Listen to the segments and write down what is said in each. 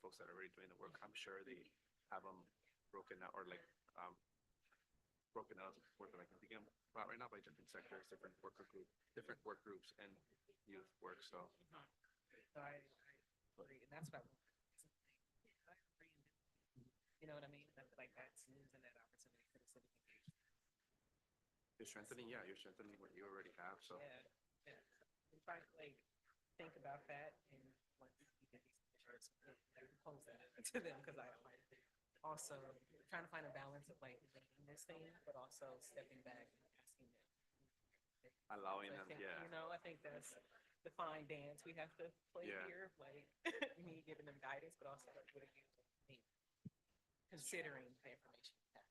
folks that are already doing the work. I'm sure they have them broken out or like broken out more than I can think about right now by different sectors, different work groups, and youth work. So So I agree, and that's what I want. I agree. You know what I mean? I feel like that's losing that opportunity for the civic engagement. you're strengthening what you already have. So Yeah, yeah. If I like think about that and once you get these pictures, like propose that to them because I like also trying to find a balance of like leading this thing, but also stepping back and asking them. allowing So I them, think, yeah, you know, I think that's the fine dance we have to play yeah. here. Like me giving them guidance, but also like what are you doing? Considering the information you have.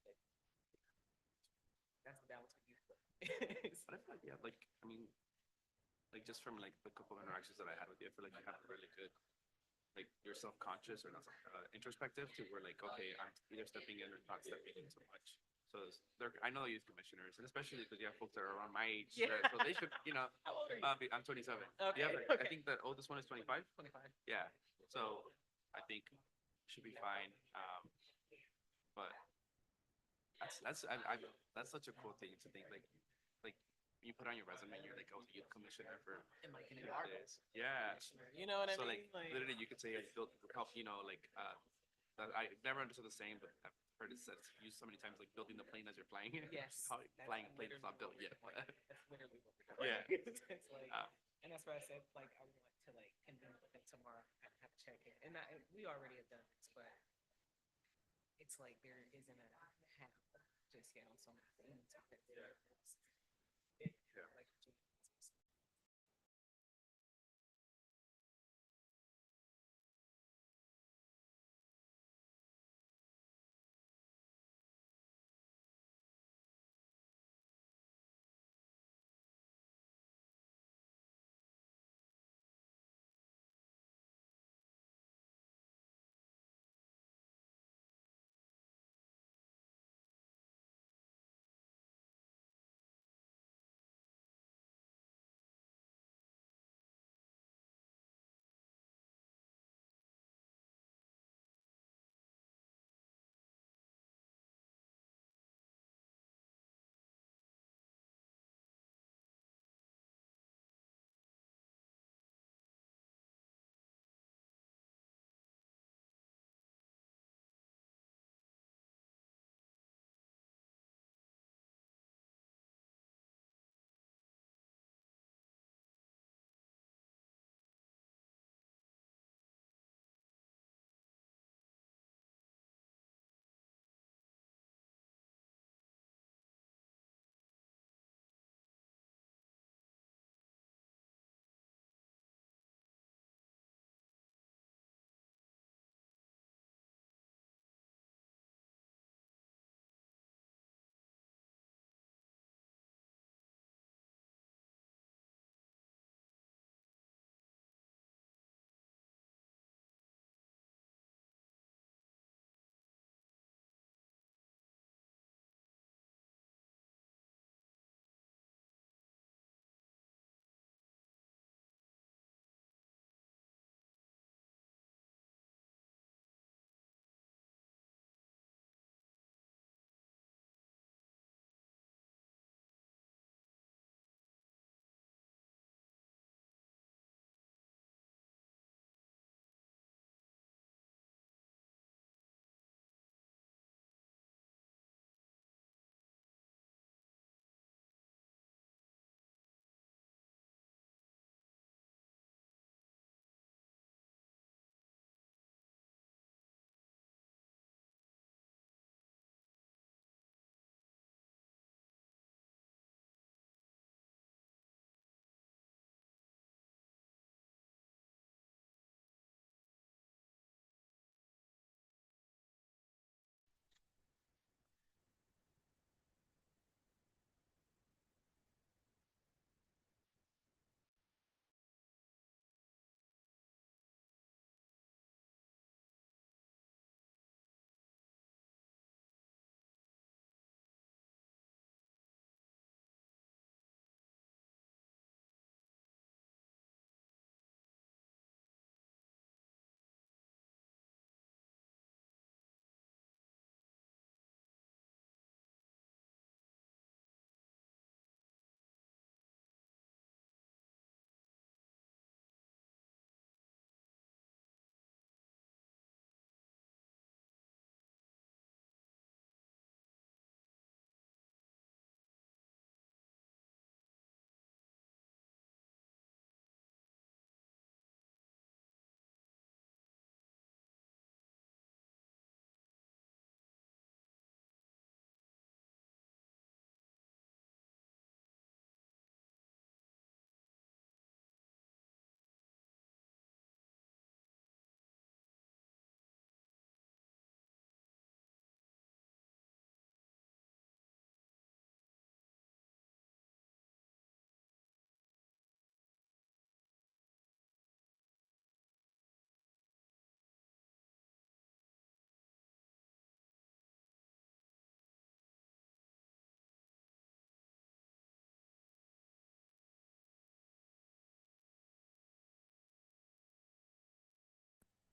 That's the balance we use. But I feel like yeah, like I mean, like just from like the couple of interactions that I had with you, I feel like you have a really good like you're self-conscious or not introspective to where like okay I'm either stepping in or not stepping in so much. So there, I know youth commissioners, and especially because you have folks that are around my age, Yeah. so they should, you know, How old are you? I'm 27. Okay, Yeah, I okay. think the oldest one is 25. 25. Yeah, so I think should be fine. But that's such a cool thing to think like you put on your resume, you're like, oh, youth commissioner for And like an this. Yeah. You know what I So mean? like literally, you could say I built help. You know, like I never understood the saying, but I've heard it said used so many times, like building the plane as you're flying it. Yes. How flying a plane is not built yet. That's literally what we're doing. Yeah. It's like, Uh, and that's why I said like I want to like convene with them tomorrow and have a check in. And we already have done this, but it's like there isn't a half just yet on some things. Yeah. Like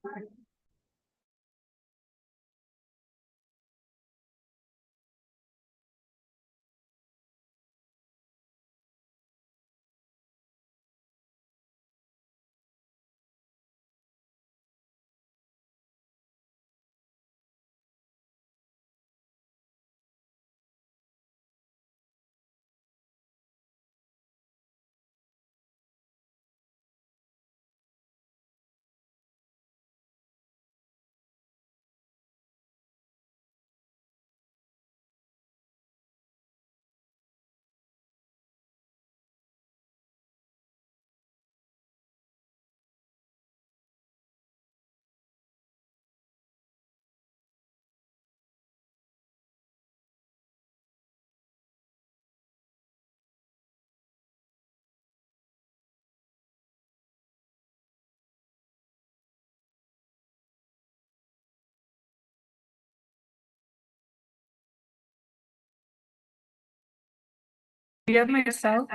Do you have myself?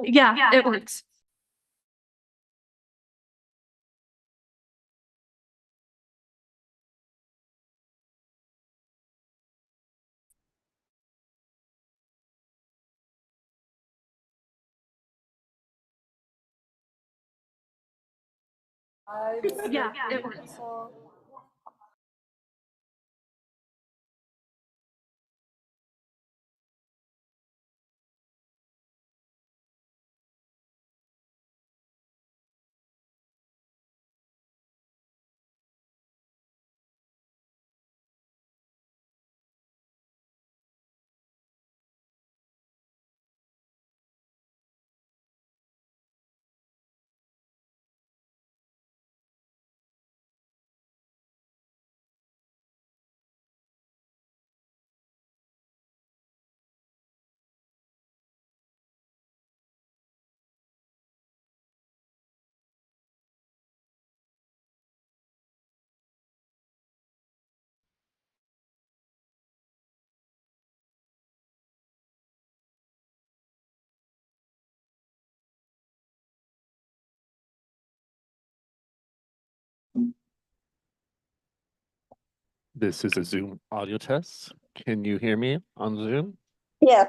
Yeah, it works. Yeah, it works. This is a Zoom audio test. Can you hear me on Zoom? Yes.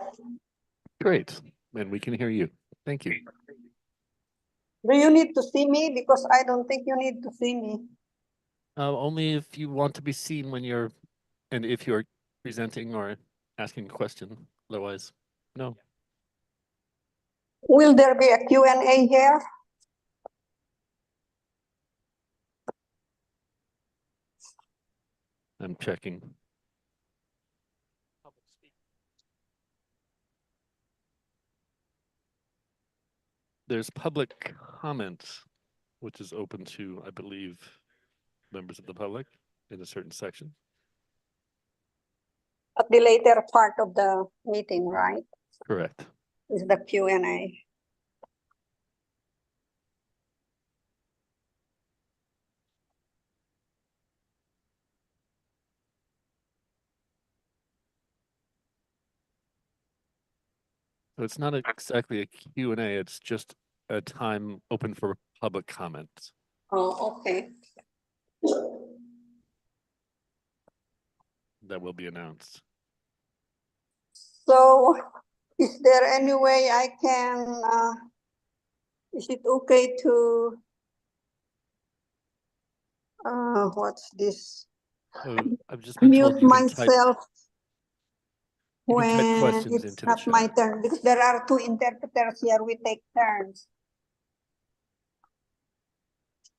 Great. And we can hear you. Thank you. Do you need to see me? Because I don't think you need to see me. Only if you want to be seen when you're, and if you're presenting or asking a question. Otherwise, no. Will there be a Q&A here? I'm checking. There's public comment, which is open to, I believe, members of the public in a certain section. At the later part of the meeting, right? Correct. Is the Q&A. So it's not exactly a Q&A, it's just a time open for public comment. Oh, okay. That will be announced. So is there any way I can, is it okay to, what's this? I've just been told Mute you can type, myself you can type when questions it's into the not my chat. turn, because there are two interpreters here, we take turns.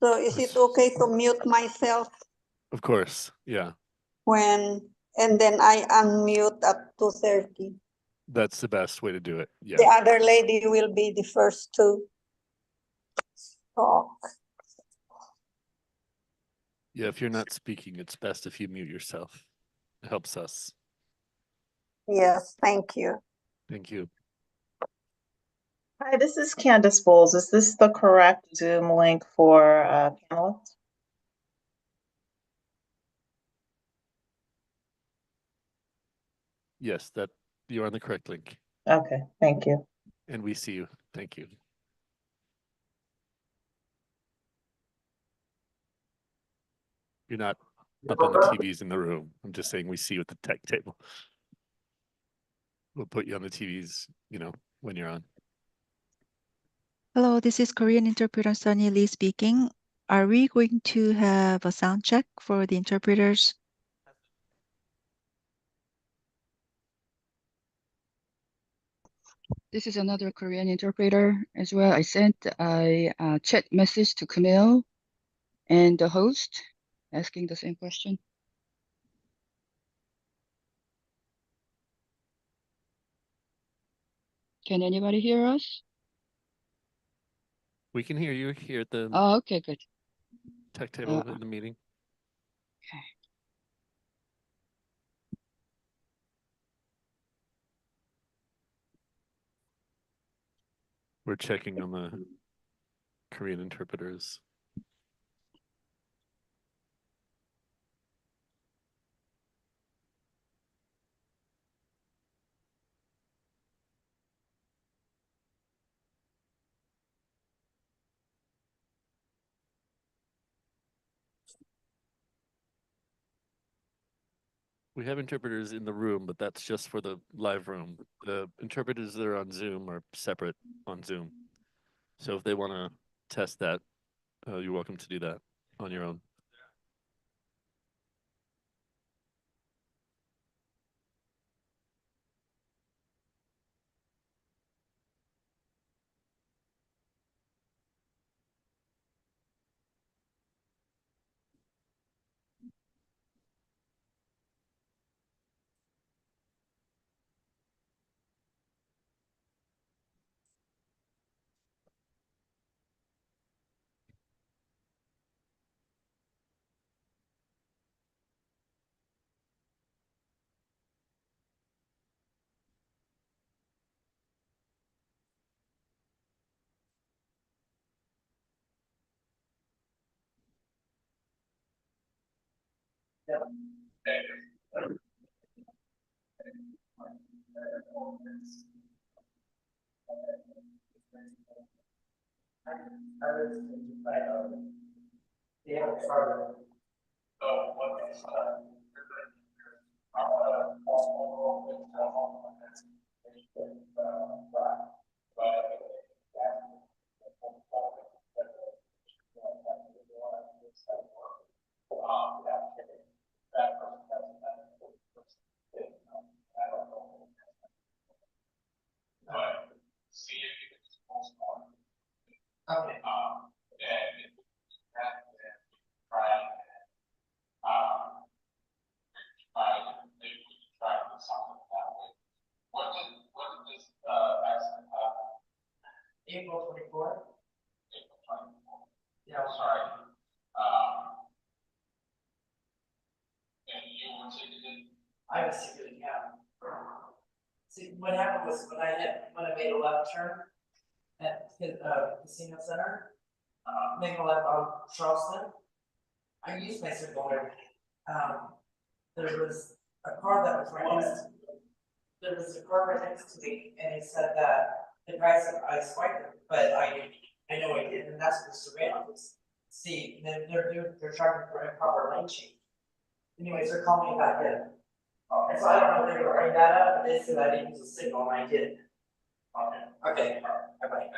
So is it okay to mute myself Of course, yeah. when, and then I unmute at 2:30? That's the best way to do it. The Yeah. other lady will be the first to talk. Yeah, if you're not speaking, it's best if you mute yourself. It helps us. Yes, thank you. Thank you. Hi, this is Candace Bowles. Is this the correct Zoom link for panelists? Yes, that you're on the correct link. Okay, thank you. And we see you. Thank you. You're not up on the TVs in the room. I'm just saying we see you at the tech table. We'll put you on the TVs, you know, when you're on. Hello, this is Korean interpreter Sunny Lee speaking. Are we going to have a sound check for the interpreters? This is another Korean interpreter as well. I sent a chat message to Camille and the host asking the same question. Can anybody hear us? We can hear you here at the Oh, okay, good. tech table in the meeting. Okay. We're checking on the Korean interpreters. We have interpreters in the room, but that's just for the live room. The interpreters that are on Zoom are separate on Zoom. So if they want to test that, you're welcome to do that on your own. April 24th. Yeah, I'm sorry. And you were ticketed? I was ticketed, yeah. See, what happened was when I made a left turn at Casino Center, make a left on Charleston, I used my signal there. There was a car that was right next to me. There was a car right next to me, and he said that the guy said I swiped him, but I know I didn't, and that's the surveillance. See, they're charging for improper lane change. Anyways, they're calling me back in. And so I don't know if they're gonna write that up, but they said I didn't use a signal and I did. Okay, bye-bye.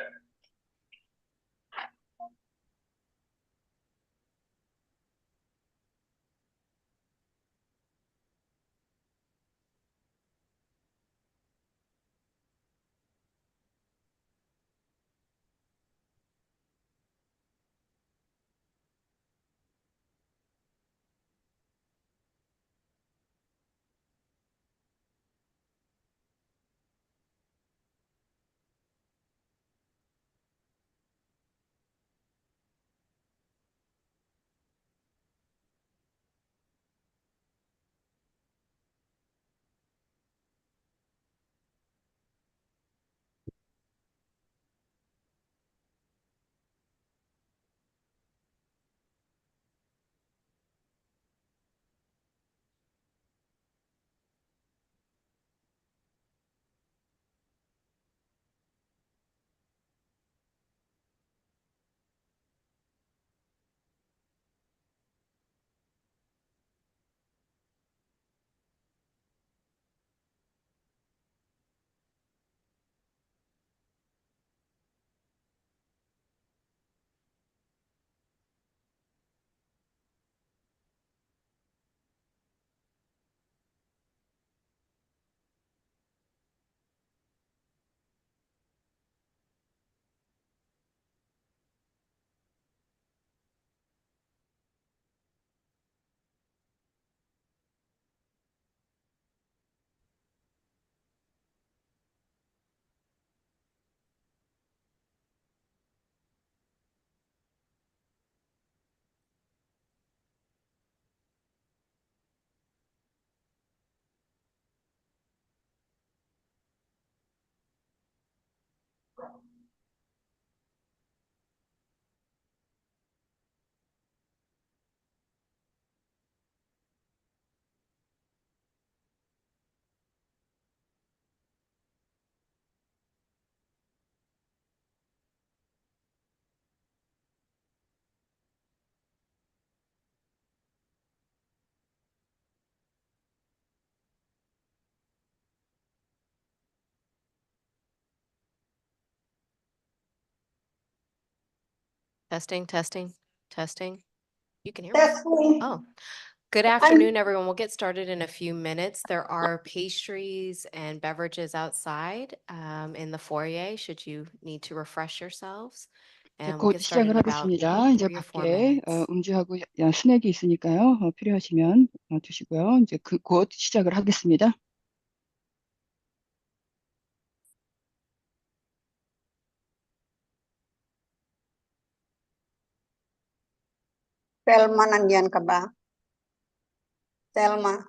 Testing, testing, testing. You can hear me? Testing. Oh, good afternoon, everyone. We'll get started in a few minutes. There are pastries and beverages outside in the foyer, should you need to refresh yourselves. 이제 And we'll 곧 get started 시작을 in about 하겠습니다. 이제 3 or 4 밖에 minutes. 음주하고 스낵이 있으니까요. 필요하시면 드시고요. 이제 곧 시작을 하겠습니다. Selma, nandiyan ka ba? Selma.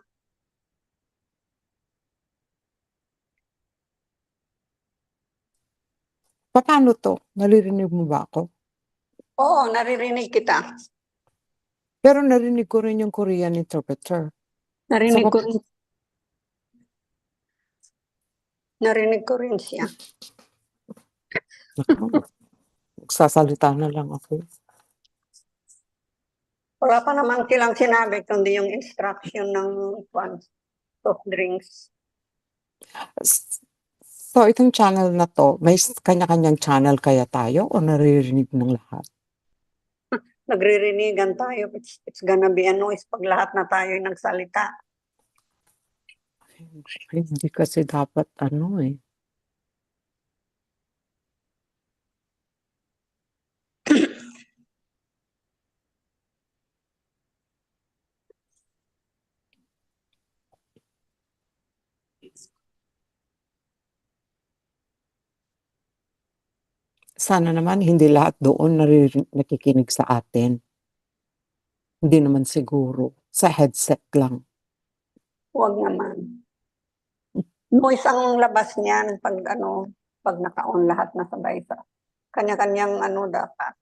Paano to? Naririnig mo ba ako? Oo, naririnig kita. Pero narinig ko rin yung Korean interpreter. Narinig ko rin. Narinig ko rin siya. Sasalita na lang ako. Wala pa naman silang sinabi kundi yung instruction ng soft drinks. So, itong channel na to, may kanya-kanyang channel kaya tayo o naririnig ng lahat? Nagririnigan tayo. It's gonna be a noise pag lahat na tayo ay nagsalita. Hindi kasi dapat eh. Sana naman hindi lahat doon nakikinig sa atin. Hindi naman siguro. Sa headset lang. Huwag naman. Noise ang labas niyan pag naka-on lahat na sabay sa kanya-kanyang dapat.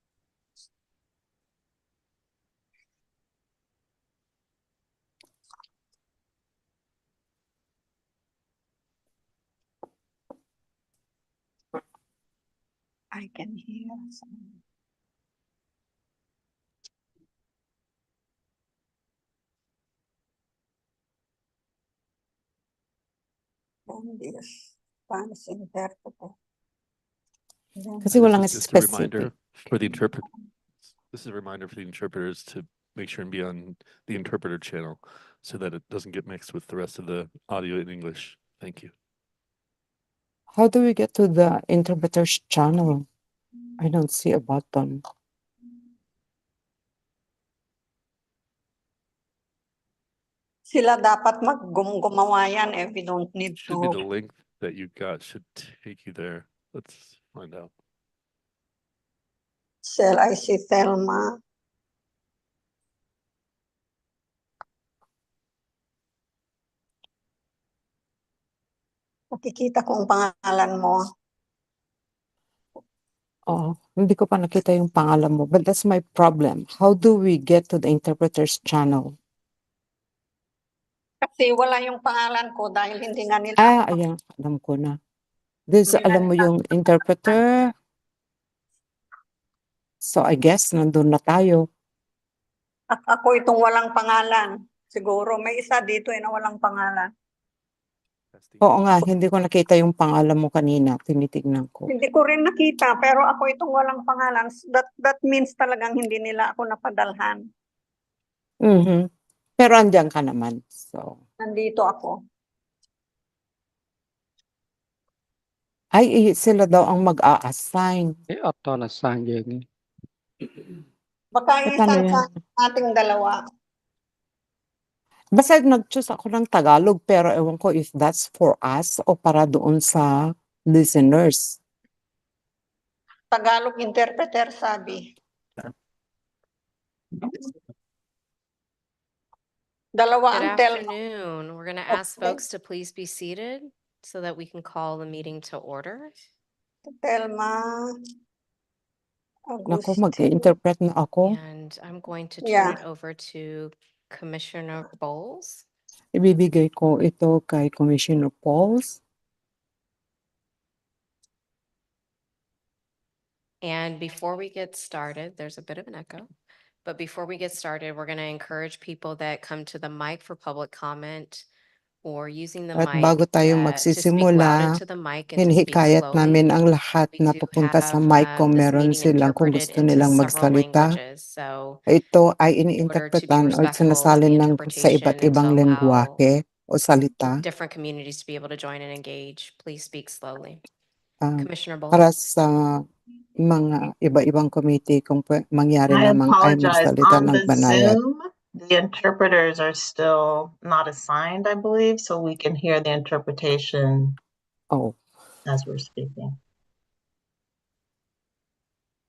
I can hear some. Candice, Spanish interpreter. Kasi This walang is just a reminder specific. for the interpret. This is a reminder for the interpreters to make sure and be on the interpreter channel so that it doesn't get mixed with the rest of the audio in English. Thank you. How do we get to the interpreter's channel? I don't see a button. Sila dapat gumawa yan if we don't need Should be the to. link that you got should take you there. Let's find out. Shall I see Thelma? Nakikita ko ang pangalan mo. Oh, hindi ko pa nakita yung pangalan mo. But that's my problem. How do we get to the interpreter's channel? Kasi wala yung pangalan ko dahil hindi nga nila Ah, ayan. Alam ko na. This, Hindi alam mo nila- yung interpreter. So I guess nandun na tayo. Ako itong walang pangalan. Siguro may isa dito na walang pangalan. Oo nga, hindi ko nakita yung pangalan mo kanina. Tinitignan ko. Hindi ko rin nakita pero ako itong walang pangalan. That means talagang hindi nila ako napadalhan. Mhm. Pero andyan ka naman. So, Nandito ako. ay, sila daw ang mag-a-assign. Baka Eh, isang paano sa yan? ating dalawa. Basta nag-choose ako ng Tagalog pero ewan ko if that's for us o para doon sa listeners. Tagalog interpreter sabi. Dalawa Good ang Thelma. afternoon. We're going to ask folks to please be seated so that we can call the meeting to order. Thelma. Naku, Agustin. mag-interpret na ako. And I'm going to Yeah. turn it over to Commissioner Bowles. Ibibigay ko ito kay Commissioner Pauls. And before we get started, there's a bit of an echo. But before we get started, we're going to encourage people that come to the mic for public comment or using the At mic bago tayo to speak loud magsisimula, into the mic and to speak hinihikayat namin slowly. ang lahat We na do pupunta sa have mic kung this meron meeting silang kung interpreted gusto into nilang several magsalita. languages. So Ito ay in order to be iniinterpretan o respectful of the sinasalin ng sa iba't interpretation and to ibang allow lengguwahe o salita different communities to be able to join and engage, please speak slowly. ah, Commissioner para Bowles? sa mga iba-ibang committee kung mangyari I namang ay apologize. magsalita On ng the banayad. Zoom, the interpreters are still not assigned, I believe, so we can hear the interpretation Oh, as we're speaking.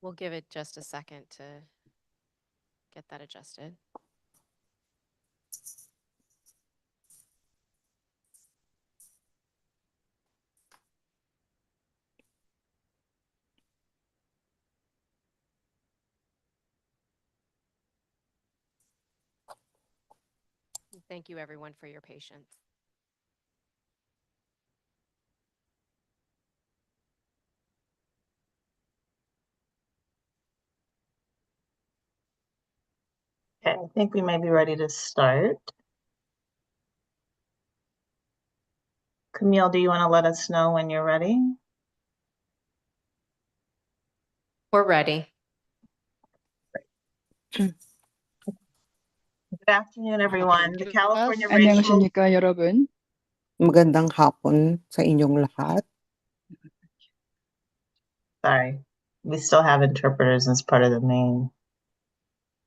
We'll give it just a second to get that adjusted. Thank you, everyone, for your patience. Okay, I think we may be ready to start. Camille, do you want to let us know when you're ready? We're ready. Good afternoon, everyone. The California Racial 안녕하십니까, 여러분. magandang hapon sa inyong lahat. Sorry, we still have interpreters as part of the main,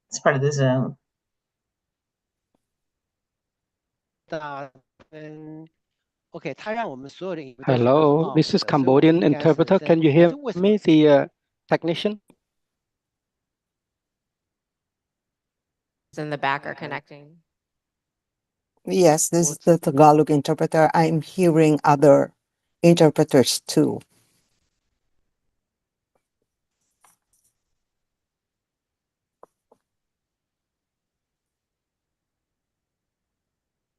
it's part of the Zoom. Hello, this is Cambodian interpreter. Can you hear me, the technician? In the back are connecting. Yes, this is the Tagalog interpreter. I'm hearing other interpreters too.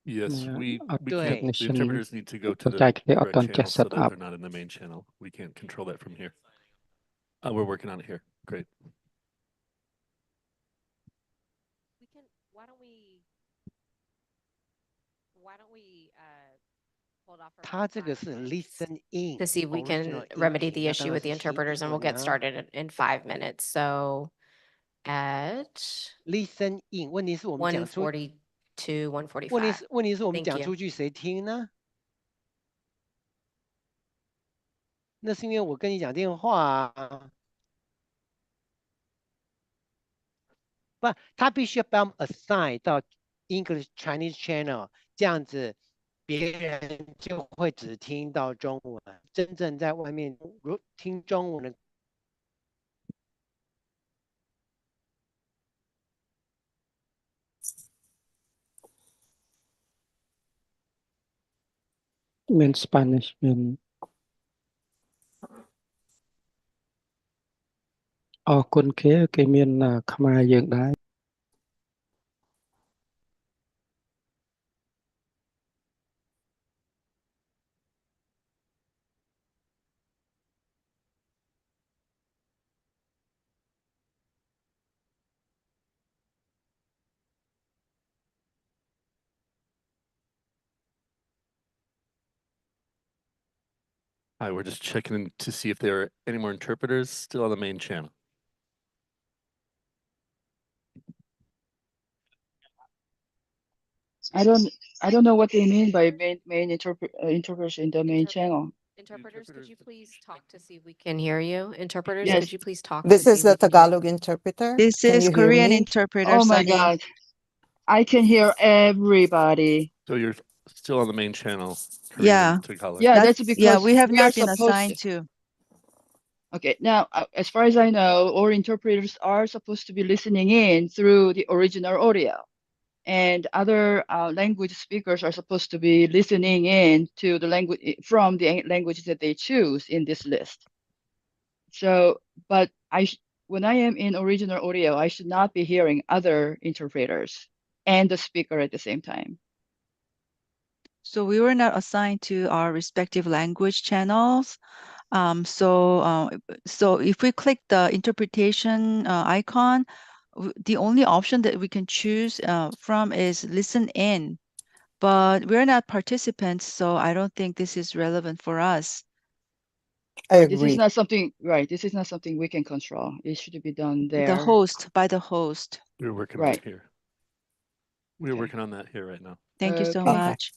Yes, Yeah, we our can't, the technician interpreters need to go to the exactly correct authentic channel so that setup. they're not in the main channel. We can't control that from here. We're working on it here. Great. We can, why don't we 它这个是 listen in to see if we can original remedy 音频， the 那 issue 当然 with the 是谁 interpreters, and 做 we'll get 呢 started in 5 minutes. So at ？listen in， 问题是我们讲出， 1:42, 问题是我们 Thank 讲 you. 出去谁听呢？那是因为我跟你讲电话啊，不，他必须要帮 assign 到 English Chinese channel， 这样子别人就会只听到中文，真正在外面如听中文的。mean Spanish mean អរគុណគេមានខ្មែរយើងដែរ Hi, we're just checking in to see if there are any more interpreters still on the main channel. I don't know what they mean by main interpreters in the main channel. Interpreters, could you please talk to see if we can hear you? Interpreters, Yes. could you please talk to This see is if the we can hear you? Tagalog interpreter. This Can is you hear Korean me? interpreter, Oh my Sunny. God. I can hear everybody. So you're still on the main channel. Yeah. Korean Tagalog. Yeah, that's because we have we not are been supposed assigned to. Okay, now, as far as I know, all interpreters are supposed to be listening in through the original audio. And other language speakers are supposed to be listening in to the language from the language that they choose in this list. So, but when I am in original audio, I should not be hearing other interpreters and the speaker at the same time. So we were not assigned to our respective language channels. So if we click the interpretation icon, the only option that we can choose from is listen in, but we're not participants, so I don't think this is relevant for us. I This is agree. not something, right? This is not something we can control. It should be done there. By the host. We're working on Right. it here. We're Okay. working on that here right now. Thank you so Okay. much.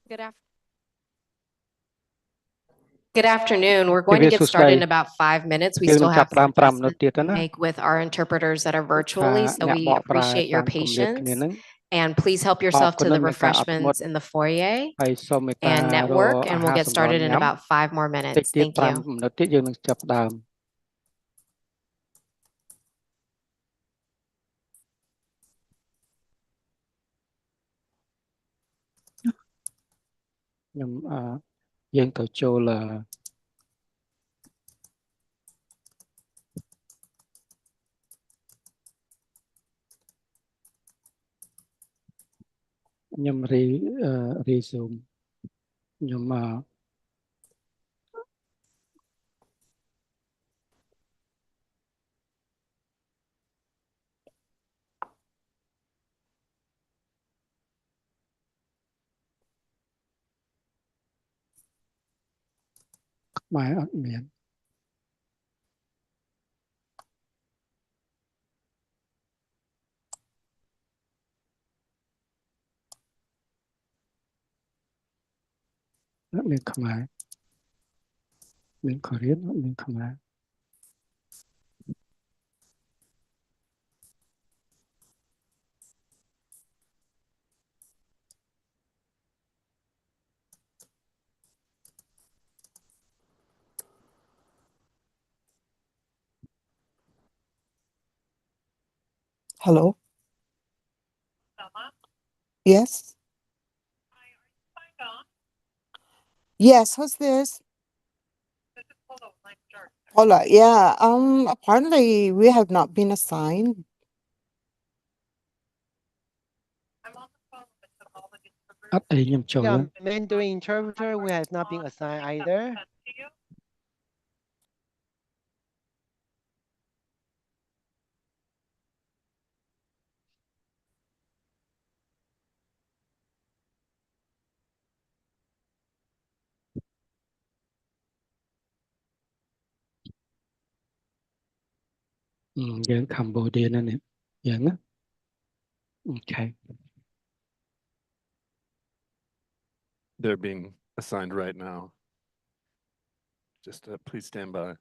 Good afternoon. Good afternoon. We're going to get started in about 5 minutes. We still have some adjustments to make with our interpreters that are virtually, so we appreciate your patience. And please help yourself to the refreshments in the foyer and network, and we'll get started in about 5 more minutes. Thank you. 5 minutes ទៀតយើងនឹងចាប់ផ្ដើម ខ្ញុំយើងទៅចូលខ្ញុំរី zoom ខ្ញុំខ្មែរអត់មានអត់មានខ្មែរមានកូរ៉េអត់មានខ្មែរ Hello? Yes? Yes, who's this? Paula, yeah. Apparently we have not been assigned. Yeah, Mandarin interpreter, we have not been assigned either. Dân Cambodia nè dân á. Okay. They're being assigned right now. Just please stand by.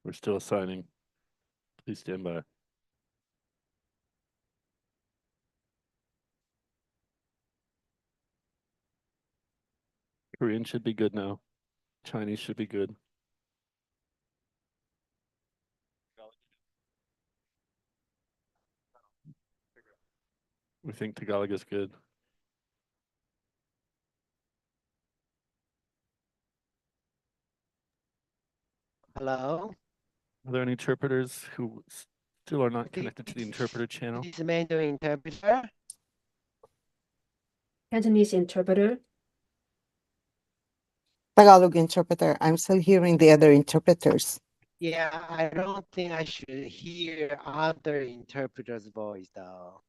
We're still assigning. Please stand by. Korean should be good now. Chinese should be good. We think Tagalog is good. Hello? Are there any interpreters who still are not connected to the interpreter channel? This is Mandarin interpreter. Cantonese interpreter. Tagalog interpreter. I'm still hearing the other interpreters. Yeah, I don't think I should hear other interpreters' voice though.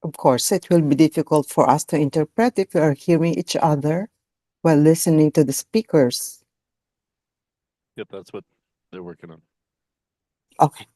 Of course, it will be difficult for us to interpret if we are hearing each other while listening to the speakers. Yep, that's what they're working on. Okay.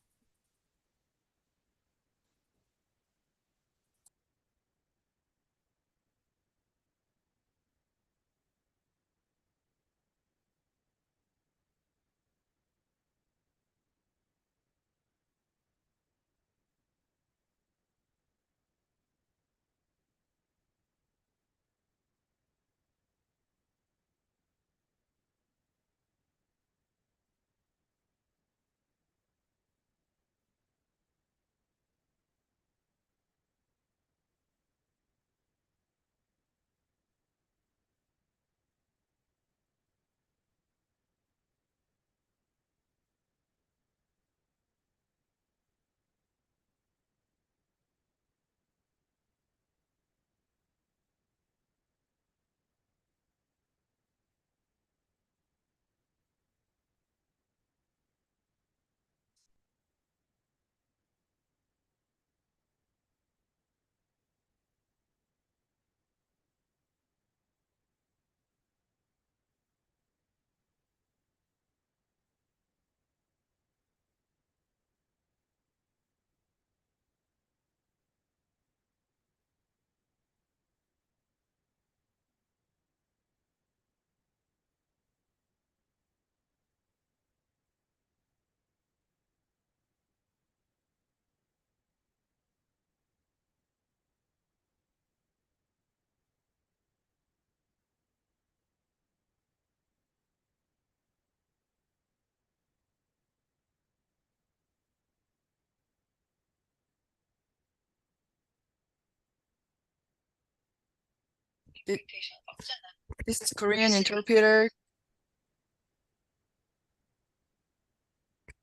This is Korean interpreter.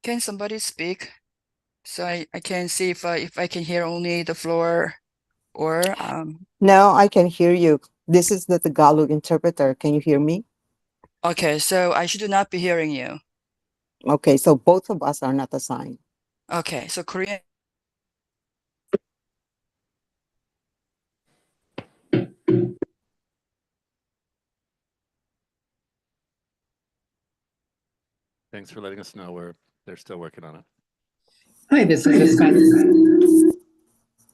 Can somebody speak? So I can see if I can hear only the floor or No, I can hear you. This is the Tagalog interpreter. Can you hear me? okay, so I should not be hearing you. Okay, so both of us are not assigned. Okay, so Korean. Thanks for letting us know they're still working on it. Hi, this is a Spanish.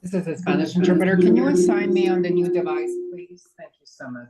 This is a Spanish interpreter. Can you assign me on the new device, please? Thank you so much.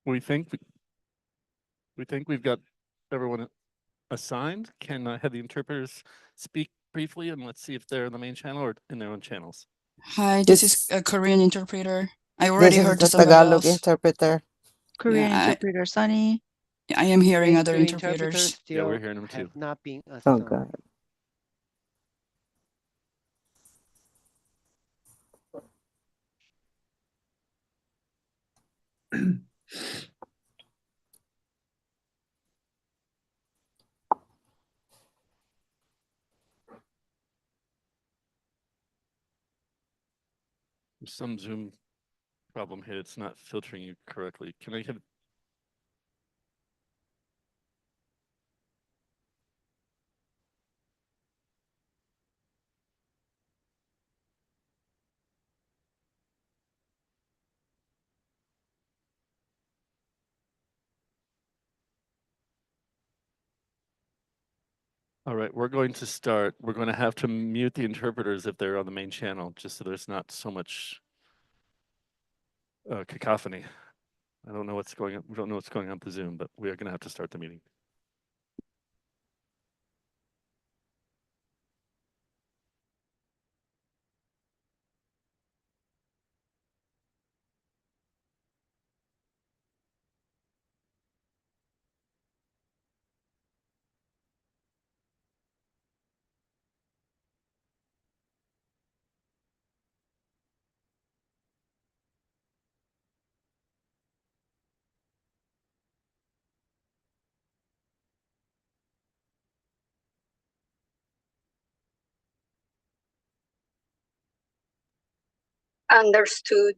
we think we've got everyone assigned. Can I have the interpreters speak briefly, and let's see if they're in the main channel or in their own channels. Hi, this is a Korean interpreter. I This already is heard the somebody Tagalog else. interpreter. Korean Yeah, interpreter Sunny. I am hearing Thank other you, interpreters. still Yeah, we're hearing them have too. not been Oh, assigned. God. There's some Zoom problem here. It's not filtering you correctly. Can I have? All right, we're going to start. We're going to have to mute the interpreters if they're on the main channel, just so there's not so much cacophony. I don't know what's going on. We don't know what's going on with the Zoom, but we are going to have to start the meeting. Understood.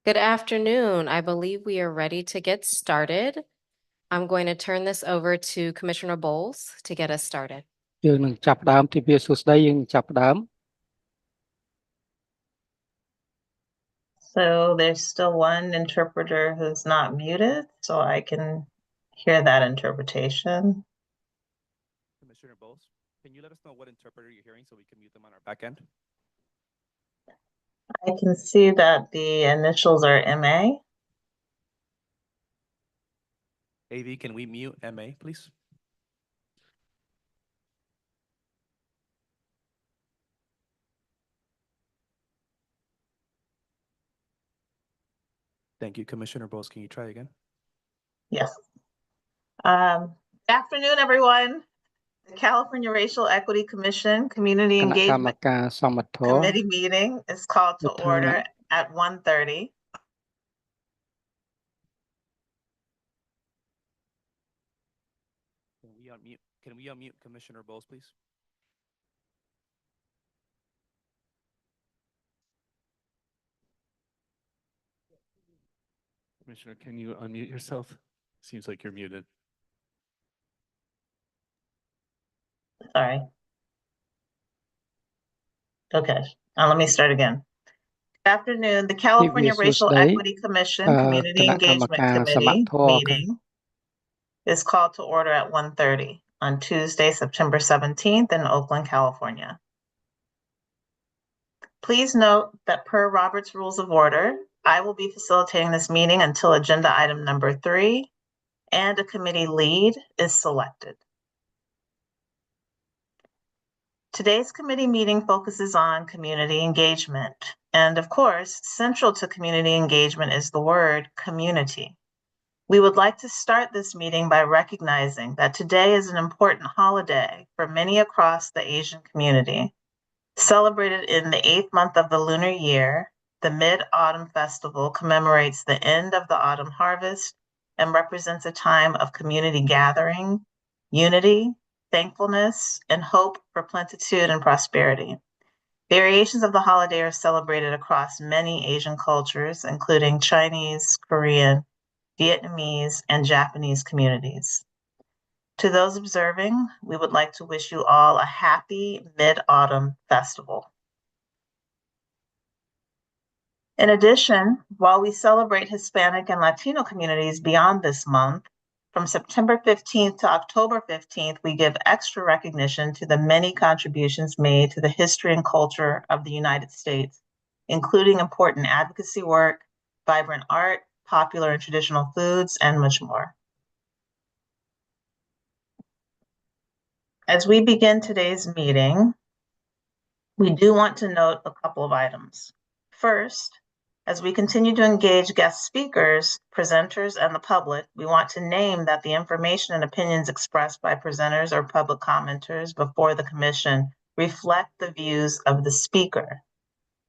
Good afternoon. I believe we are ready to get started. I'm going to turn this over to Commissioner Bowles to get us started. យើងនឹងចាប់ផ្ដើមទិវាសួស្តីយើងចាប់ផ្ដើម So there's still one interpreter who's not muted, so I can hear that interpretation. Commissioner Bowles, can you let us know what interpreter you're hearing so we can mute them on our back end? I can see that the initials are MA. AV, can we mute MA, please? Thank you. Commissioner Bowles, can you try again? Yes. Good afternoon, everyone. The California Racial Equity Commission Community គណៈកម្ម Engagement ការសមត្ថៈ Committee meeting is called to វិធាន order at 1:30. Can we unmute Commissioner Bowles, please? Commissioner, can you unmute yourself? Seems like you're muted. Sorry. Okay, let me start again. Good afternoon. The California Racial Equity Commission Community គណៈកម្ម Engagement ការសម Committee ត្ថៈ meeting is called to order at 1:30 on Tuesday, September 17th in Oakland, California. Please note that per Robert's Rules of Order, I will be facilitating this meeting until agenda item number 3 and a committee lead is selected. Today's committee meeting focuses on community engagement And of course, central to community engagement is the word community. We would like to start this meeting by recognizing that today is an important holiday for many across the Asian community. Celebrated in the 8th month of the lunar year, the Mid-Autumn Festival commemorates the end of the autumn harvest and represents a time of community gathering, unity, thankfulness, and hope for plenitude and prosperity. Variations of the holiday are celebrated across many Asian cultures, including Chinese, Korean, Vietnamese, and Japanese communities. To those observing, we would like to wish you all a happy Mid-Autumn Festival. In addition, while we celebrate Hispanic and Latino communities beyond this month, from September 15th to October 15th, we give extra recognition to the many contributions made to the history and culture of the United States, including important advocacy work, vibrant art, popular and traditional foods, and much more. As we begin today's meeting, we do want to note a couple of items. First, as we continue to engage guest speakers, presenters, and the public, we want to name that the information and opinions expressed by presenters or public commenters before the commission reflect the views of the speaker.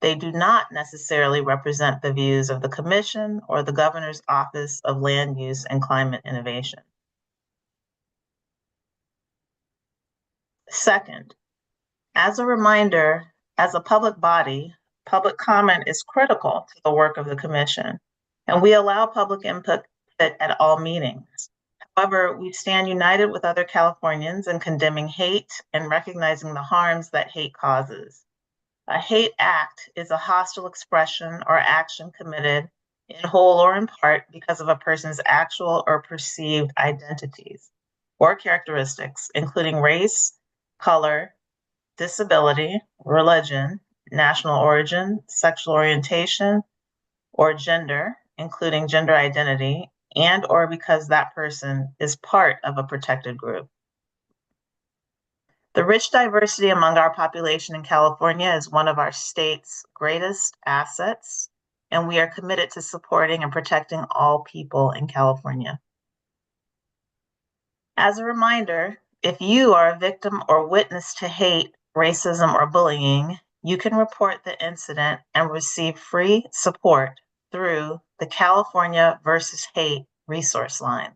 They do not necessarily represent the views of the commission or the Governor's Office of Land Use and Climate Innovation. Second, as a reminder, as a public body, public comment is critical to the work of the commission, and we allow public input at all meetings. However, we stand united with other Californians in condemning hate and recognizing the harms that hate causes. A hate act is a hostile expression or action committed in whole or in part because of a person's actual or perceived identities or characteristics, including race, color, disability, religion, national origin, sexual orientation, or gender, including gender identity, and or because that person is part of a protected group. The rich diversity among our population in California is one of our state's greatest assets, and we are committed to supporting and protecting all people in California. As a reminder, if you are a victim or witness to hate, racism, or bullying, you can report the incident and receive free support through the California versus Hate resource line.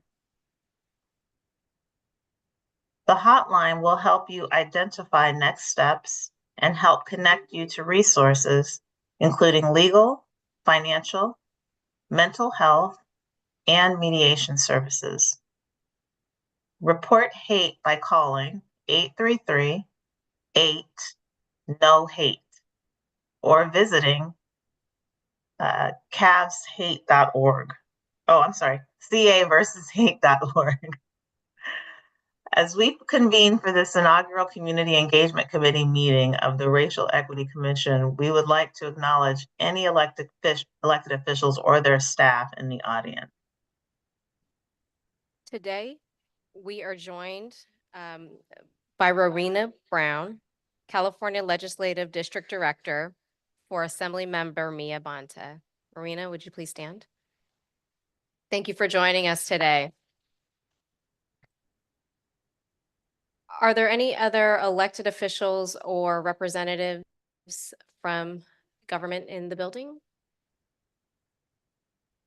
The hotline will help you identify next steps and help connect you to resources, including legal, financial, mental health, and mediation services. Report hate by calling 833-8-NO-HATE or visiting cavshate.org. caversushate.org. As we convene for this inaugural Community Engagement Committee meeting of the Racial Equity Commission, we would like to acknowledge any elected officials or their staff in the audience. Today, we are joined by Rowena Brown, California Legislative District Director for Assembly Member Mia Bonta. Rowena, would you please stand? Thank you for joining us today. Are there any other elected officials or representatives from government in the building?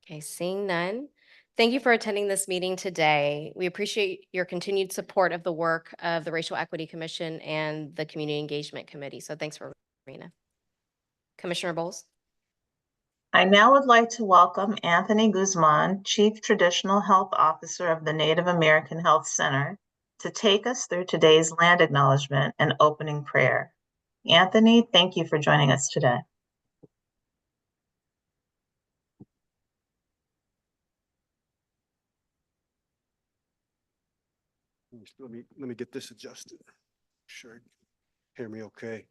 Okay, seeing none. Thank you for attending this meeting today. We appreciate your continued support of the work of the Racial Equity Commission and the Community Engagement Committee. So thanks, Rowena. Commissioner Bowles. I now would like to welcome Anthony Guzman, Chief Traditional Health Officer of the Native American Health Center, to take us through today's land acknowledgement and opening prayer. Anthony, thank you for joining us today. Let me get this adjusted. Sure, hear me okay.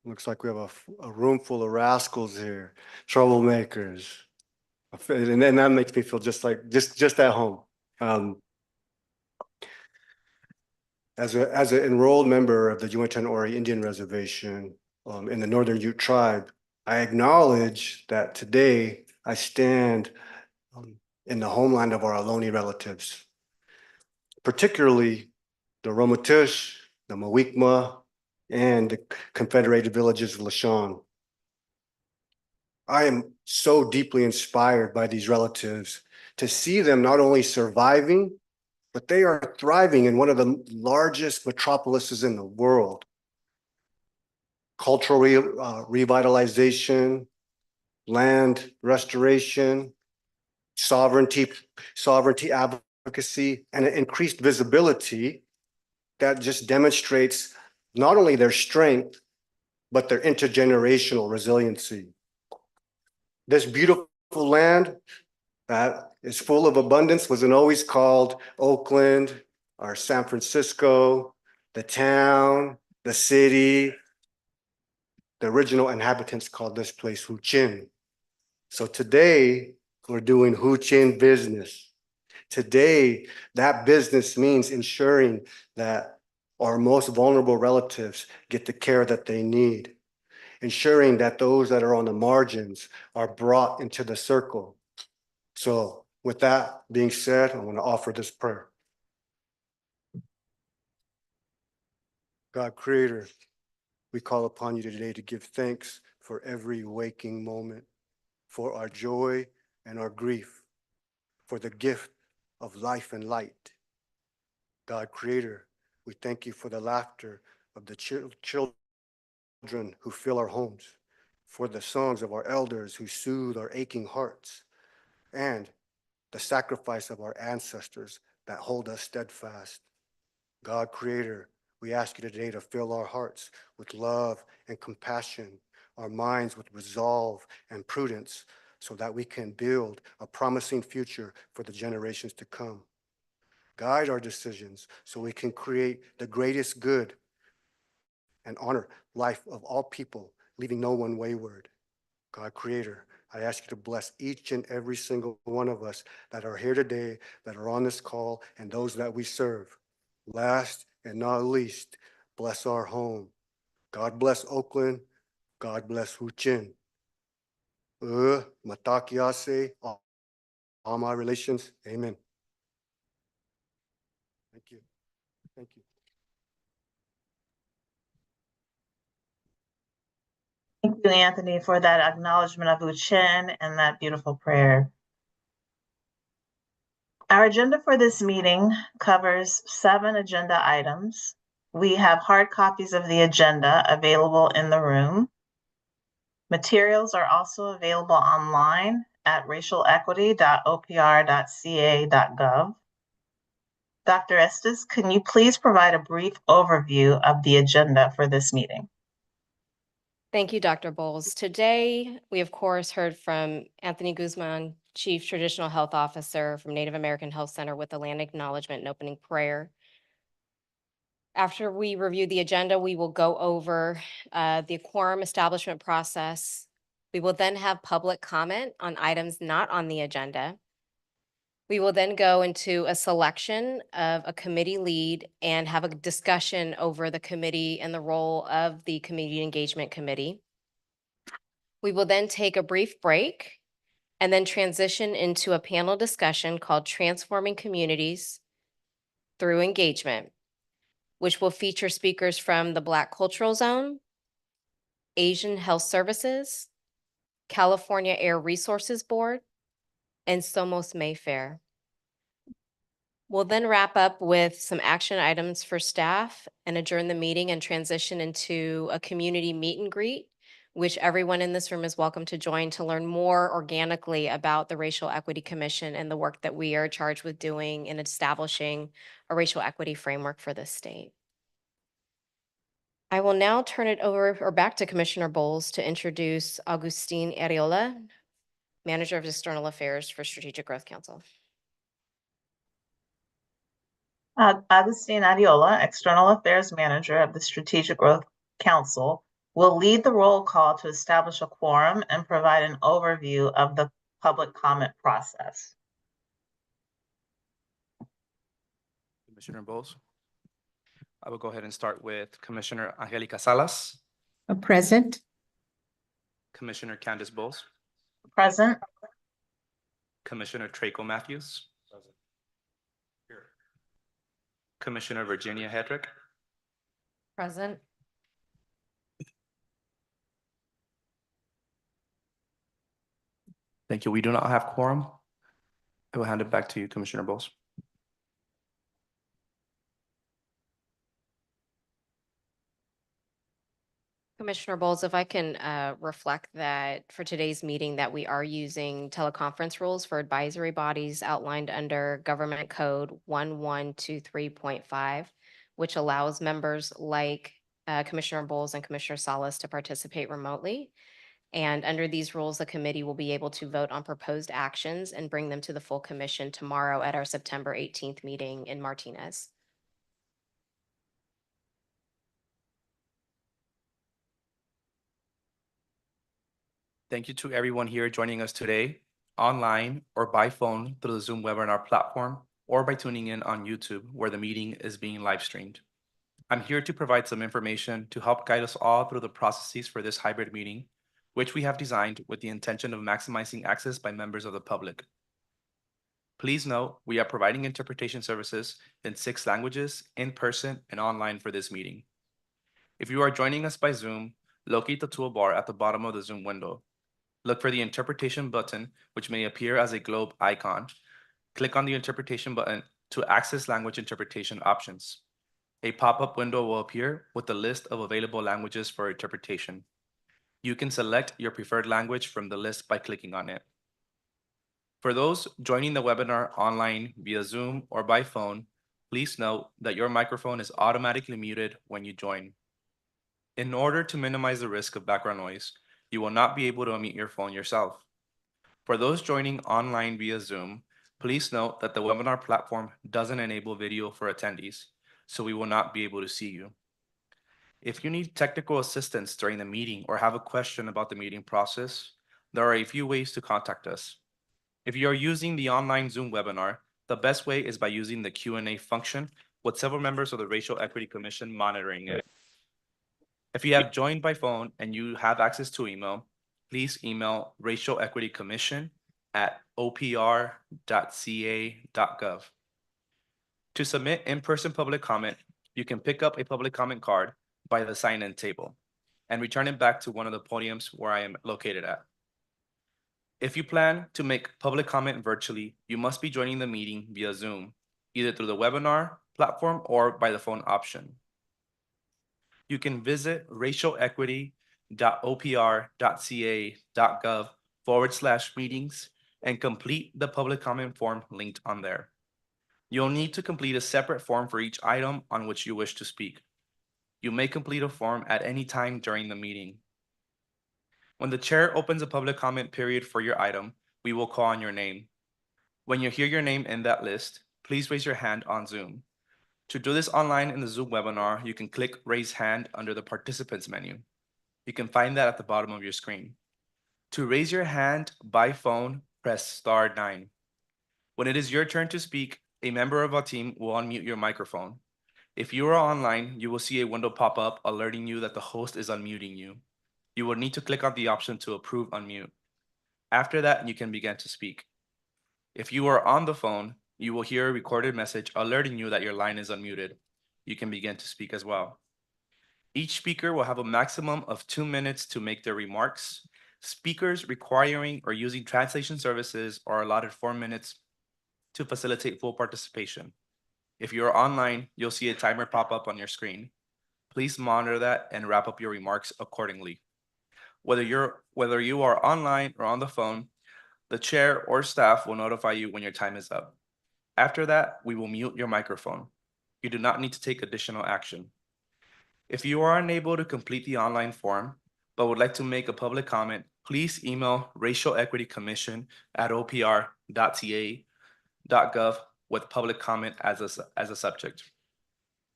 Looks like we have a room full of rascals here, troublemakers, and then that makes me feel just at home. As an enrolled member of the Yuan Ori Indian Reservation, in the Northern Ute tribe, I acknowledge that today I stand in the homeland of our Ohlone relatives, particularly the Ramaytush, the Mawikma, and the Confederated villages of Lashon. I am so deeply inspired by these relatives to see them not only surviving, but they are thriving in one of the largest metropolises in the world. Cultural revitalization, land restoration, sovereignty advocacy, and an increased visibility that just demonstrates not only their strength, but their intergenerational resiliency. This beautiful land that is full of abundance wasn't always called Oakland or San Francisco, the town, the city. The original inhabitants called this place Hu Chin. So today we're doing Hu Chin business. Today, that business means ensuring that our most vulnerable relatives get the care that they need, ensuring that those that are on the margins are brought into the circle. So with that being said, I want to offer this prayer. God, Creator, we call upon you today to give thanks for every waking moment, for our joy and our grief, for the gift of life and light. God, Creator, we thank you for the laughter of the children who fill our homes, for the songs of our elders who soothe our aching hearts, and the sacrifice of our ancestors that hold us steadfast. God, Creator, we ask you today to fill our hearts with love and compassion, our minds with resolve and prudence, so that we can build a promising future for the generations to come. Guide our decisions so we can create the greatest good and honor life of all people, leaving no one wayward. God, Creator, I ask you to bless each and every single one of us that are here today, that are on this call, and those that we serve. Last and not least, bless our home. God bless Oakland. God bless Hu Chin. Matakiase, all my relations. Amen. Thank you. Thank you. Thank you, Anthony, for that acknowledgement of Hu Chin and that beautiful prayer. Our agenda for this meeting covers 7 agenda items. We have hard copies of the agenda available in the room. Materials are also available online at racialequity.opr.ca.gov. Dr. Estes, can you please provide a brief overview of the agenda for this meeting? Thank you, Dr. Bowles. Today, we of course heard from Anthony Guzman, Chief Traditional Health Officer from Native American Health Center, with the land acknowledgement and opening prayer. After we review the agenda, we will go over the quorum establishment process. We will then have public comment on items not on the agenda. We will then go into a selection of a committee lead and have a discussion over the committee and the role of the Community Engagement Committee. We will then take a brief break and then transition into a panel discussion called Transforming Communities Through Engagement, which will feature speakers from the Black Cultural Zone, Asian Health Services, California Air Resources Board, and Somos Mayfair. We'll then wrap up with some action items for staff and adjourn the meeting and transition into a community meet and greet, which everyone in this room is welcome to join to learn more organically about the Racial Equity Commission and the work that we are charged with doing in establishing a racial equity framework for this state. I will now turn it over or back to Commissioner Bowles to introduce Agustin Arreola, Manager of External Affairs for Strategic Growth Council. Agustin Arreola, External Affairs Manager of the Strategic Growth Council, will lead the roll call to establish a quorum and provide an overview of the public comment process. Commissioner Bowles. I will go ahead and start with Commissioner Angelica Salas. Present. Commissioner Candace Bowles, Present. Commissioner Traco Matthews, Commissioner Virginia Hedrick, Present. thank you. We do not have quorum. I will hand it back to you, Commissioner Bowles. Commissioner Bowles, if I can reflect that for today's meeting that we are using teleconference rules for advisory bodies outlined under Government Code 1123.5, which allows members like Commissioner Bowles and Commissioner Salas to participate remotely. And under these rules, the committee will be able to vote on proposed actions and bring them to the full commission tomorrow at our September 18th meeting in Martinez. Thank you to everyone here joining us today, online or by phone through the Zoom webinar platform, or by tuning in on YouTube where the meeting is being live streamed. I'm here to provide some information to help guide us all through the processes for this hybrid meeting, which we have designed with the intention of maximizing access by members of the public. Please note, we are providing interpretation services in 6 languages, in person and online for this meeting. If you are joining us by Zoom, locate the toolbar at the bottom of the Zoom window. Look for the interpretation button, which may appear as a globe icon. Click on the interpretation button to access language interpretation options. A pop-up window will appear with the list of available languages for interpretation. You can select your preferred language from the list by clicking on it. For those joining the webinar online via Zoom or by phone, please note that your microphone is automatically muted when you join. In order to minimize the risk of background noise, you will not be able to unmute your phone yourself. For those joining online via Zoom, please note that the webinar platform doesn't enable video for attendees, so we will not be able to see you. If you need technical assistance during the meeting or have a question about the meeting process, there are a few ways to contact us. If you are using the online Zoom webinar, the best way is by using the Q&A function with several members of the Racial Equity Commission monitoring it. If you have joined by phone and you have access to email, please email racialequitycommission@opr.ca.gov. To submit in-person public comment, you can pick up a public comment card by the sign-in table and return it back to one of the podiums where I am located at. If you plan to make public comment virtually, you must be joining the meeting via Zoom, either through the webinar platform or by the phone option. You can visit racialequity.opr.ca.gov/meetings and complete the public comment form linked on there. You'll need to complete a separate form for each item on which you wish to speak. You may complete a form at any time during the meeting. When the chair opens a public comment period for your item, we will call on your name. When you hear your name in that list, please raise your hand on Zoom. To do this online in the Zoom webinar, you can click Raise Hand under the Participants menu. You can find that at the bottom of your screen. To raise your hand by phone, press *9. When it is your turn to speak, a member of our team will unmute your microphone. If you are online, you will see a window pop up alerting you that the host is unmuting you. You will need to click on the option to approve unmute. After that, you can begin to speak. If you are on the phone, you will hear a recorded message alerting you that your line is unmuted. You can begin to speak as well. Each speaker will have a maximum of 2 minutes to make their remarks. Speakers requiring or using translation services are allotted 4 minutes to facilitate full participation. If you are online, you'll see a timer pop up on your screen. Please monitor that and wrap up your remarks accordingly. Whether you are online or on the phone, the chair or staff will notify you when your time is up. After that, we will mute your microphone. You do not need to take additional action. If you are unable to complete the online form, but would like to make a public comment, please email racialequitycommission@opr.ca.gov with public comment as a subject.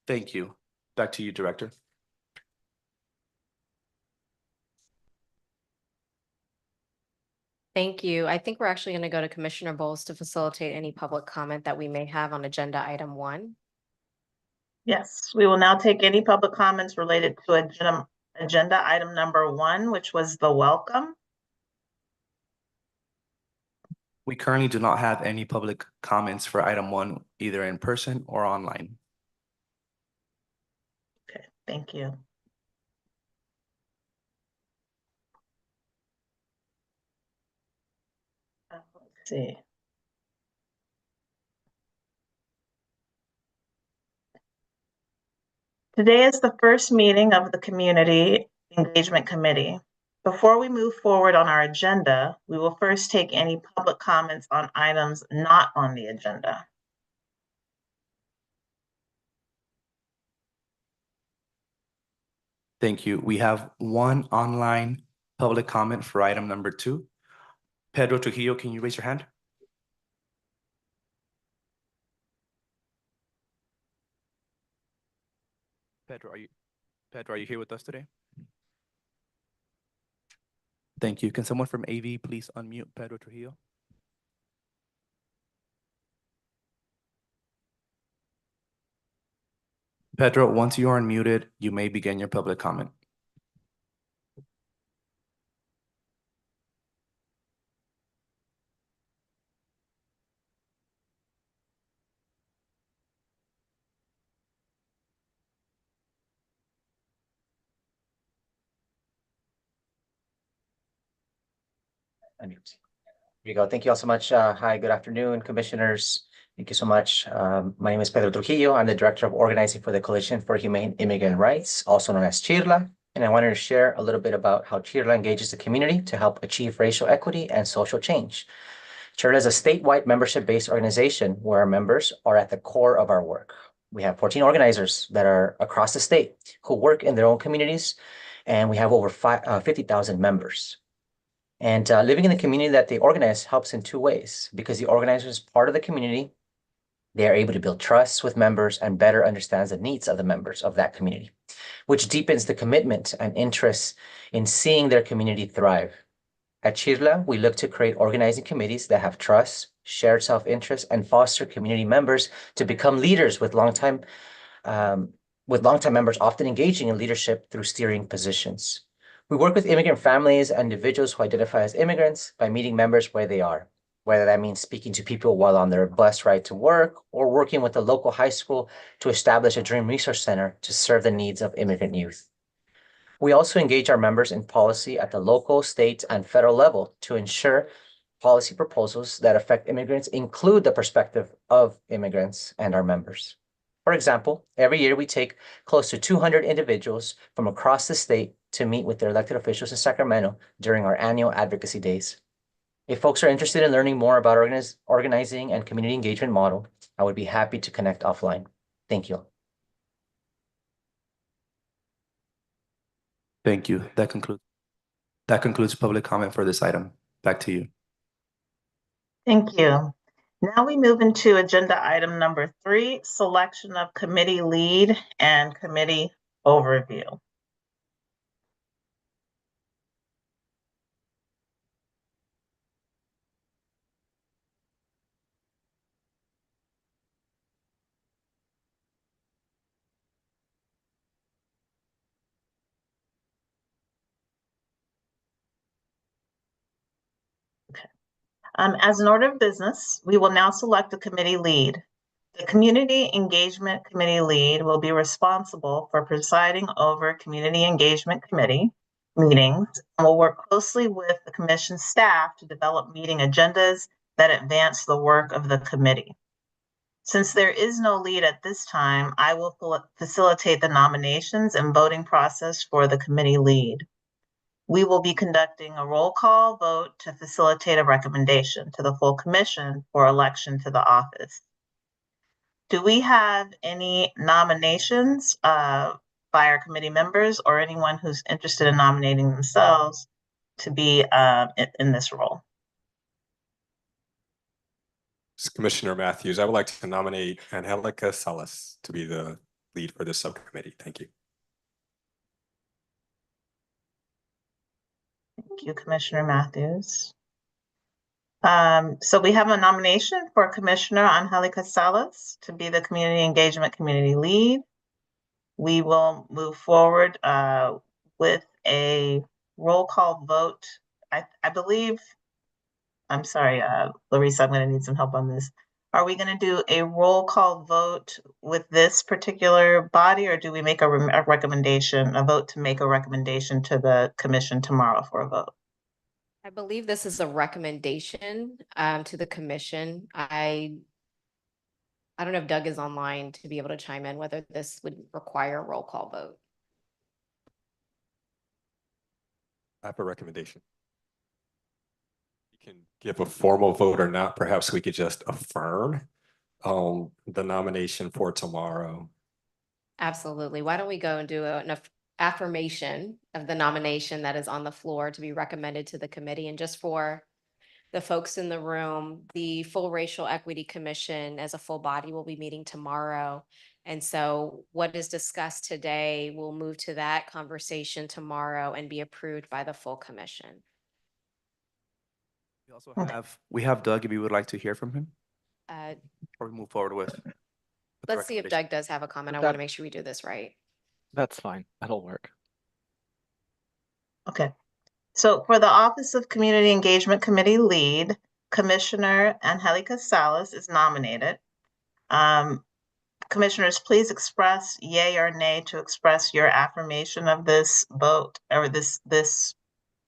Thank you. Back to you, Director. Thank you. I think we're actually going to go to Commissioner Bowles to facilitate any public comment that we may have on agenda item 1. Yes, we will now take any public comments related to agenda item number 1, which was the welcome. We currently do not have any public comments for item 1, either in person or online. Okay, thank you. Let's see. Today is the first meeting of the Community Engagement Committee. Before we move forward on our agenda, we will first take any public comments on items not on the agenda. Thank you. We have one online public comment for item number 2. Pedro Trujillo, can you raise your hand? Pedro, are you here with us today? Thank you. Can someone from AV please unmute Pedro Trujillo? Pedro, once you are unmuted, you may begin your public comment. Here you go. Thank you all so much. Hi, good afternoon, commissioners. Thank you so much. My name is Pedro Trujillo. I'm the Director of Organizing for the Coalition for Humane Immigrant Rights, also known as CHIRLA. And I wanted to share a little bit about how CHIRLA engages the community to help achieve racial equity and social change. CHIRLA is a statewide membership-based organization where our members are at the core of our work. We have 14 organizers that are across the state who work in their own communities, and we have over 50,000 members. And living in the community that they organize helps in 2 ways. Because the organizer is part of the community, they are able to build trust with members and better understands the needs of the members of that community, which deepens the commitment and interest in seeing their community thrive. At CHIRLA, we look to create organizing committees that have trust, shared self-interest, and foster community members to become leaders with longtime members often engaging in leadership through steering positions. We work with immigrant families and individuals who identify as immigrants by meeting members where they are, whether that means speaking to people while on their bus ride to work or working with the local high school to establish a Dream Resource Center to serve the needs of immigrant youth. We also engage our members in policy at the local, state, and federal level to ensure policy proposals that affect immigrants include the perspective of immigrants and our members. For example, every year we take close to 200 individuals from across the state to meet with their elected officials in Sacramento during our annual advocacy days. If folks are interested in learning more about organizing and community engagement model, I would be happy to connect offline. Thank you. Thank you. That concludes public comment for this item. Back to you. Thank you. Now we move into agenda item number 3, selection of committee lead and committee overview. As an order of business, we will now select a committee lead. The Community Engagement Committee lead will be responsible for presiding over Community Engagement Committee meetings and will work closely with the commission staff to develop meeting agendas that advance the work of the committee. Since there is no lead at this time, I will facilitate the nominations and voting process for the committee lead. We will be conducting a roll call vote to facilitate a recommendation to the full commission for election to the office. Do we have any nominations by our committee members or anyone who's interested in nominating themselves to be in this role? Commissioner Matthews, I would like to nominate Angelica Salas to be the lead for this subcommittee. Thank you. Thank you, Commissioner Matthews. So we have a nomination for Commissioner Angelica Salas to be the Community Engagement Community Lead. We will move forward with a roll call vote. I believe, I'm sorry, Larissa, I'm gonna need some help on this. Are we gonna do a roll call vote with this particular body, or do we make a recommendation, a vote to make a recommendation to the commission tomorrow for a vote? I believe this is a recommendation to the commission. I don't know if Doug is online to be able to chime in whether this would require a roll call vote. I have a recommendation. You can give a formal vote or not. Perhaps we could just affirm the nomination for tomorrow. Absolutely. Why don't we go and do an affirmation of the nomination that is on the floor to be recommended to the committee? And just for the folks in the room, the Full Racial Equity Commission as a full body will be meeting tomorrow. And so what is discussed today will move to that conversation tomorrow and be approved by the full commission. We also have Doug, if you would like to hear from him, or we move forward with. Let's see if Doug does have a comment. I want to make sure we do this right. That's fine. That'll work. Okay. So for the Office of Community Engagement Committee Lead, Commissioner Angelica Salas is nominated. Commissioners, please express yay or nay to express your affirmation of this vote or this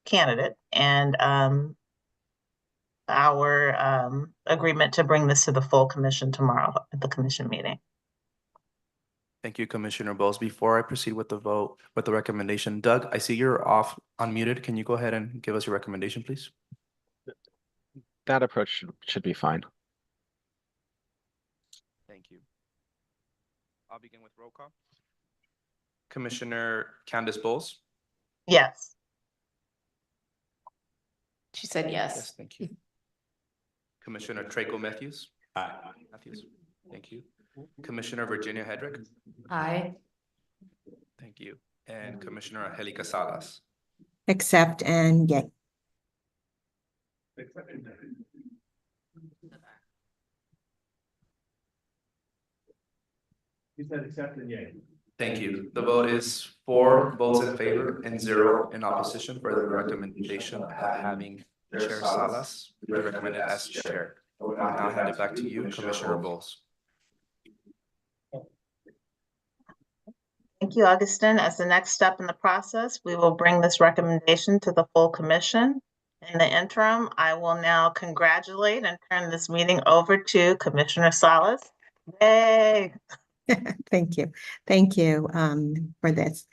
candidate and our agreement to bring this to the full commission tomorrow at the commission meeting. Thank you, Commissioner Bowles. Before I proceed with the vote, with the recommendation, Doug, I see you're off unmuted. Can you go ahead and give us your recommendation, please? That approach should be fine. Thank you. I'll begin with roll call. Commissioner Candace Bowles? Yes. She said yes. Yes, thank you. Commissioner Traco Matthews? Aye. Matthews, thank you. Commissioner Virginia Hedrick? Aye. Thank you. And Commissioner Angelica Salas? Accept and yay. You said accept and yay. Thank you. The vote is 4 votes in favor and 0 in opposition for the recommendation of having Chair Salas be recommended as chair. I will now hand it back to you, Commissioner Bowles. Thank you, Augustin. As the next step in the process, we will bring this recommendation to the full commission. In the interim, I will now congratulate and turn this meeting over to Commissioner Salas. Yay! Thank you. Thank you for this.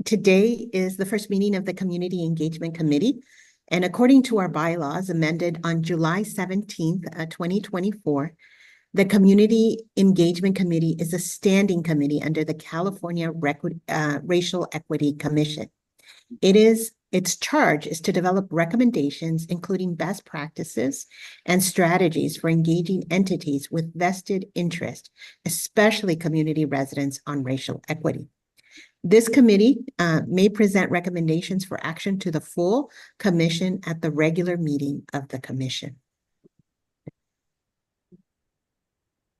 Today is the first meeting of the Community Engagement Committee. And according to our bylaws amended on July 17th, 2024, the Community Engagement Committee is a standing committee under the California Racial Equity Commission. Its charge is to develop recommendations, including best practices and strategies for engaging entities with vested interest, especially community residents, on racial equity. This committee may present recommendations for action to the full commission at the regular meeting of the commission.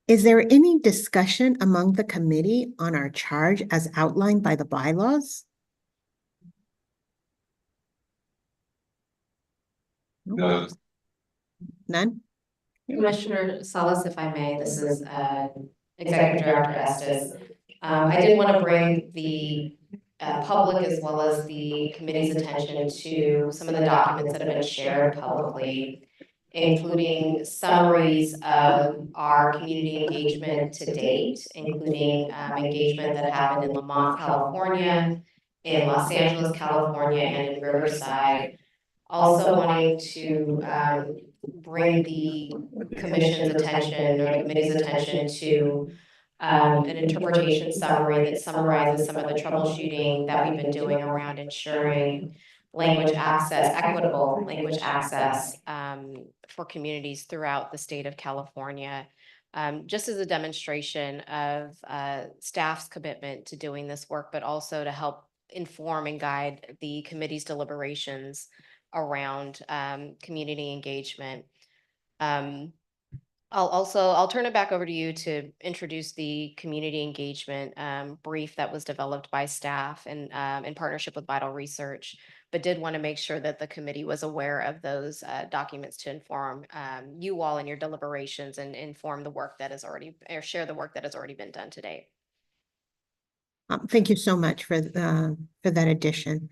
Is there any discussion among the committee on our charge as outlined by the bylaws? No. None? Commissioner Salas, if I may, this is Executive Director Estes. I did want to bring the public as well as the committee's attention to some of the documents that have been shared publicly, including summaries of our community engagement to date, including engagement that happened in Lamont, California, in Los Angeles, California, and in Riverside. Also wanting to bring the commission's attention or the committee's attention to an interpretation summary that summarizes some of the troubleshooting that we've been doing around ensuring language access, equitable language access for communities throughout the state of California. Just as a demonstration of staff's commitment to doing this work, but also to help inform and guide the committee's deliberations around community engagement. I'll turn it back over to you to introduce the community engagement brief that was developed by staff and in partnership with Vital Research, but did want to make sure that the committee was aware of those documents to inform you all in your deliberations and inform the work that is already, or share the work that has already been done today. Thank you so much for that addition.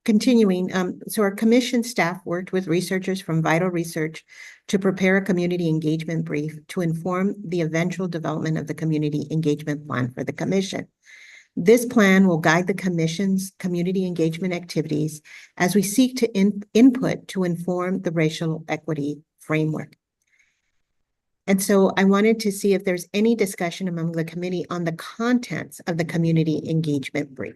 Continuing, so our commission staff worked with researchers from Vital Research to prepare a community engagement brief to inform the eventual development of the community engagement plan for the commission. This plan will guide the commission's community engagement activities as we seek to input to inform the racial equity framework. And so I wanted to see if there's any discussion among the committee on the contents of the community engagement brief.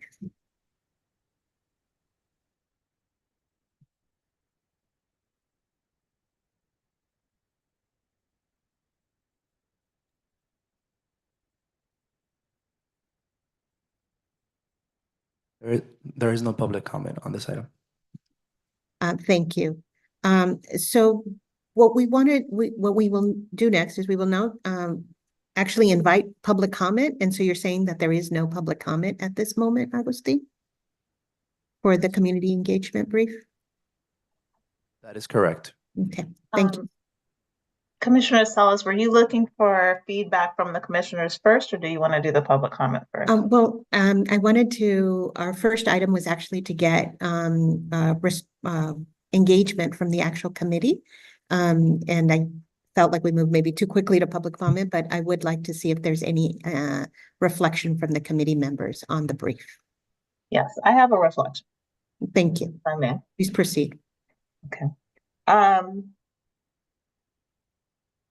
There is no public comment on this item. Thank you. So what we will do next is we will now actually invite public comment. And so you're saying that there is no public comment at this moment, Agustin, for the community engagement brief? That is correct. Okay, thank you. Commissioner Salas, were you looking for feedback from the commissioners first, or do you want to do the public comment first? I wanted to, our first item was actually to get engagement from the actual committee. And I felt like we moved maybe too quickly to public comment, but I would like to see if there's any reflection from the committee members on the brief. Yes, I have a reflection. Thank you. If I may. Please proceed. Okay.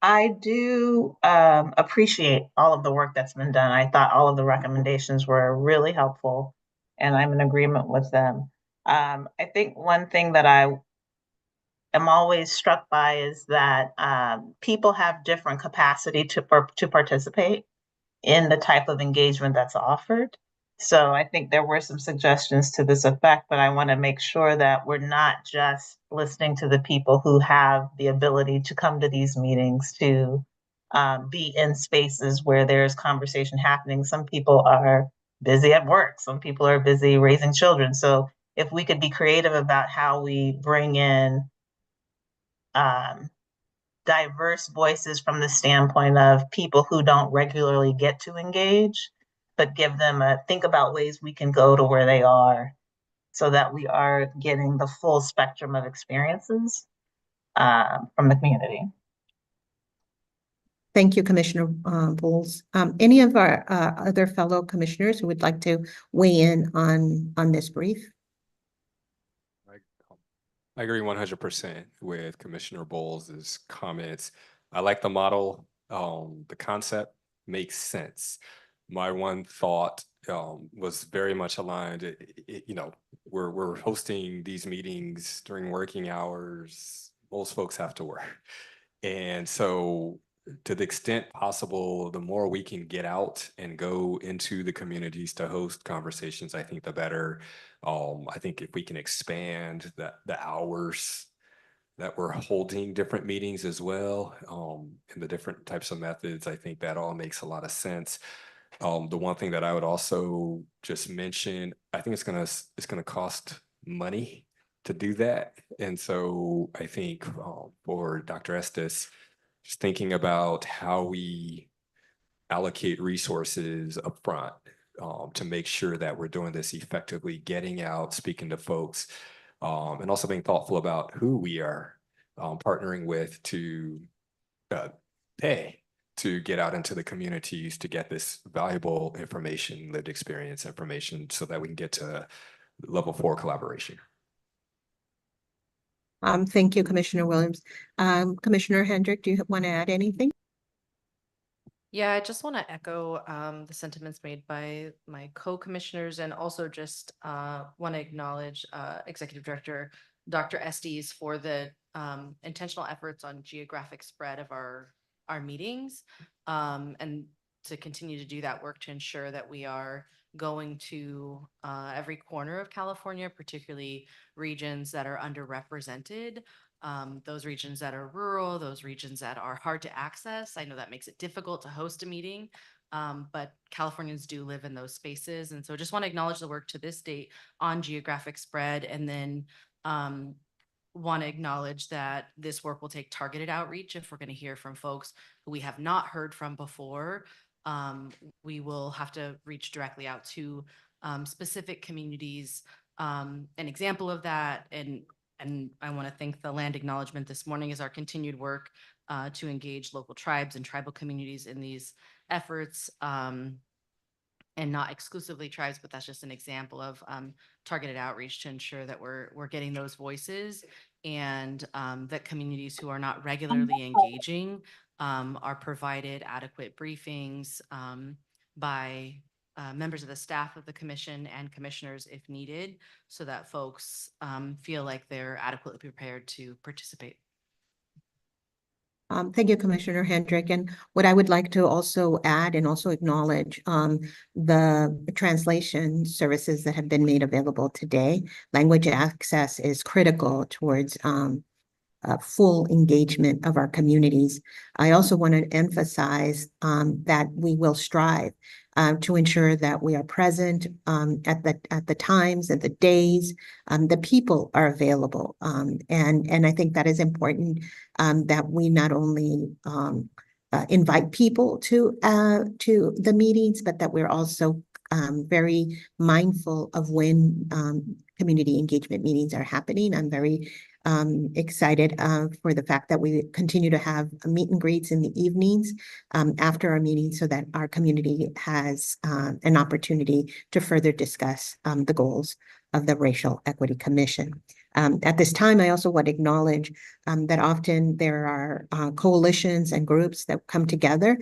I do appreciate all of the work that's been done. I thought all of the recommendations were really helpful, and I'm in agreement with them. I think one thing that I am always struck by is that people have different capacity to participate in the type of engagement that's offered. So I think there were some suggestions to this effect, but I want to make sure that we're not just listening to the people who have the ability to come to these meetings to be in spaces where there's conversation happening. Some people are busy at work. Some people are busy raising children. So if we could be creative about how we bring in diverse voices from the standpoint of people who don't regularly get to engage, but give them think about ways we can go to where they are so that we are getting the full spectrum of experiences from the community. Thank you, Commissioner Bowles. Any of our other fellow commissioners who would like to weigh in on this brief? I agree 100% with Commissioner Bowles' comments. I like the model. The concept makes sense. My one thought was very much aligned. We're hosting these meetings during working hours. Most folks have to work. And so to the extent possible, the more we can get out and go into the communities to host conversations, I think the better. I think if we can expand the hours that we're holding different meetings as well, and the different types of methods, I think that all makes a lot of sense. The one thing that I would also just mention, I think it's gonna cost money to do that. And so I think for Dr. Estes, just thinking about how we allocate resources upfront to make sure that we're doing this effectively, getting out, speaking to folks, and also being thoughtful about who we are partnering with to pay to get out into the communities to get this valuable information, lived experience information, so that we can get to level 4 collaboration. Thank you, Commissioner Williams. Commissioner Hendrick, do you want to add anything? Yeah, I just want to echo the sentiments made by my co-commissioners, and also just want to acknowledge Executive Director Dr. Estes for the intentional efforts on geographic spread of our meetings, and to continue to do that work to ensure that we are going to every corner of California, particularly regions that are underrepresented, those regions that are rural, those regions that are hard to access. I know that makes it difficult to host a meeting, but Californians do live in those spaces. And so just want to acknowledge the work to this date on geographic spread, and then want to acknowledge that this work will take targeted outreach. If we're going to hear from folks who we have not heard from before, we will have to reach directly out to specific communities. An example of that, and I want to thank the land acknowledgement this morning, is our continued work to engage local tribes and tribal communities in these efforts, and not exclusively tribes, but that's just an example of targeted outreach to ensure that we're getting those voices, and that communities who are not regularly engaging are provided adequate briefings by members of the staff of the commission and commissioners if needed, so that folks feel like they're adequately prepared to participate. Thank you, Commissioner Hendrick. And what I would like to also add and also acknowledge the translation services that have been made available today. Language access is critical towards full engagement of our communities. I also want to emphasize that we will strive to ensure that we are present at the times, at the days, the people are available. And I think that is important, that we not only invite people to the meetings, but that we're also very mindful of when community engagement meetings are happening. I'm very excited for the fact that we continue to have meet and greets in the evenings after our meetings, so that our community has an opportunity to further discuss the goals of the Racial Equity Commission. At this time, I also want to acknowledge that often there are coalitions and groups that come together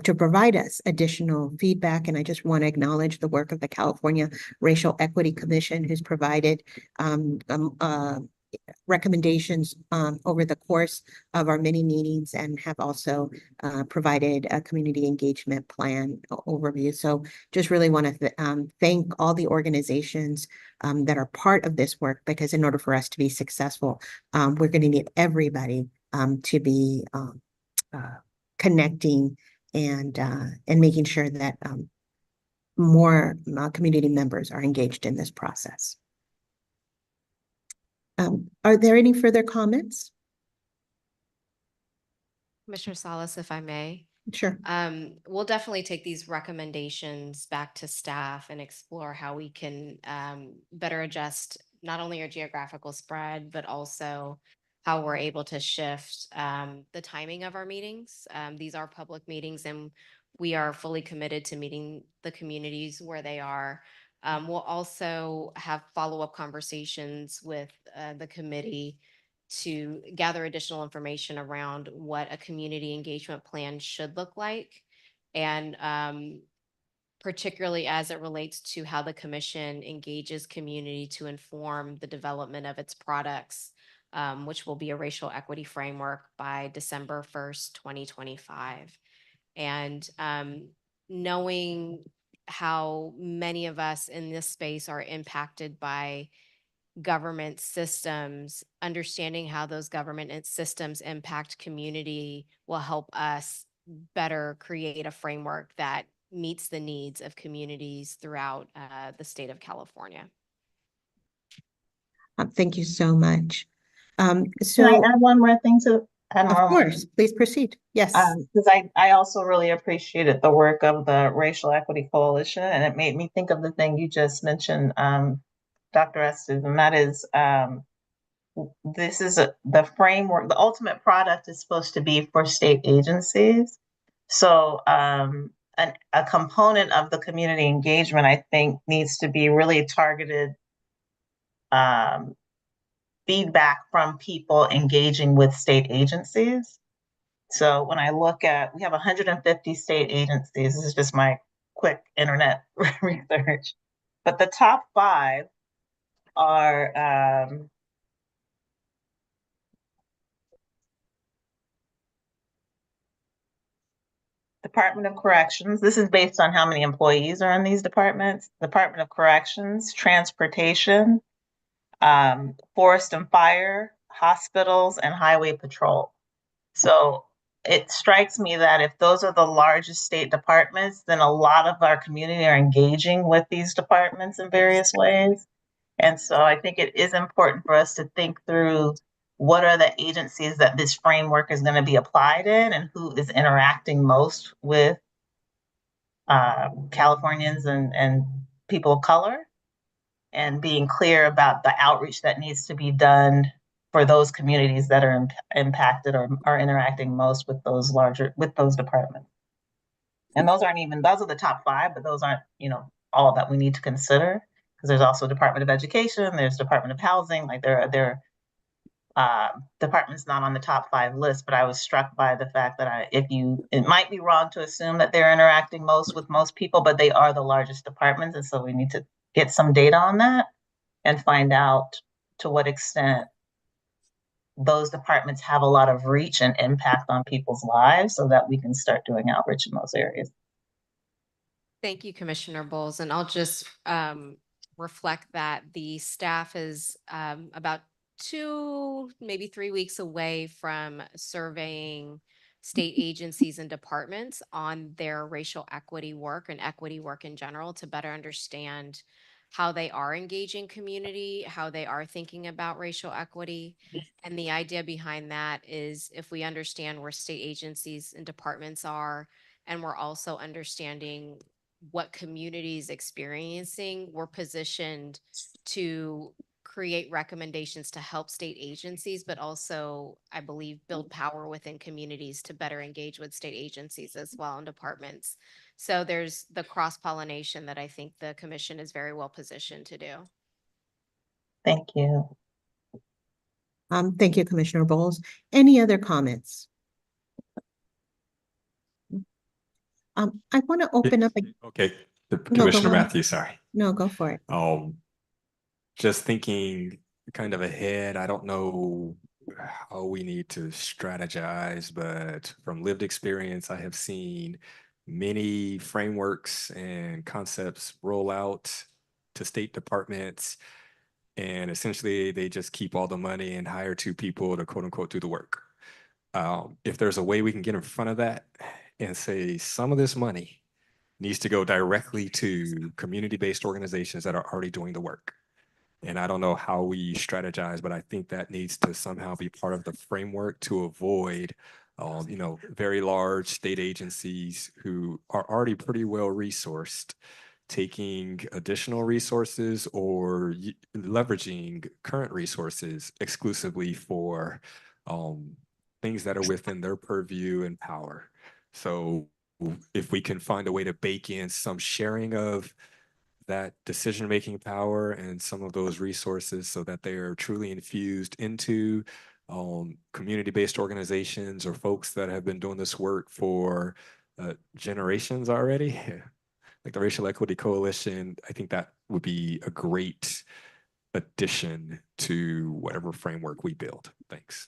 to provide us additional feedback. And I just want to acknowledge the work of the California Racial Equity Commission, who's provided recommendations over the course of our many meetings, and have also provided a community engagement plan overview. So just really want to thank all the organizations that are part of this work, because in order for us to be successful, we're going to need everybody to be connecting and making sure that more community members are engaged in this process. Are there any further comments? Commissioner Salas, if I may. Sure. We'll definitely take these recommendations back to staff and explore how we can better adjust not only our geographical spread, but also how we're able to shift the timing of our meetings. These are public meetings, and we are fully committed to meeting the communities where they are. We'll also have follow-up conversations with the committee to gather additional information around what a community engagement plan should look like, and particularly as it relates to how the commission engages community to inform the development of its products, which will be a racial equity framework by December 1st, 2025. And knowing how many of us in this space are impacted by government systems, understanding how those government systems impact community will help us better create a framework that meets the needs of communities throughout the state of California. Thank you so much. Can I add one more thing to add? Of course, please proceed. Yes. Because I also really appreciated the work of the Racial Equity Coalition, and it made me think of the thing you just mentioned, Dr. Estes, and that is this is the framework. The ultimate product is supposed to be for state agencies. So a component of the community engagement, I think, needs to be really targeted feedback from people engaging with state agencies. So when I look at, we have 150 state agencies. This is just my quick internet research. But the top 5 are Department of Corrections. This is based on how many employees are in these departments. Department of Corrections, Transportation, Forest and Fire, hospitals, and highway patrol. So it strikes me that if those are the largest state departments, then a lot of our community are engaging with these departments in various ways. And so I think it is important for us to think through what are the agencies that this framework is going to be applied in and who is interacting most with Californians and people of color, and being clear about the outreach that needs to be done for those communities that are impacted or are interacting most with those departments. And those are the top 5, but those aren't, all that we need to consider, because there's also Department of Education, there's Department of Housing, like there are departments not on the top 5 list, but I was struck by the fact that it might be wrong to assume that they're interacting most with most people, but they are the largest departments. And so we need to get some data on that and find out to what extent those departments have a lot of reach and impact on people's lives so that we can start doing outreach in those areas. Thank you, Commissioner Bowles. And I'll just reflect that the staff is about 2, maybe 3 weeks away from surveying state agencies and departments on their racial equity work and equity work in general to better understand how they are engaging community, how they are thinking about racial equity. And the idea behind that is if we understand where state agencies and departments are, and we're also understanding what communities experiencing, we're positioned to create recommendations to help state agencies, but also, I believe, build power within communities to better engage with state agencies as well and departments. So there's the cross-pollination that I think the commission is very well positioned to do. Thank you. Thank you, Commissioner Bowles. Any other comments? I want to open up. Okay, No, Commissioner go on. Matthews, sorry. No, go for it. Just thinking kind of ahead, I don't know how we need to strategize, but from lived experience, I have seen many frameworks and concepts roll out to state departments, and essentially they just keep all the money and hire 2 people to quote unquote do the work. If there's a way we can get in front of that and say some of this money needs to go directly to community-based organizations that are already doing the work. And I don't know how we strategize, but I think that needs to somehow be part of the framework to avoid, very large state agencies who are already pretty well resourced, taking additional resources or leveraging current resources exclusively for things that are within their purview and power. So if we can find a way to bake in some sharing of that decision-making power and some of those resources so that they are truly infused into community-based organizations or folks that have been doing this work for generations already, like the Racial Equity Coalition, I think that would be a great addition to whatever framework we build. Thanks.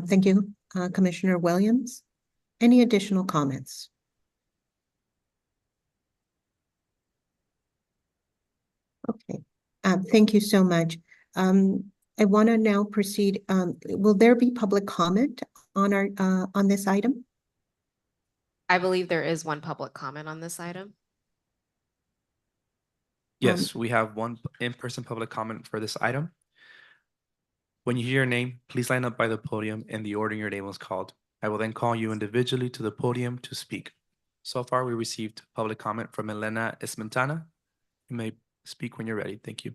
Thank you, Commissioner Williams. Any additional comments? Okay, thank you so much. I want to now proceed. Will there be public comment on on this item? I believe there is one public comment on this item. Yes, we have one in-person public comment for this item. When you hear your name, please line up by the podium in the order your name was called. I will then call you individually to the podium to speak. So far, we received public comment from Elena Esmentana. You may speak when you're ready. Thank you.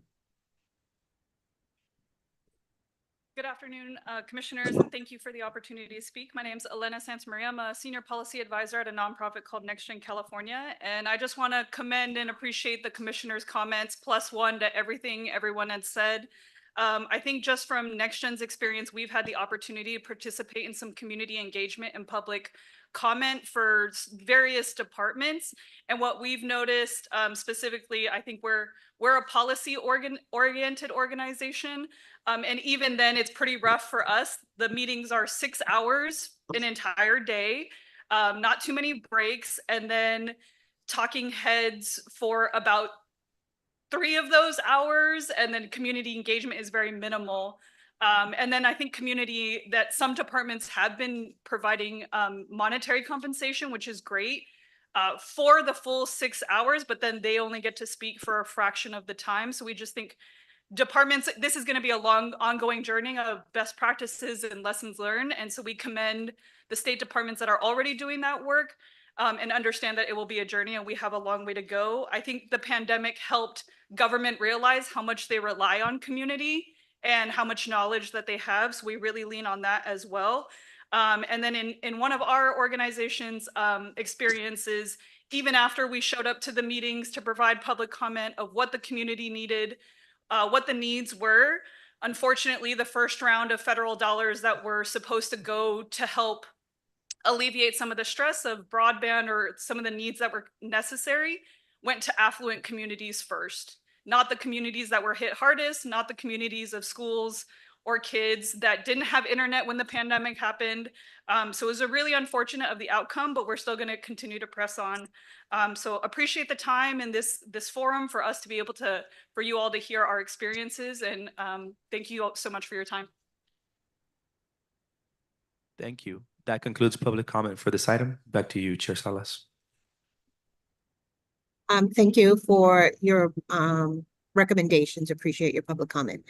Good afternoon, commissioners, and thank you for the opportunity to speak. My name is Elena Santamaria. I'm a senior policy advisor at a nonprofit called Next Gen California, and I just want to commend and appreciate the commissioners' comments, +1 to everything everyone had said. I think just from Next Gen's experience, we've had the opportunity to participate in some community engagement and public comment for various departments. And what we've noticed specifically, I think we're a policy oriented organization. And even then it's pretty rough for us. The meetings are 6 hours, an entire day, not too many breaks, and then talking heads for about 3 of those hours, and then community engagement is very minimal. And then I think community, that some departments have been providing monetary compensation, which is great, for the full 6 hours, but then they only get to speak for a fraction of the time. So we just think departments, this is going to be a long ongoing journey of best practices and lessons learned. And so we commend the state departments that are already doing that work, and understand that it will be a journey and we have a long way to go. I think the pandemic helped government realize how much they rely on community and how much knowledge that they have. So we really lean on that as well. And then in one of our organization's experiences, even after we showed up to the meetings to provide public comment of what the community needed, what the needs were, unfortunately, the first round of federal dollars that were supposed to go to help alleviate some of the stress of broadband or some of the needs that were necessary went to affluent communities first, not the communities that were hit hardest, not the communities of schools or kids that didn't have internet when the pandemic happened. So it was a really unfortunate of the outcome, but we're still going to continue to press on. So appreciate the time in this forum for us to be able to, for you all to hear our experiences, and thank you all so much for your time. Thank you. That concludes public comment for this item. Back to you, Chair Salas. Thank you for your recommendations. Appreciate your public comment.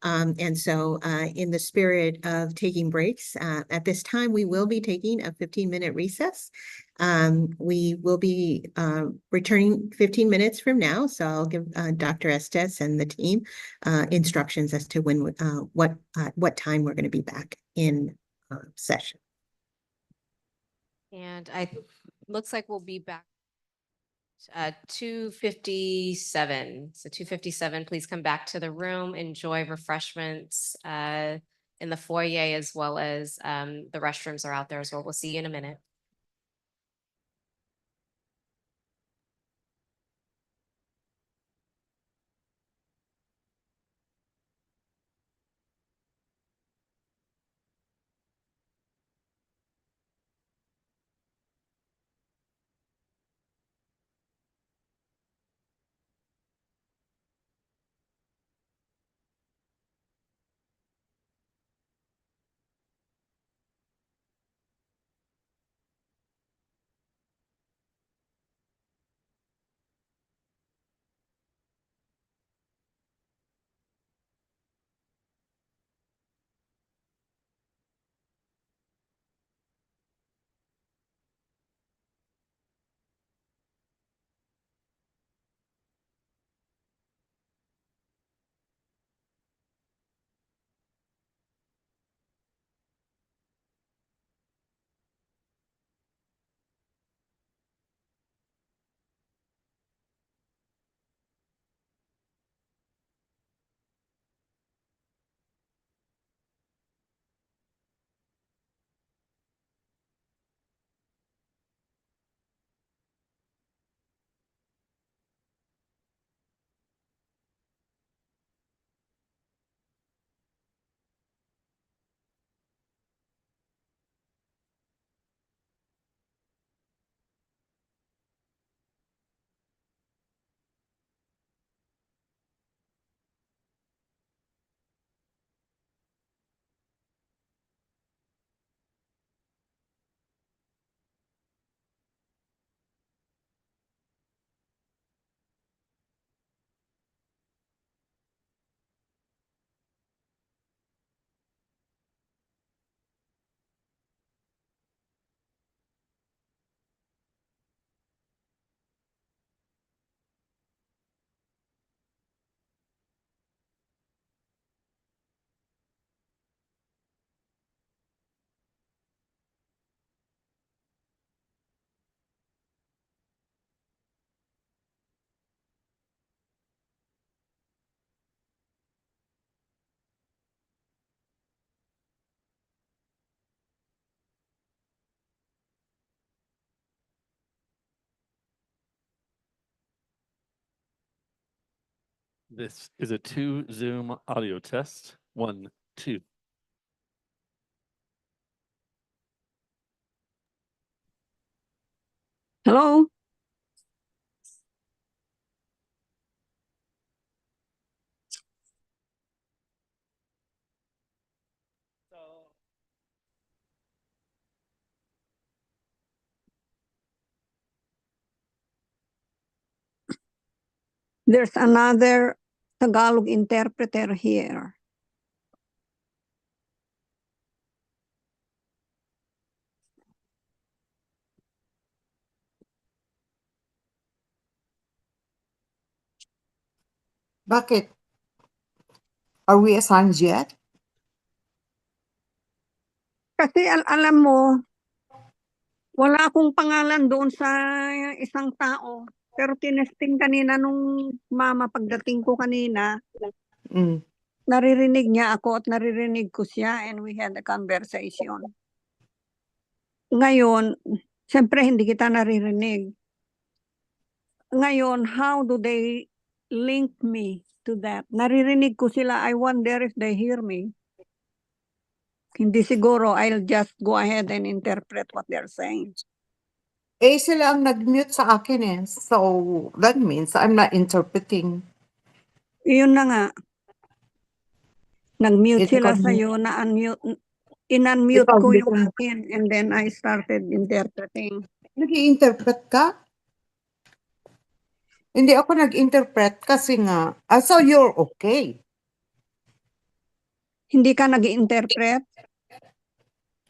And so in the spirit of taking breaks, at this time, we will be taking a 15-minute recess. We will be returning 15 minutes from now. So I'll give Dr. Estes and the team instructions as to when, what time we're going to be back in session. And looks like we'll be back 2:57. So 2:57, please come back to the room, enjoy refreshments in the foyer, as well as the restrooms are out there as well. We'll see you in a minute. This is a 2 Zoom audio test. 1, 2. Hello. There's another Tagalog interpreter here. Bakit? Are we assigned yet? Kasi alam mo, wala akong pangalan doon sa isang tao. Pero tinesting kanina nung mama pagdating ko kanina, naririnig niya ako at naririnig ko siya and we had a conversation. Ngayon, siyempre hindi kita naririnig. Ngayon, how do they link me to that? Naririnig ko sila. I wonder if they hear me. Hindi siguro. I'll just go ahead and interpret what they're saying. Eh, sila ang nag-mute sa akin eh. So, that means I'm not interpreting. Yun na nga. Nag-mute sila sa'yo, in-unmute ko yung akin and then I started interpreting. Nag-i-interpret ka? Hindi ako nag-interpret kasi nga, so you're okay. Hindi ka nag-interpret?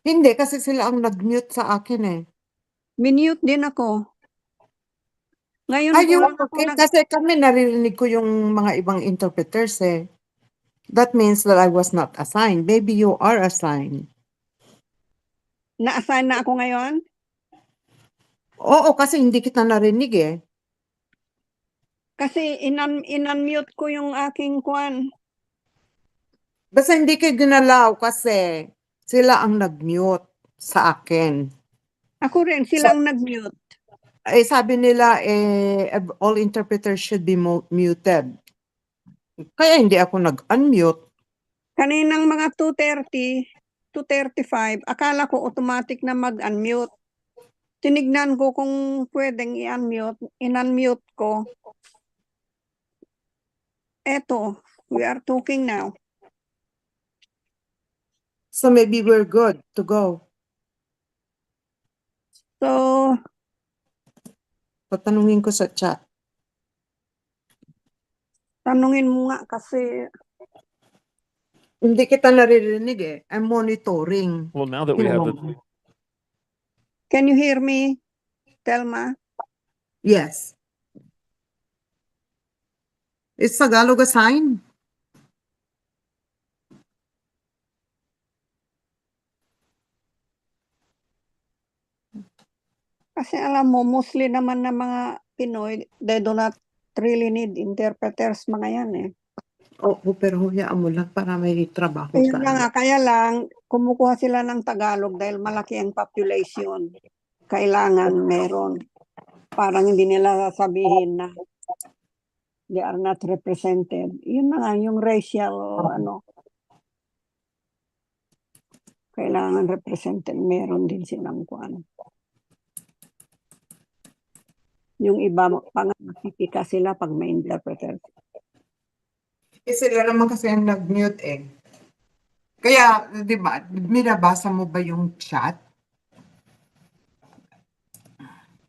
Hindi, kasi sila ang nag-mute sa akin eh. Minute din ako. Ngayon Are you ko lang okay? Kasi kami naririnig ko yung mga ibang interpreters eh. That means that I was not assigned. Maybe you are assigned. Na-assign na ako ngayon? Oo, kasi hindi kita narinig eh. Kasi in-unmute ko yung aking kwan. Basta hindi kayo ginalaw kasi sila ang nag-mute sa akin. Ako rin, silang nag-mute. Eh, sabi nila, all interpreters should be muted. Kaya hindi ako nag-unmute. Kaninang mga 2:30, 2:35, akala ko automatic na mag-unmute. Tinignan ko kung pwedeng i-unmute, in-unmute ko. Eto, we are talking now. So maybe we're good to go. So, patanungin ko sa chat. Tanungin mo nga kasi. Hindi kita naririnig eh. I'm monitoring. Well, now that we have the... Can you hear me, Telma? Yes. Is Tagalog assigned? Kasi alam mo, mostly naman na mga Pinoy, they do not really need interpreters, mga yan eh. Oo, pero huyaan mo lang para may trabaho Ayun na tayo. nga, kaya lang, kumukuha sila ng Tagalog dahil malaki ang population. Kailangan meron. Parang hindi nila sasabihin na they are not represented. Yun na nga, yung racial, kailangan represented. Meron din silang kuan. Yung iba, pangapipika sila pag may interpreter. Eh, sila naman kasi ang nag-mute eh. Kaya, di ba, minabasa mo ba yung chat?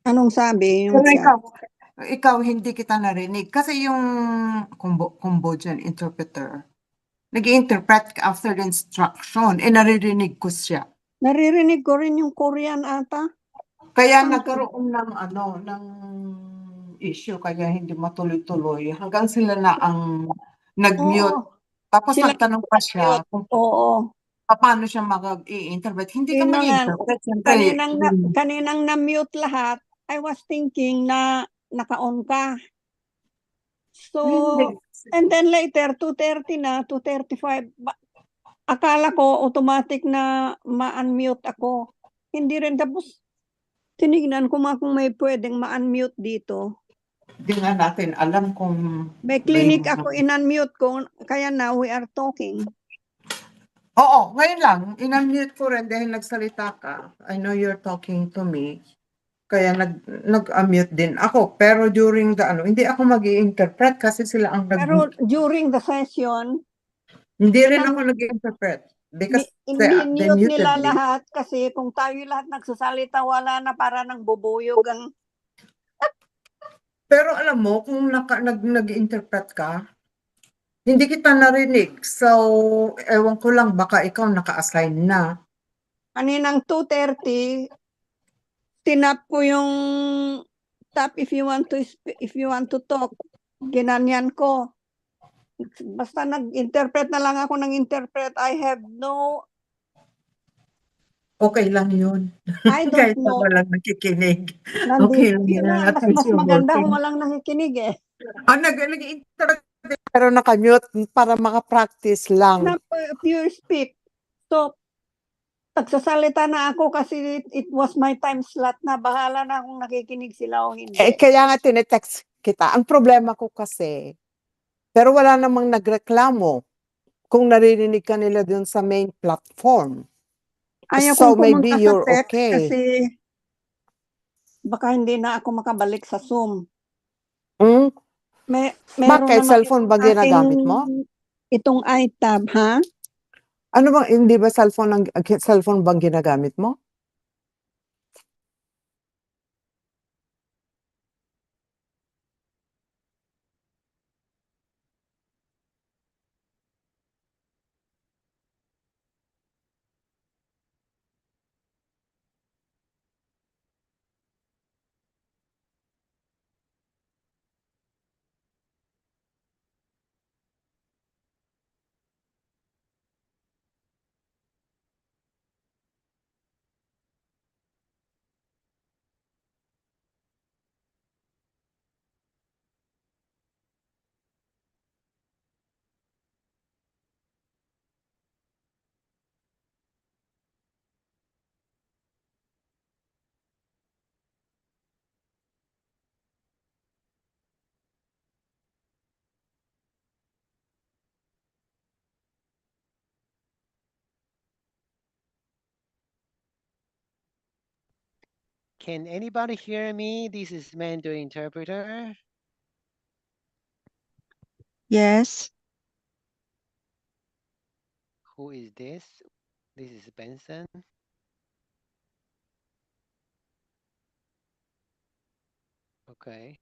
Anong sabi yung Pero chat? ikaw hindi kita narinig. Kasi yung Cambodian interpreter, nag-i-interpret after the instruction, eh naririnig ko siya. Naririnig ko rin yung Korean ata. Kaya nagkaroon ng ng issue, kaya hindi matuloy-tuloy. Hanggang sila na ang nag-mute. Tapos nagtanong pa siya kung paano siya mag-i-interpret. Hindi ka mag-i-interpret. Kaninang na-mute lahat, I was thinking na naka-on ka. So, and then later, 2:30 na, 2:35, akala ko automatic na ma-unmute ako. Hindi rin, tapos tinignan ko kung may pwedeng ma-unmute dito. Hindi nga natin alam kung... May clinic ako, in-unmute ko, kaya now we are talking. Oo, ngayon lang, in-unmute ko rin dahil nagsalita ka. I know you're talking to me. Kaya nag-unmute din ako. Pero during the hindi ako mag-i-interpret kasi sila ang Pero during the session, hindi rin ako nag-i-interpret. Because they mute muted nila me. lahat kasi kung tayo lahat nagsasalita, wala na, para nang bubuyog ang... Pero alam mo, kung nag-interpret ka, hindi kita narinig. So, ewan ko lang, baka ikaw naka-assign na. Kaninang 2:30, tinap ko yung tap if you want to talk. Ginanyan ko. Basta nag-interpret na lang ako ng interpret. I have no, Okay lang yun. I don't Kahit na know. walang nakikinig. Nandito, Okay lang yun yan. na, At mas least you're maganda kung working. walang nakikinig eh. Nag-interpret pero nakamute para maka-practice lang. Pure speak. So, nagsasalita na ako kasi it was my time slot na. Bahala na kung nakikinig sila o hindi. Kaya nga tinetext kita. Ang problema ko kasi, pero wala namang nagreklamo kung naririnig ka nila dun sa main platform. Ayaw So kong maybe pumunta sa you're text okay. kasi baka hindi na ako makabalik sa Zoom. Meron Bakit? naman Cellphone ba ginagamit mo? Itong iTab, ha? Ano bang, hindi ba cellphone bang ginagamit mo? Can anybody hear me? This is Mando interpreter. Yes. Who is this? This is Benson. Okay.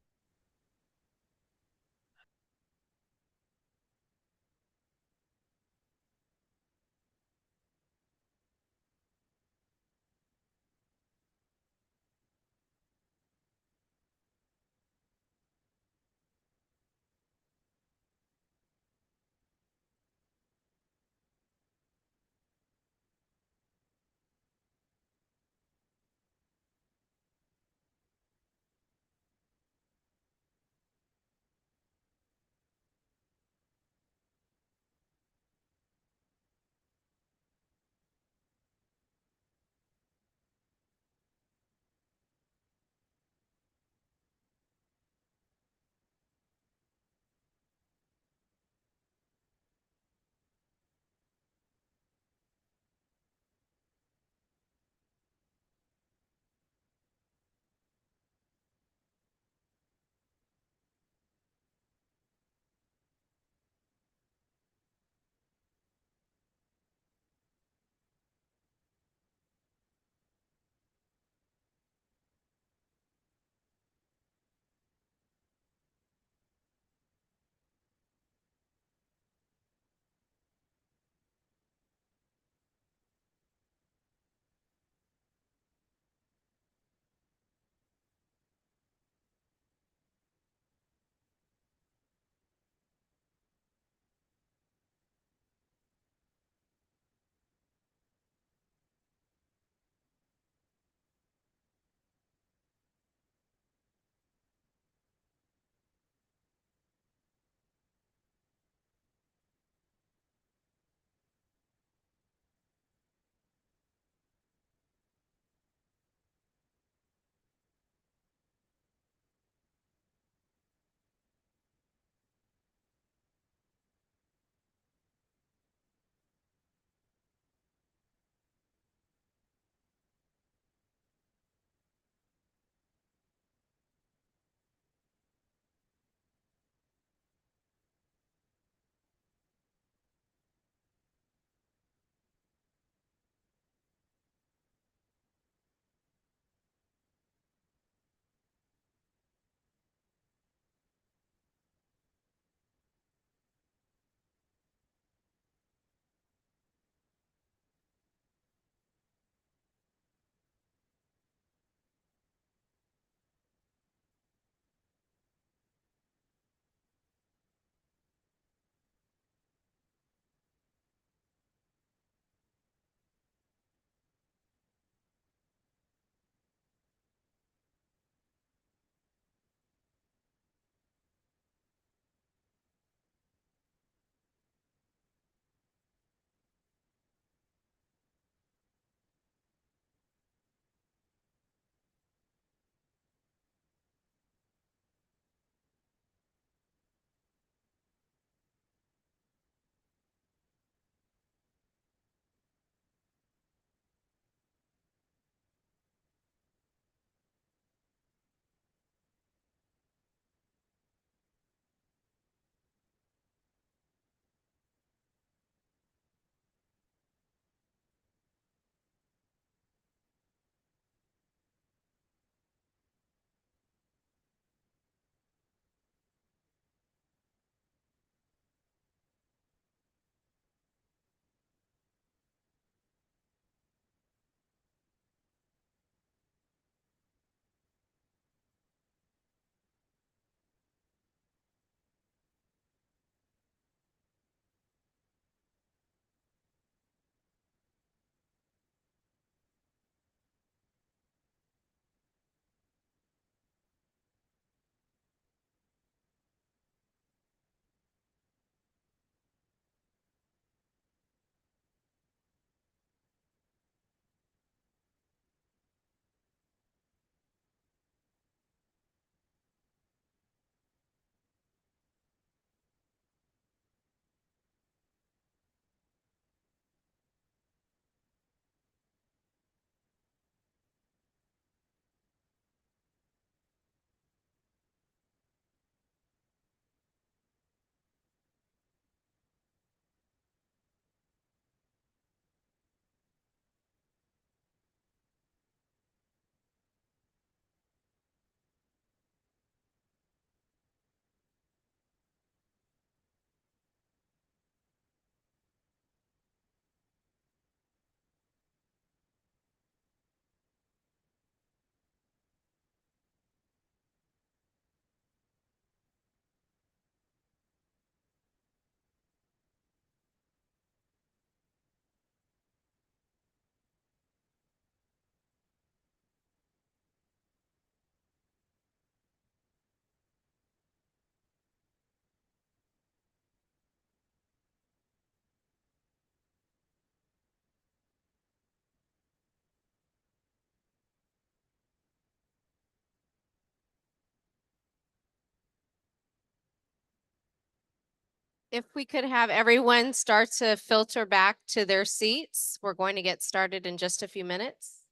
If we could have everyone start to filter back to their seats, we're going to get started in just a few minutes.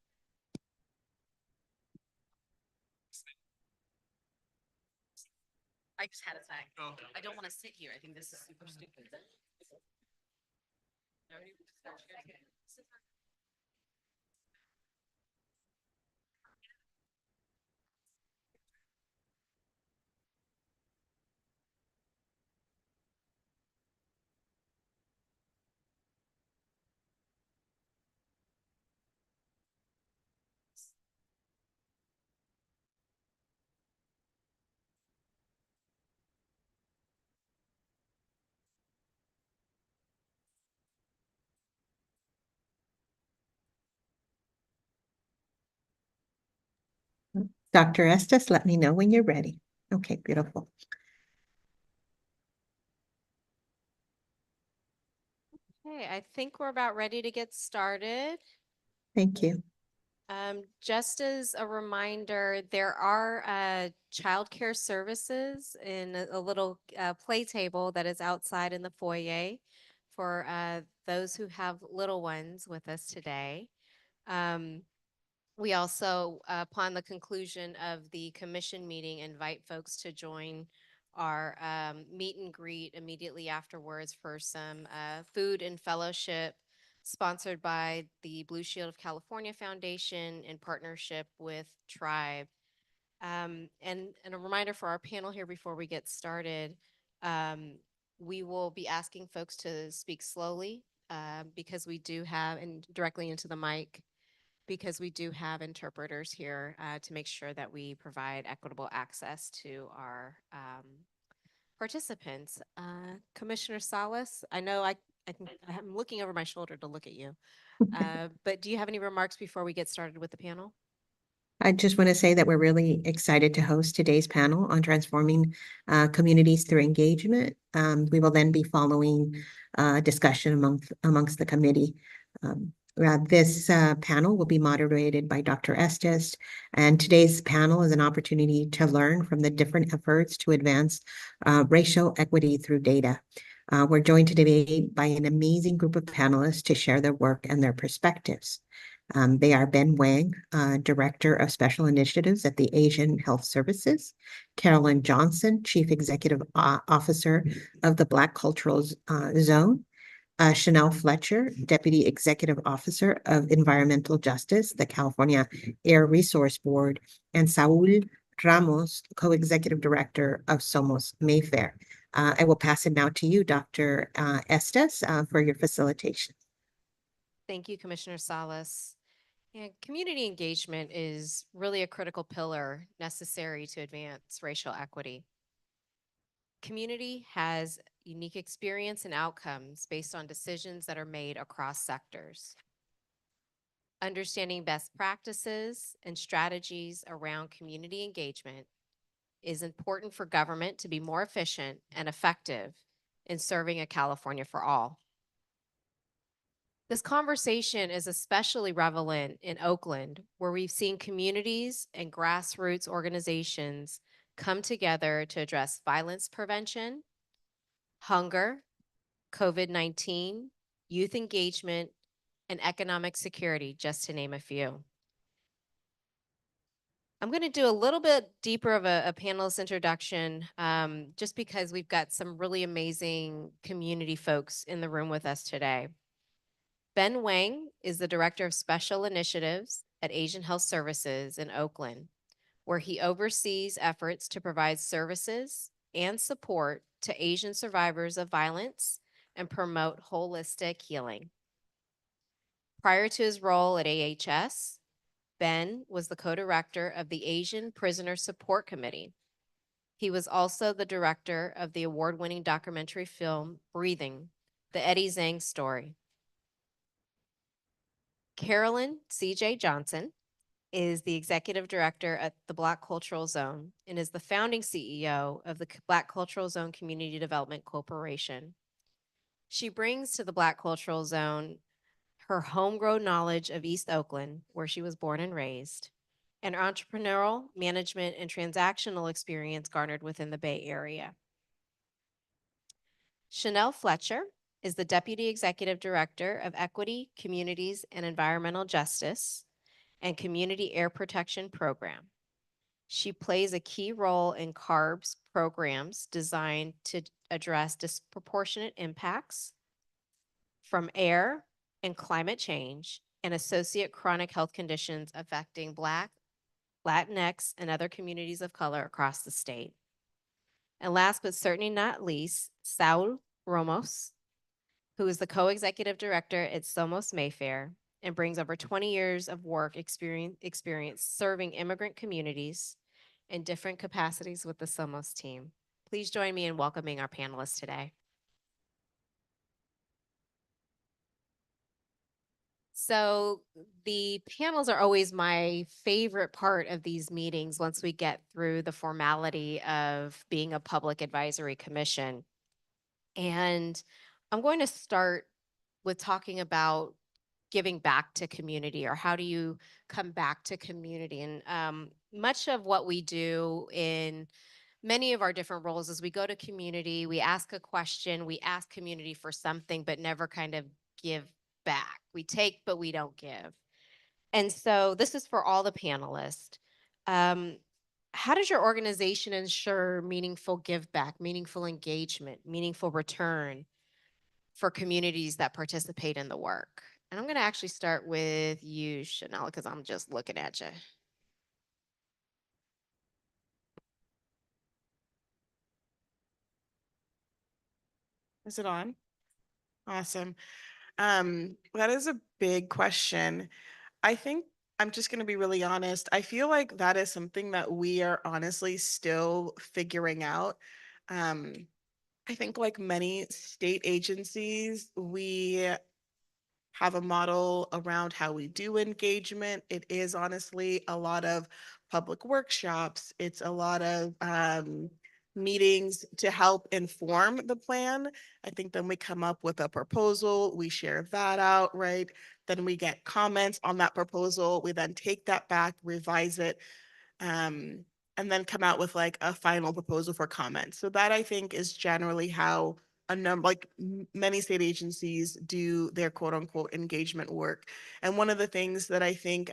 I just had a tag. I don't want to sit here. I think this is super stupid. Dr. Estes, let me know when you're ready. Okay, beautiful. Okay, I think we're about ready to get started. Thank you. Just as a reminder, there are childcare services in a little play table that is outside in the foyer for those who have little ones with us today. We also, upon the conclusion of the commission meeting, invite folks to join our meet and greet immediately afterwards for some food and fellowship sponsored by the Blue Shield of California Foundation in partnership with Tribe. And a reminder for our panel here before we get started, we will be asking folks to speak slowly because we do have, and directly into the mic, because we do have interpreters here to make sure that we provide equitable access to our participants. Commissioner Salas, I know I'm looking over my shoulder to look at you, but do you have any remarks before we get started with the panel? I just want to say that we're really excited to host today's panel on transforming communities through engagement. We will then be following discussion amongst the committee. This panel will be moderated by Dr. Estes, and today's panel is an opportunity to learn from the different efforts to advance racial equity through data. We're joined today by an amazing group of panelists to share their work and their perspectives. They are Ben Wang, Director of Special Initiatives at the Asian Health Services, Carolyn Johnson, Chief Executive Officer of the Black Cultural Zone, Chanel Fletcher, Deputy Executive Officer of Environmental Justice, the California Air Resource Board, and Saul Ramos, Co-Executive Director of Somos Mayfair. I will pass it now to you, Dr. Estes, for your facilitation. Thank you, Commissioner Salas. And community engagement is really a critical pillar necessary to advance racial equity. Community has unique experience and outcomes based on decisions that are made across sectors. Understanding best practices and strategies around community engagement is important for government to be more efficient and effective in serving a California for all. This conversation is especially relevant in Oakland, where we've seen communities and grassroots organizations come together to address violence prevention, hunger, COVID-19, youth engagement, and economic security, just to name a few. I'm going to do a little bit deeper of a panelist introduction, just because we've got some really amazing community folks in the room with us today. Ben Wang is the Director of Special Initiatives at Asian Health Services in Oakland, where he oversees efforts to provide services and support to Asian survivors of violence and promote holistic healing. Prior to his role at AHS, Ben was the co-director of the Asian Prisoner Support Committee. He was also the director of the award-winning documentary film, Breathing, the Eddie Zhang story. Carolyn C.J. Johnson is the executive director at the Black Cultural Zone and is the founding CEO of the Black Cultural Zone Community Development Corporation. She brings to the Black Cultural Zone her homegrown knowledge of East Oakland, where she was born and raised, and entrepreneurial, management, and transactional experience garnered within the Bay Area. Chanel Fletcher is the Deputy Executive Director of Equity, Communities, and Environmental Justice and Community Air Protection Program. She plays a key role in CARB's programs designed to address disproportionate impacts from air and climate change and associate chronic health conditions affecting Black, Latinx, and other communities of color across the state. And last but certainly not least, Saul Ramos, who is the co-executive director at Somos Mayfair and brings over 20 years of work experience serving immigrant communities in different capacities with the Somos team. Please join me in welcoming our panelists today. So the panels are always my favorite part of these meetings once we get through the formality of being a public advisory commission. And I'm going to start with talking about giving back to community, or how do you come back to community? And much of what we do in many of our different roles is we go to community, we ask a question, we ask community for something, but never kind of give back. We take, but we don't give. And so this is for all the panelists. How does your organization ensure meaningful give back, meaningful engagement, meaningful return for communities that participate in the work? And I'm going to actually start with you, Chanel, because I'm just looking at you. Is it on? Awesome. That is a big question. I think I'm just going to be really honest. I feel like that is something that we are honestly still figuring out. I think like many state agencies, we have a model around how we do engagement. It is honestly a lot of public workshops. It's a lot of meetings to help inform the plan. I think then we come up with a proposal, we share that out, right? Then we get comments on that proposal. We then take that back, revise it, and then come out with like a final proposal for comment. So that I think is generally how a number, like many state agencies do their quote unquote engagement work. And one of the things that I think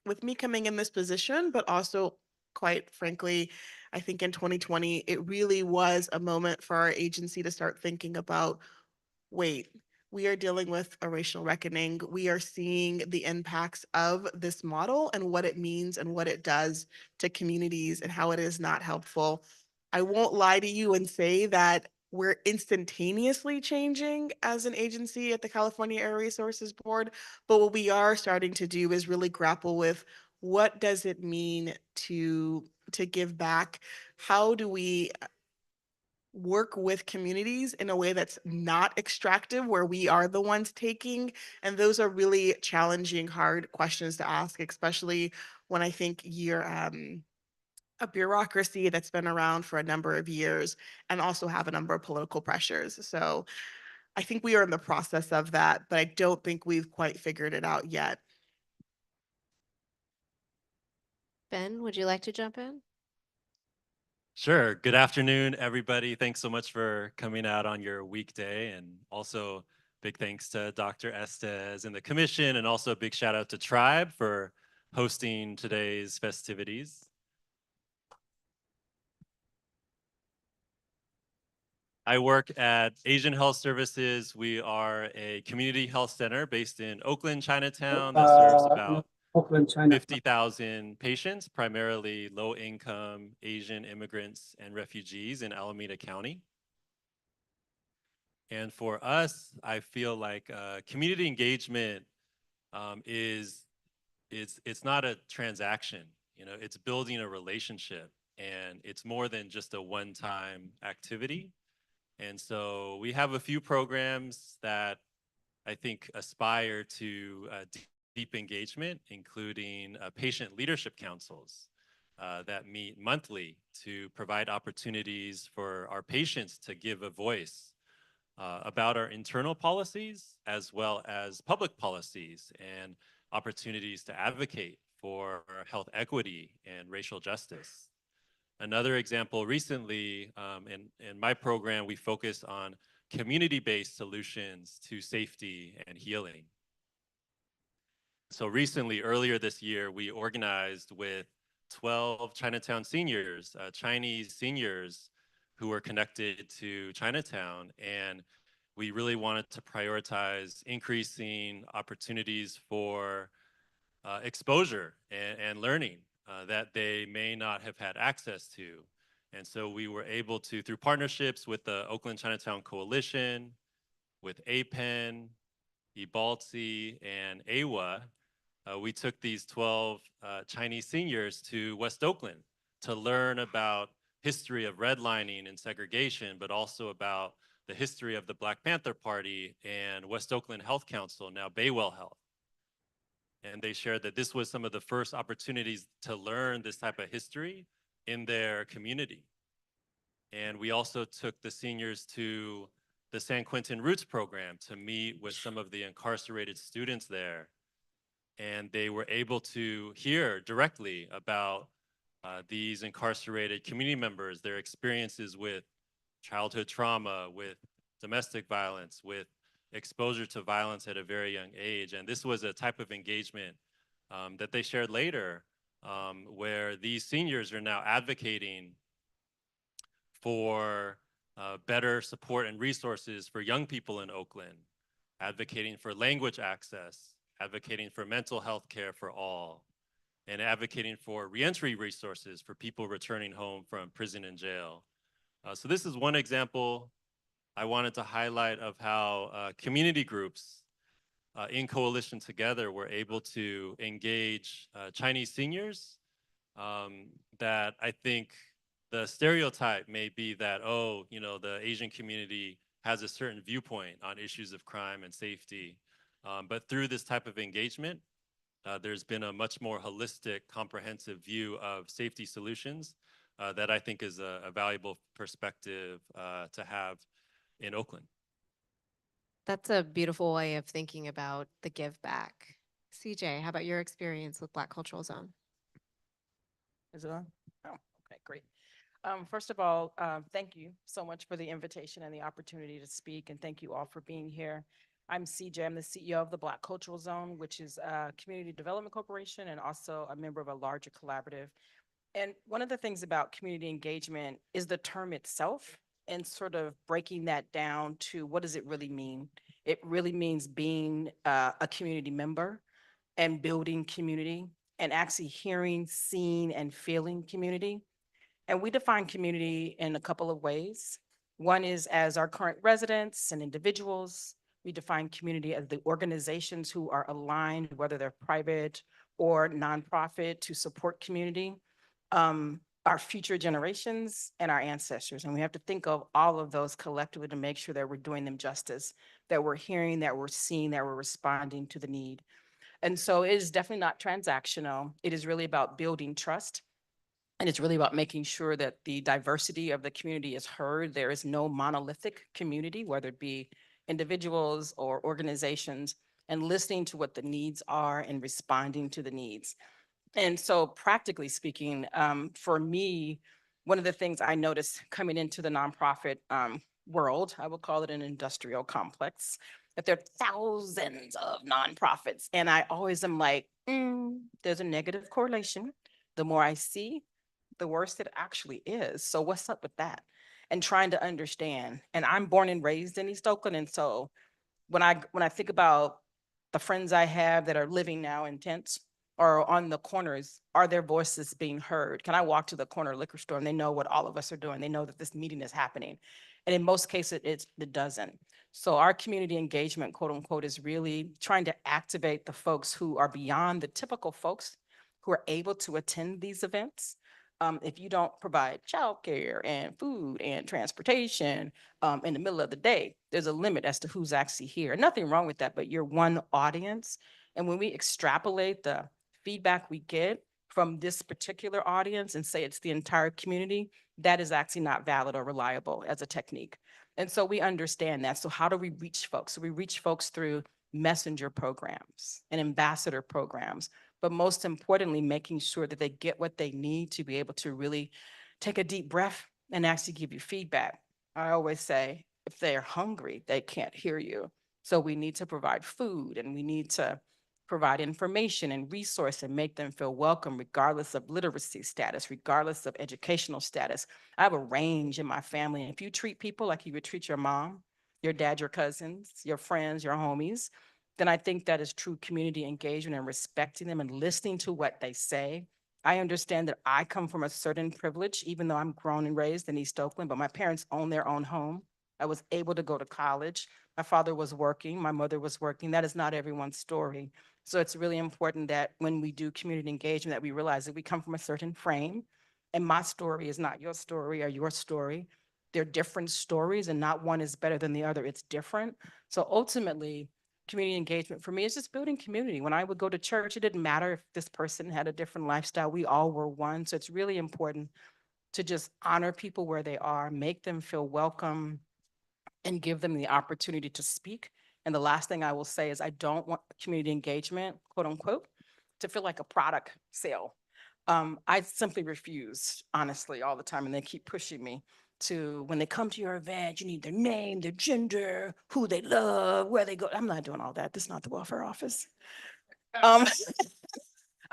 with me coming in this position, but also quite frankly, I think in 2020, it really was a moment for our agency to start thinking about, wait, we are dealing with a racial reckoning. We are seeing the impacts of this model and what it means and what it does to communities and how it is not helpful. I won't lie to you and say that we're instantaneously changing as an agency at the California Air Resources Board, but what we are starting to do is really grapple with what does it mean to give back? How do we work with communities in a way that's not extractive, where we are the ones taking? And those are really challenging, hard questions to ask, especially when I think you're a bureaucracy that's been around for a number of years and also have a number of political pressures. So I think we are in the process of that, but I don't think we've quite figured it out yet. Ben, would you like to jump in? Sure. Good afternoon, everybody. Thanks so much for coming out on your weekday. And also big thanks to Dr. Estes and the commission, and also a big shout out to Tribe for hosting today's festivities. I work at Asian Health Services. We are a community health center based in Oakland, Chinatown, that serves about 50,000 patients, primarily low-income Asian immigrants and refugees in Alameda County. And for us, I feel like community engagement it's not a transaction. You know, it's building a relationship, and it's more than just a one-time activity. And so we have a few programs that I think aspire to deep engagement, including patient leadership councils that meet monthly to provide opportunities for our patients to give a voice about our internal policies, as well as public policies and opportunities to advocate for health equity and racial justice. Another example, recently in my program, we focused on community-based solutions to safety and healing. So recently, earlier this year, we organized with 12 Chinatown seniors, Chinese seniors who were connected to Chinatown. And we really wanted to prioritize increasing opportunities for exposure and learning that they may not have had access to. And so we were able to, through partnerships with the Oakland Chinatown Coalition, with APEN, EBALTSI, and AWA, we took these 12 Chinese seniors to West Oakland to learn about history of redlining and segregation, but also about the history of the Black Panther Party and West Oakland Health Council, now Baywell Health. And they shared that this was some of the first opportunities to learn this type of history in their community. And we also took the seniors to the San Quentin Roots program to meet with some of the incarcerated students there. And they were able to hear directly about these incarcerated community members, their experiences with childhood trauma, with domestic violence, with exposure to violence at a very young age. And this was a type of engagement that they shared later, where these seniors are now advocating for better support and resources for young people in Oakland, advocating for language access, advocating for mental health care for all, and advocating for reentry resources for people returning home from prison and jail. So this is one example I wanted to highlight of how community groups in coalition together were able to engage Chinese seniors that I think the stereotype may be that, oh, you know, the Asian community has a certain viewpoint on issues of crime and safety. But through this type of engagement, there's been a much more holistic, comprehensive view of safety solutions that I think is a valuable perspective to have in Oakland. That's a beautiful way of thinking about the give back. CJ, how about your experience with Black Cultural Zone? Is it on? Oh, okay, great. First of all, thank you so much for the invitation and the opportunity to speak, and thank you all for being here. I'm CJ, I'm the CEO of the Black Cultural Zone, which is a community development corporation and also a member of a larger collaborative. And one of the things about community engagement is the term itself and sort of breaking that down to what does it really mean? It really means being a community member and building community and actually hearing, seeing, and feeling community. And we define community in a couple of ways. One is as our current residents and individuals. We define community as the organizations who are aligned, whether they're private or nonprofit, to support community, our future generations and our ancestors. And we have to think of all of those collectively to make sure that we're doing them justice, that we're hearing, that we're seeing, that we're responding to the need. And so it is definitely not transactional. It is really about building trust. And it's really about making sure that the diversity of the community is heard. There is no monolithic community, whether it be individuals or organizations, and listening to what the needs are and responding to the needs. And so practically speaking, for me, one of the things I noticed coming into the nonprofit world, I will call it an industrial complex, that there are thousands of nonprofits. And I always am like, there's a negative correlation. The more I see, the worse it actually is. So what's up with that? And trying to understand. And I'm born and raised in East Oakland. And so when I think about the friends I have that are living now in tents or on the corners, are their voices being heard? Can I walk to the corner liquor store and they know what all of us are doing? They know that this meeting is happening. And in most cases, it doesn't. So our community engagement, quote unquote, is really trying to activate the folks who are beyond the typical folks who are able to attend these events. If you don't provide childcare and food and transportation in the middle of the day, there's a limit as to who's actually here. Nothing wrong with that, but you're one audience. And when we extrapolate the feedback we get from this particular audience and say it's the entire community, that is actually not valid or reliable as a technique. And so we understand that. So how do we reach folks? So we reach folks through messenger programs and ambassador programs, but most importantly, making sure that they get what they need to be able to really take a deep breath and actually give you feedback. I always say, if they're hungry, they can't hear you. So we need to provide food, and we need to provide information and resource and make them feel welcome regardless of literacy status, regardless of educational status. I have a range in my family. If you treat people like you would treat your mom, your dad, your cousins, your friends, your homies, then I think that is true community engagement and respecting them and listening to what they say. I understand that I come from a certain privilege, even though I'm grown and raised in East Oakland, but my parents own their own home. I was able to go to college. My father was working, my mother was working. That is not everyone's story. So it's really important that when we do community engagement, that we realize that we come from a certain frame, and my story is not your story or your story. They're different stories, and not one is better than the other. It's different. So ultimately, community engagement for me is just building community. When I would go to church, it didn't matter if this person had a different lifestyle. We all were one. So it's really important to just honor people where they are, make them feel welcome, and give them the opportunity to speak. And the last thing I will say is I don't want community engagement, quote unquote, to feel like a product sale. I simply refuse, honestly, all the time, and they keep pushing me to, when they come to your event, you need their name, their gender, who they love, where they go. I'm not doing all that. This is not the welfare office.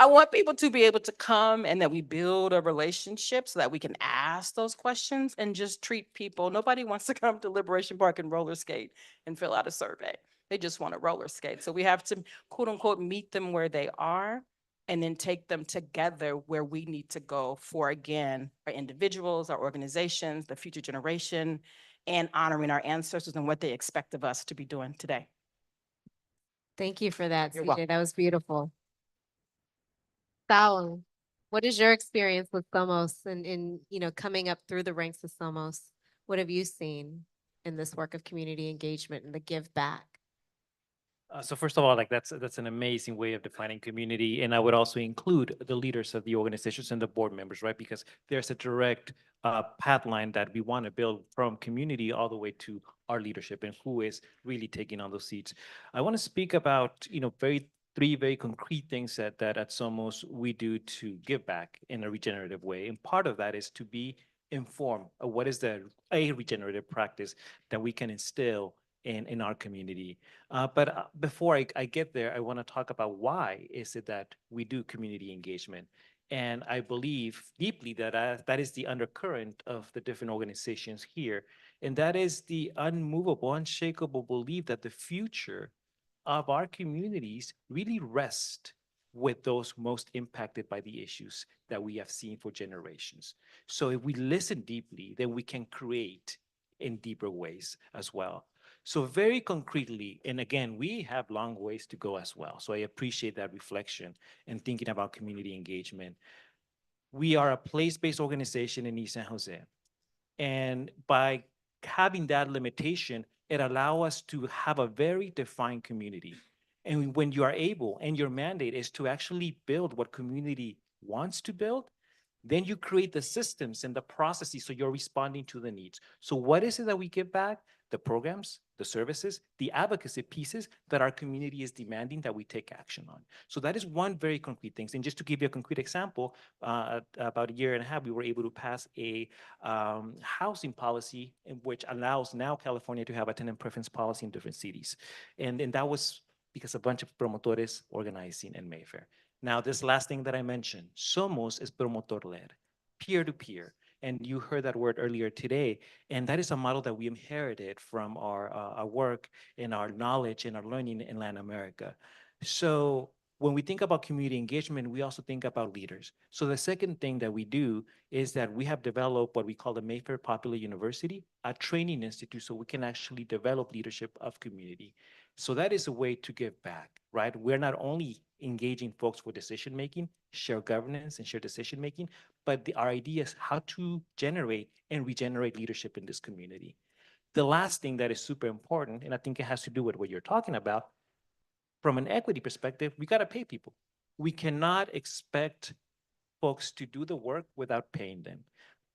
I want people to be able to come and that we build a relationship so that we can ask those questions and just treat people. Nobody wants to come to Liberation Park and roller skate and fill out a survey. They just want to roller skate. So we have to, quote unquote, meet them where they are and then take them together where we need to go for, again, our individuals, our organizations, the future generation, and honoring our ancestors and what they expect of us to be doing today. Thank you for that, You're CJ. welcome. That was beautiful. Sal, what is your experience with Somos and in, coming up through the ranks of Somos? What have you seen in this work of community engagement and the give back? So first of all, like that's an amazing way of defining community, and I would also include the leaders of the organizations and the board members, right? Because there's a direct path line that we want to build from community all the way to our leadership and who is really taking on those seats. I want to speak about three very concrete things that at Somos we do to give back in a regenerative way, and part of that is to be informed of what is a regenerative practice that we can instill in our community. But before I get there, I want to talk about why is it that we do community engagement. And I believe deeply that that is the undercurrent of the different organizations here. And that is the unmovable, unshakable belief that the future of our communities really rest with those most impacted by the issues that we have seen for generations. So if we listen deeply, then we can create in deeper ways as well. So very concretely, and again, we have long ways to go as well. So I appreciate that reflection and thinking about community engagement. We are a place-based organization in East San Jose. And by having that limitation, it allows us to have a very defined community. And when you are able, and your mandate is to actually build what community wants to build, then you create the systems and the processes so you're responding to the needs. So what is it that we give back? The programs, the services, the advocacy pieces that our community is demanding that we take action on. So that is one very concrete thing. And just to give you a concrete example, about a year and a half, we were able to pass a housing policy in which allows now California to have a tenant preference policy in different cities. And that was because a bunch of promotores organizing in Mayfair. Now, this last thing that I mentioned, Somos is promotor-led, peer-to-peer. And you heard that word earlier today. And that is a model that we inherited from our work and our knowledge and our learning in Latin America. So when we think about community engagement, we also think about leaders. So the second thing that we do is that we have developed what we call the Mayfair Popular University, a training institute, so we can actually develop leadership of community. So that is a way to give back, right? We're not only engaging folks for decision-making, share governance and share decision-making, but our idea is how to generate and regenerate leadership in this community. The last thing that is super important, and I think it has to do with what you're talking about, from an equity perspective, we got to pay people. We cannot expect folks to do the work without paying them.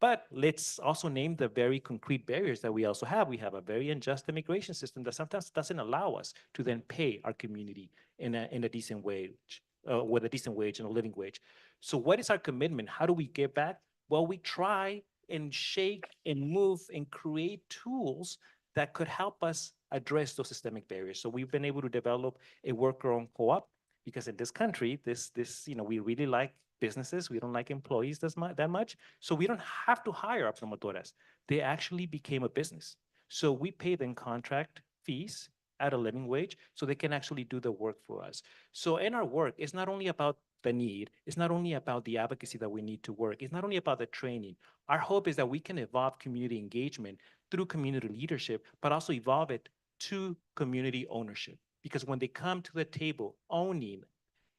But let's also name the very concrete barriers that we also have. We have a very unjust immigration system that sometimes doesn't allow us to then pay our community in a decent wage, with a decent wage and a living wage. So what is our commitment? How do we give back? Well, we try and shake and move and create tools that could help us address those systemic barriers. So we've been able to develop a worker-owned co-op because in this country, we really like businesses. We don't like employees that much. So we don't have to hire our promotoras. They actually became a business. So we pay them contract fees at a living wage so they can actually do the work for us. So in our work, it's not only about the need, it's not only about the advocacy that we need to work, it's not only about the training. Our hope is that we can evolve community engagement through community leadership, but also evolve it to community ownership. Because when they come to the table owning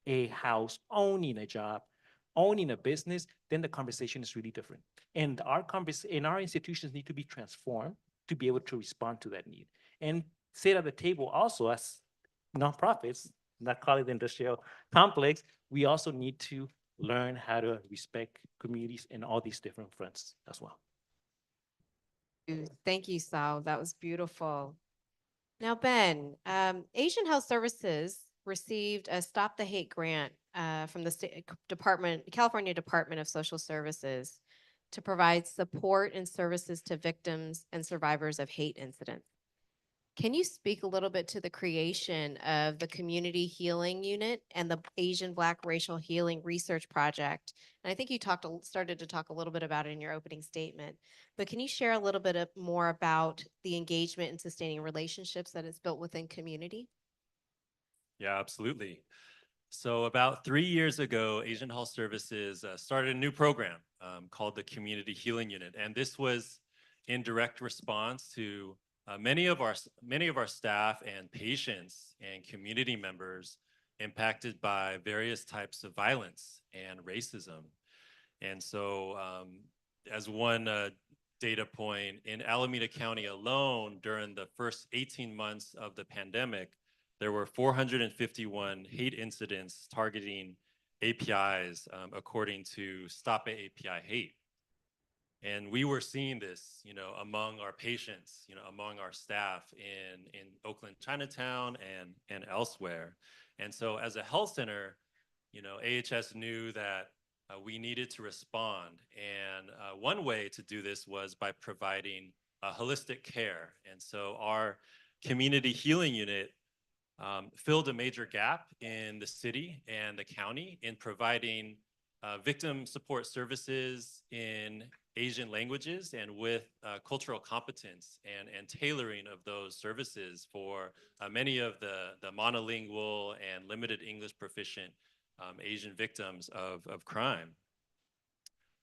a house, owning a job, owning a business, then the conversation is really different. And our institutions need to be transformed to be able to respond to that need. And sit at the table also as nonprofits, not call it the industrial complex, we also need to learn how to respect communities in all these different fronts as well. Thank you, Sal. That was beautiful. Now, Ben, Asian Health Services received a Stop the Hate grant from the California Department of Social Services to provide support and services to victims and survivors of hate incidents. Can you speak a little bit to the creation of the Community Healing Unit and the Asian Black Racial Healing Research Project? And I think you started to talk a little bit about it in your opening statement, but can you share a little bit more about the engagement and sustaining relationships that it's built within community? Yeah, absolutely. So about 3 years ago, Asian Health Services started a new program called the Community Healing Unit. And this was in direct response to many of our staff and patients and community members impacted by various types of violence and racism. And so as one data point, in Alameda County alone, during the first 18 months of the pandemic, there were 451 hate incidents targeting APIs, according to Stop API Hate. And we were seeing this, among our patients, among our staff in Oakland, Chinatown, and elsewhere. And so as a health center, AHS knew that we needed to respond. And one way to do this was by providing holistic care. And so our Community Healing Unit filled a major gap in the city and the county in providing victim support services in Asian languages and with cultural competence and tailoring of those services for many of the monolingual and limited English proficient Asian victims of crime.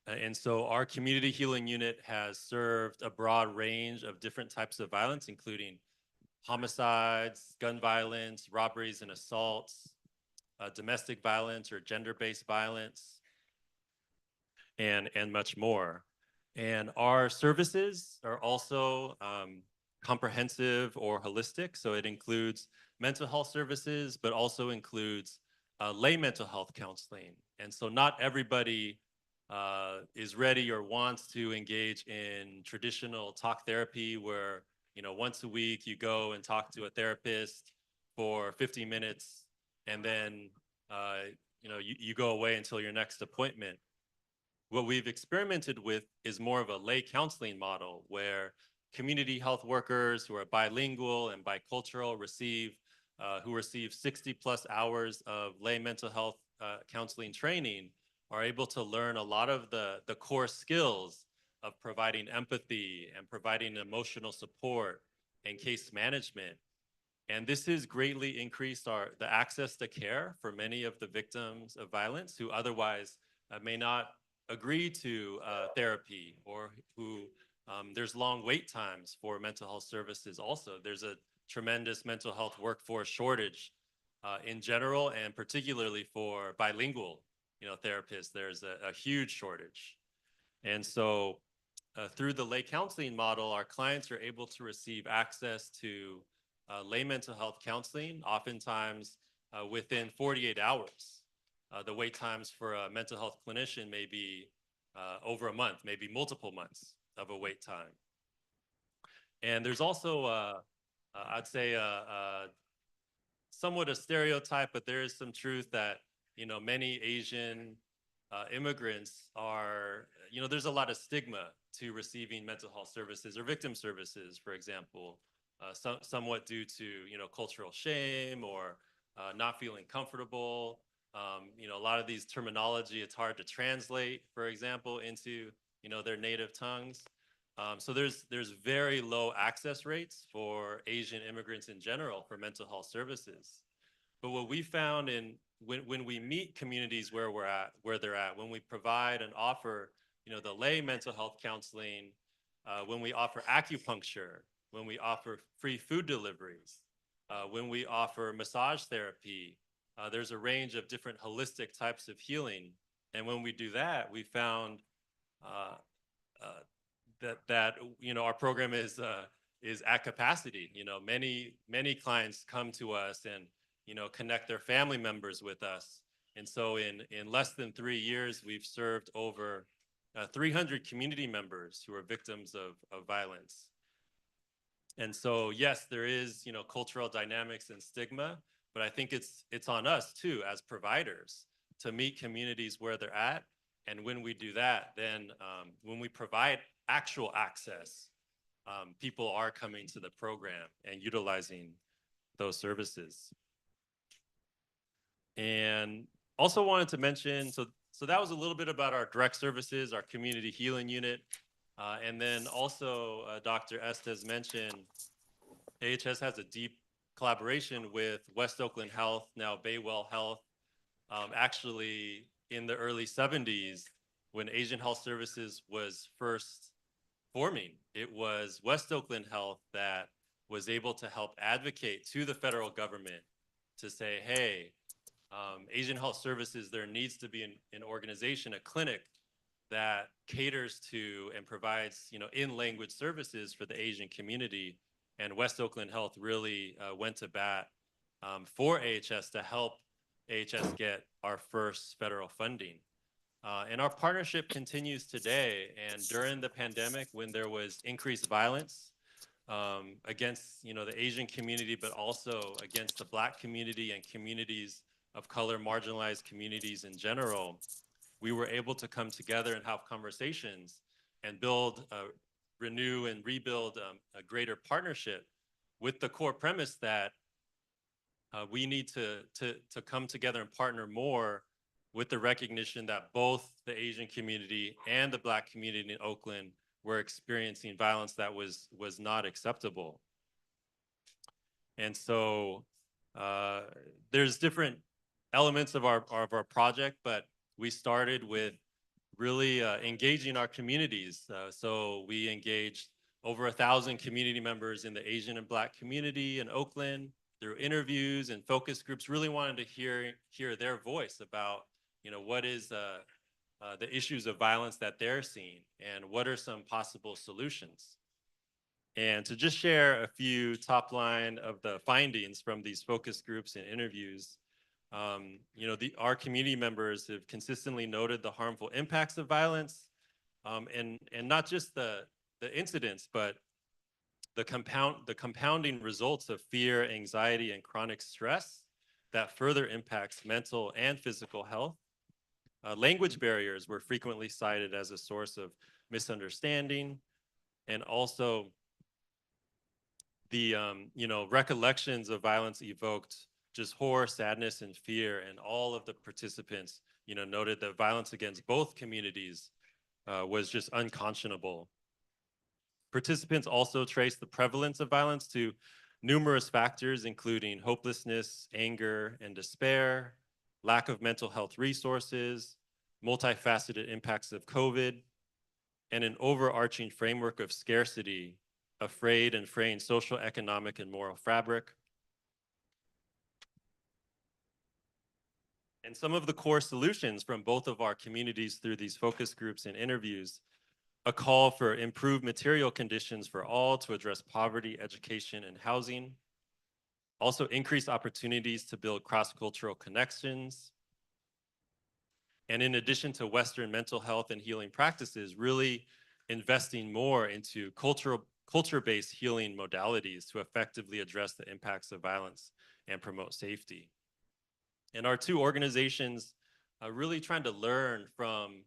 And so our Community Healing Unit has served a broad range of different types of violence, including homicides, gun violence, robberies and assaults, domestic violence or gender-based violence, and much more. And our services are also comprehensive or holistic. So it includes mental health services, but also includes lay mental health counseling. And so not everybody is ready or wants to engage in traditional talk therapy where, once a week you go and talk to a therapist for 50 minutes and then, you go away until your next appointment. What we've experimented with is more of a lay counseling model where community health workers who are bilingual and bicultural who receive 60+ hours of lay mental health counseling training are able to learn a lot of the core skills of providing empathy and providing emotional support and case management. And this has greatly increased the access to care for many of the victims of violence who otherwise may not agree to therapy, or who there's long wait times for mental health services also. There's a tremendous mental health workforce shortage in general, and particularly for bilingual therapists, there's a huge shortage. And so through the lay counseling model, our clients are able to receive access to lay mental health counseling, oftentimes within 48 hours. The wait times for a mental health clinician may be over a month, maybe multiple months of a wait time. And there's also, I'd say, somewhat a stereotype, but there is some truth that, many Asian immigrants are, there's a lot of stigma to receiving mental health services or victim services, for example, somewhat due to, cultural shame or not feeling comfortable. A lot of these terminology, it's hard to translate, for example, into, their native tongues. So there's very low access rates for Asian immigrants in general for mental health services. But what we found when we meet communities where they're at, when we provide and offer, the lay mental health counseling, when we offer acupuncture, when we offer free food deliveries, when we offer massage therapy, there's a range of different holistic types of healing. And when we do that, we found that our program is at capacity. Many clients come to us and connect their family members with us. And so in less than 3 years, we've served over 300 community members who are victims of violence. And so, yes, there is, cultural dynamics and stigma, but I think it's on us too, as providers, to meet communities where they're at. And when we do that, then when we provide actual access, people are coming to the program and utilizing those services. And also wanted to mention, so that was a little bit about our direct services, our community healing unit. And then also, Dr. Estes mentioned, AHS has a deep collaboration with West Oakland Health, now Baywell Health. Actually, in the early 70s, when Asian Health Services was first forming, it was West Oakland Health that was able to help advocate to the federal government to say, hey, Asian Health Services, there needs to be an organization, a clinic that caters to and provides, in-language services for the Asian community. And West Oakland Health really went to bat for AHS to help AHS get our first federal funding. And our partnership continues today. And during the pandemic, when there was increased violence against, the Asian community, but also against the Black community and communities of color, marginalized communities in general, we were able to come together and have conversations and build, renew and rebuild a greater partnership with the core premise that we need to come together and partner more with the recognition that both the Asian community and the Black community in Oakland were experiencing violence that was not acceptable. And so there's different elements of our project, but we started with really engaging our communities. So we engaged over 1,000 community members in the Asian and Black community in Oakland through interviews and focus groups, really wanted to hear their voice about, what is the issues of violence that they're seeing and what are some possible solutions. And to just share a few top line of the findings from these focus groups and interviews, our community members have consistently noted the harmful impacts of violence, and not just the incidents, but the compounding results of fear, anxiety, and chronic stress that further impacts mental and physical health. Language barriers were frequently cited as a source of misunderstanding, and also the recollections of violence evoked just horror, sadness, and fear. And all of the participants, noted that violence against both communities was just unconscionable. Participants also traced the prevalence of violence to numerous factors, including hopelessness, anger, and despair, lack of mental health resources, multifaceted impacts of COVID, and an overarching framework of scarcity, a frayed and fraying social, economic, and moral fabric. And some of the core solutions from both of our communities through these focus groups and interviews: a call for improved material conditions for all to address poverty, education, and housing. Also, increased opportunities to build cross-cultural connections. And in addition to Western mental health and healing practices, really investing more into culture-based healing modalities to effectively address the impacts of violence and promote safety. And our two organizations are really trying to learn from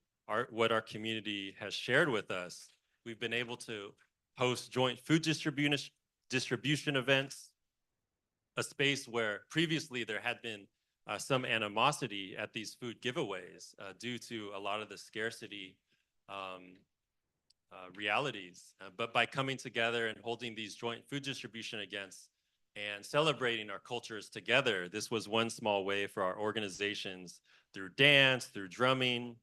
what our community has shared with us We've been able to host joint food distribution events, a space where previously there had been some animosity at these food giveaways due to a lot of the scarcity realities. But by coming together and holding these joint food distribution events and celebrating our cultures together, this was one small way for our organizations through dance, through drumming,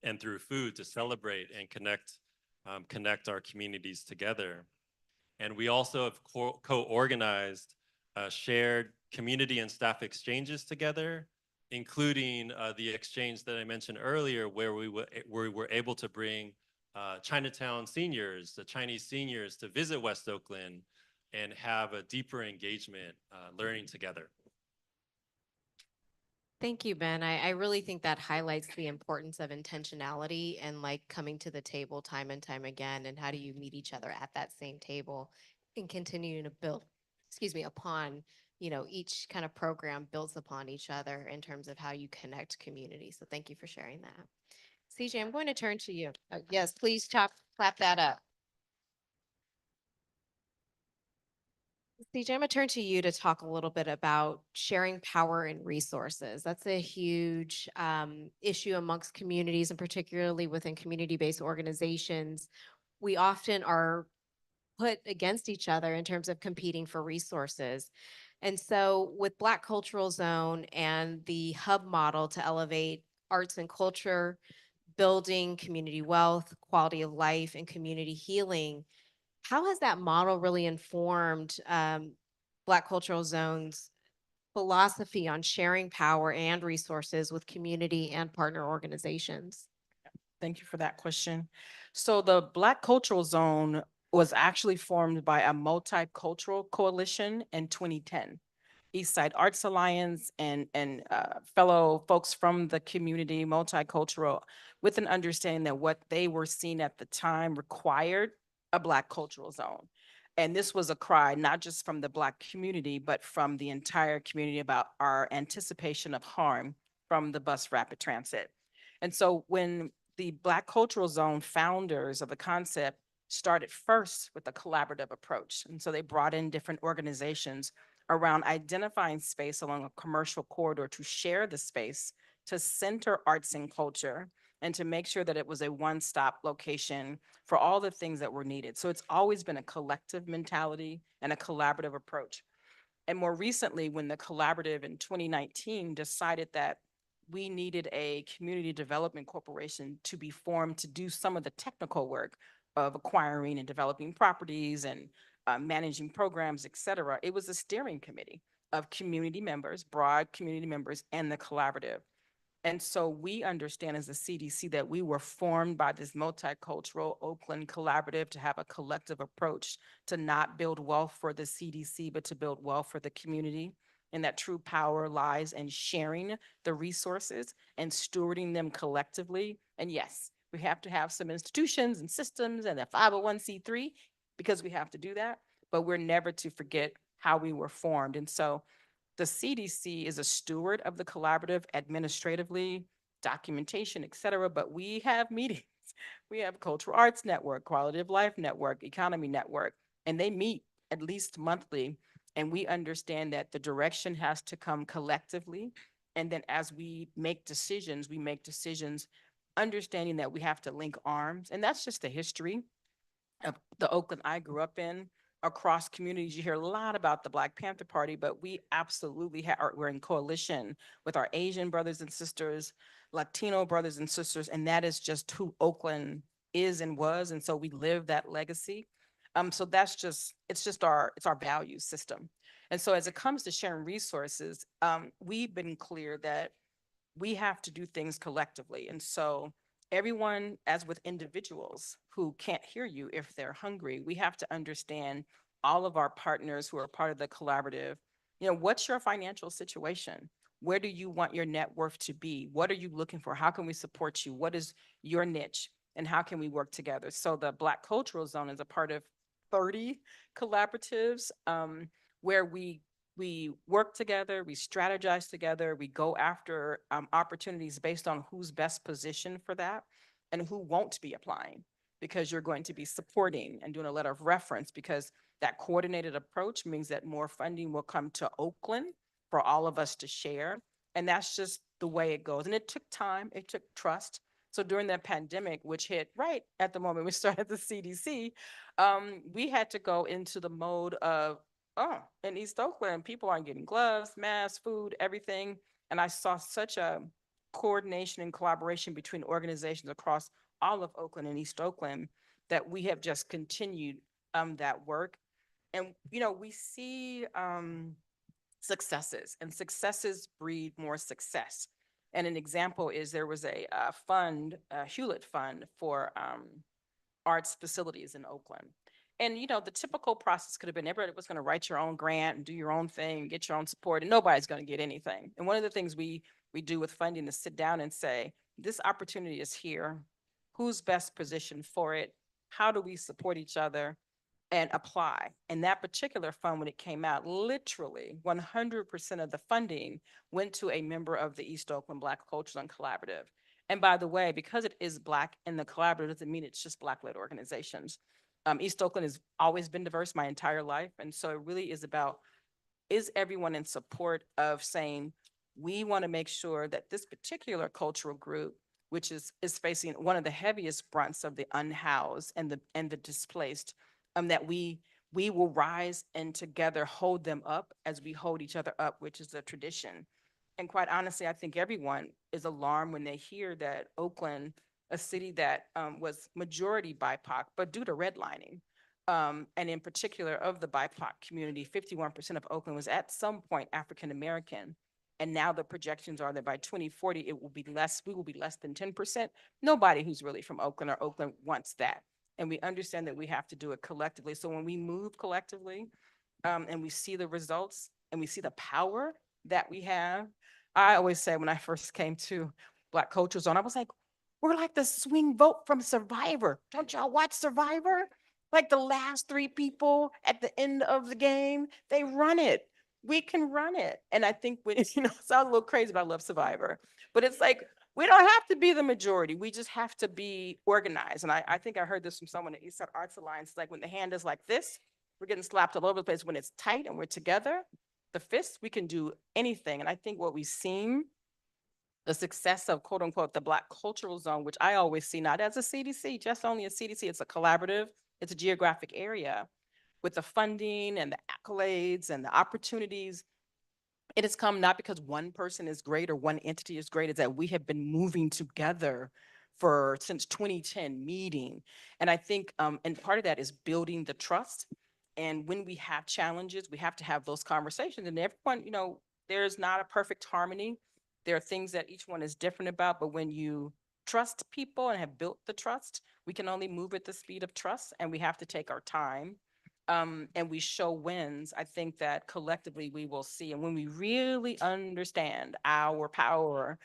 and through food to celebrate and connect our communities together. And we also have co-organized shared community and staff exchanges together, including the exchange that I mentioned earlier, where we were able to bring Chinatown seniors, the Chinese seniors, to visit West Oakland and have a deeper engagement learning together. Thank you, Ben. I really think that highlights the importance of intentionality and like coming to the table time and time again, and how do you meet each other at that same table and continuing to build, upon, each kind of program builds upon each other in terms of how you connect community. So thank you for sharing that. CJ, I'm going to turn to you. Yes, please clap that up. CJ, I'm going to turn to you to talk a little bit about sharing power and resources. That's a huge issue amongst communities, and particularly within community-based organizations. We often are put against each other in terms of competing for resources. And so with Black Cultural Zone and the hub model to elevate arts and culture, building community wealth, quality of life, and community healing, how has that model really informed Black Cultural Zone's philosophy on sharing power and resources with community and partner organizations? Thank you for that question. So the Black Cultural Zone was actually formed by a multicultural coalition in 2010. Eastside Arts Alliance and fellow folks from the community, multicultural, with an understanding that what they were seeing at the time required a Black Cultural Zone. And this was a cry, not just from the Black community, but from the entire community about our anticipation of harm from the bus rapid transit. And so when the Black Cultural Zone founders of the concept started first with a collaborative approach. And so they brought in different organizations around identifying space along a commercial corridor to share the space, to center arts and culture, and to make sure that it was a one-stop location for all the things that were needed. So it's always been a collective mentality and a collaborative approach. And more recently, when the collaborative in 2019 decided that we needed a community development corporation to be formed to do some of the technical work of acquiring and developing properties and managing programs, et cetera, it was a steering committee of community members, broad community members, and the collaborative. And so we understand as a CDC that we were formed by this multicultural Oakland collaborative to have a collective approach to not build wealth for the CDC, but to build wealth for the community. And that true power lies in sharing the resources and stewarding them collectively. And yes, we have to have some institutions and systems and a 501c3 because we have to do that, but we're never to forget how we were formed. And so the CDC is a steward of the collaborative administratively, documentation, et cetera, but we have meetings. We have Cultural Arts Network, Quality of Life Network, Economy Network, and they meet at least monthly. And we understand that the direction has to come collectively. And then as we make decisions understanding that we have to link arms. And that's just the history of the Oakland I grew up in. Across communities, you hear a lot about the Black Panther Party, but we absolutely we're in coalition with our Asian brothers and sisters, Latino brothers and sisters, and that is just who Oakland is and was, and so we live that legacy. So it's our value system. And so as it comes to sharing resources, we've been clear that we have to do things collectively. And so everyone, as with individuals who can't hear you if they're hungry, we have to understand all of our partners who are part of the collaborative, what's your financial situation? Where do you want your net worth to be? What are you looking for? How can we support you? What is your niche? And how can we work together? So the Black Cultural Zone is a part of 30 collaboratives where we work together, we strategize together, we go after opportunities based on who's best positioned for that and who won't be applying. because you're going to be supporting and doing a letter of reference, because that coordinated approach means that more funding will come to Oakland for all of us to share. And that's just the way it goes. And it took time, it took trust. So during that pandemic, which hit right at the moment we started the CDC, we had to go into the mode of, oh, in East Oakland, people aren't getting gloves, masks, food, everything. And I saw such a coordination and collaboration between organizations across all of Oakland and East Oakland that we have just continued that work. And, you know, we see successes, and successes breed more success. And an example is there was a fund, a Hewlett Fund for arts facilities in Oakland. And, you know, the typical process could have been everybody was going to write your own grant and do your own thing, get your own support, and nobody's going to get anything. And one of the things we do with funding is sit down and say, this opportunity is here. Who's best positioned for it? How do we support each other and apply? And that particular fund, when it came out, literally 100% of the funding went to a member of the East Oakland Black Cultural and Collaborative. And by the way, because it is Black in the collaborative doesn't mean it's just Black-led organizations. East Oakland has always been diverse my entire life. And so it really is about, is everyone in support of saying, we want to make sure that this particular cultural group, which is facing one of the heaviest brunts of the unhoused and the displaced, that we will rise and together hold them up as we hold each other up, which is a tradition. And quite honestly, I think everyone is alarmed when they hear that Oakland, a city that was majority BIPOC, but due to redlining, and in particular of the BIPOC community, 51% of Oakland was at some point African-American. And now the projections are that by 2040, it will be less, we will be less than 10%. Nobody who's really from Oakland or Oakland wants that. And we understand that we have to do it collectively. So when we move collectively and we see the results and we see the power that we have, I always say when I first came to Black Culture Zone, I was like, we're like the swing vote from Survivor. Don't y'all watch Survivor? Like the last 3 people at the end of the game, they run it. We can run it. And I think when, you know, it sounds a little crazy, but I love Survivor. But it's like, we don't have to be the majority. We just have to be organized. And I think I heard this from someone at Eastside Arts Alliance, like when the hand is like this, we're getting slapped all over the place. When it's tight and we're together, the fists, we can do anything. And I think what we've seen, the success of quote unquote, the Black Cultural Zone, which I always see not as a CDC, just only a CDC, it's a collaborative, it's a geographic area with the funding and the accolades and the opportunities. It has come not because one person is great or one entity is great, it's that we have been moving together since 2010 meeting. And I think, and part of that is building the trust. And when we have challenges, we have to have those conversations. And everyone, you know, there's not a perfect harmony. There are things that each one is different about, but when you trust people and have built the trust, we can only move at the speed of trust, and we have to take our time. And we show wins. I think that collectively we will see. And when we really understand our power,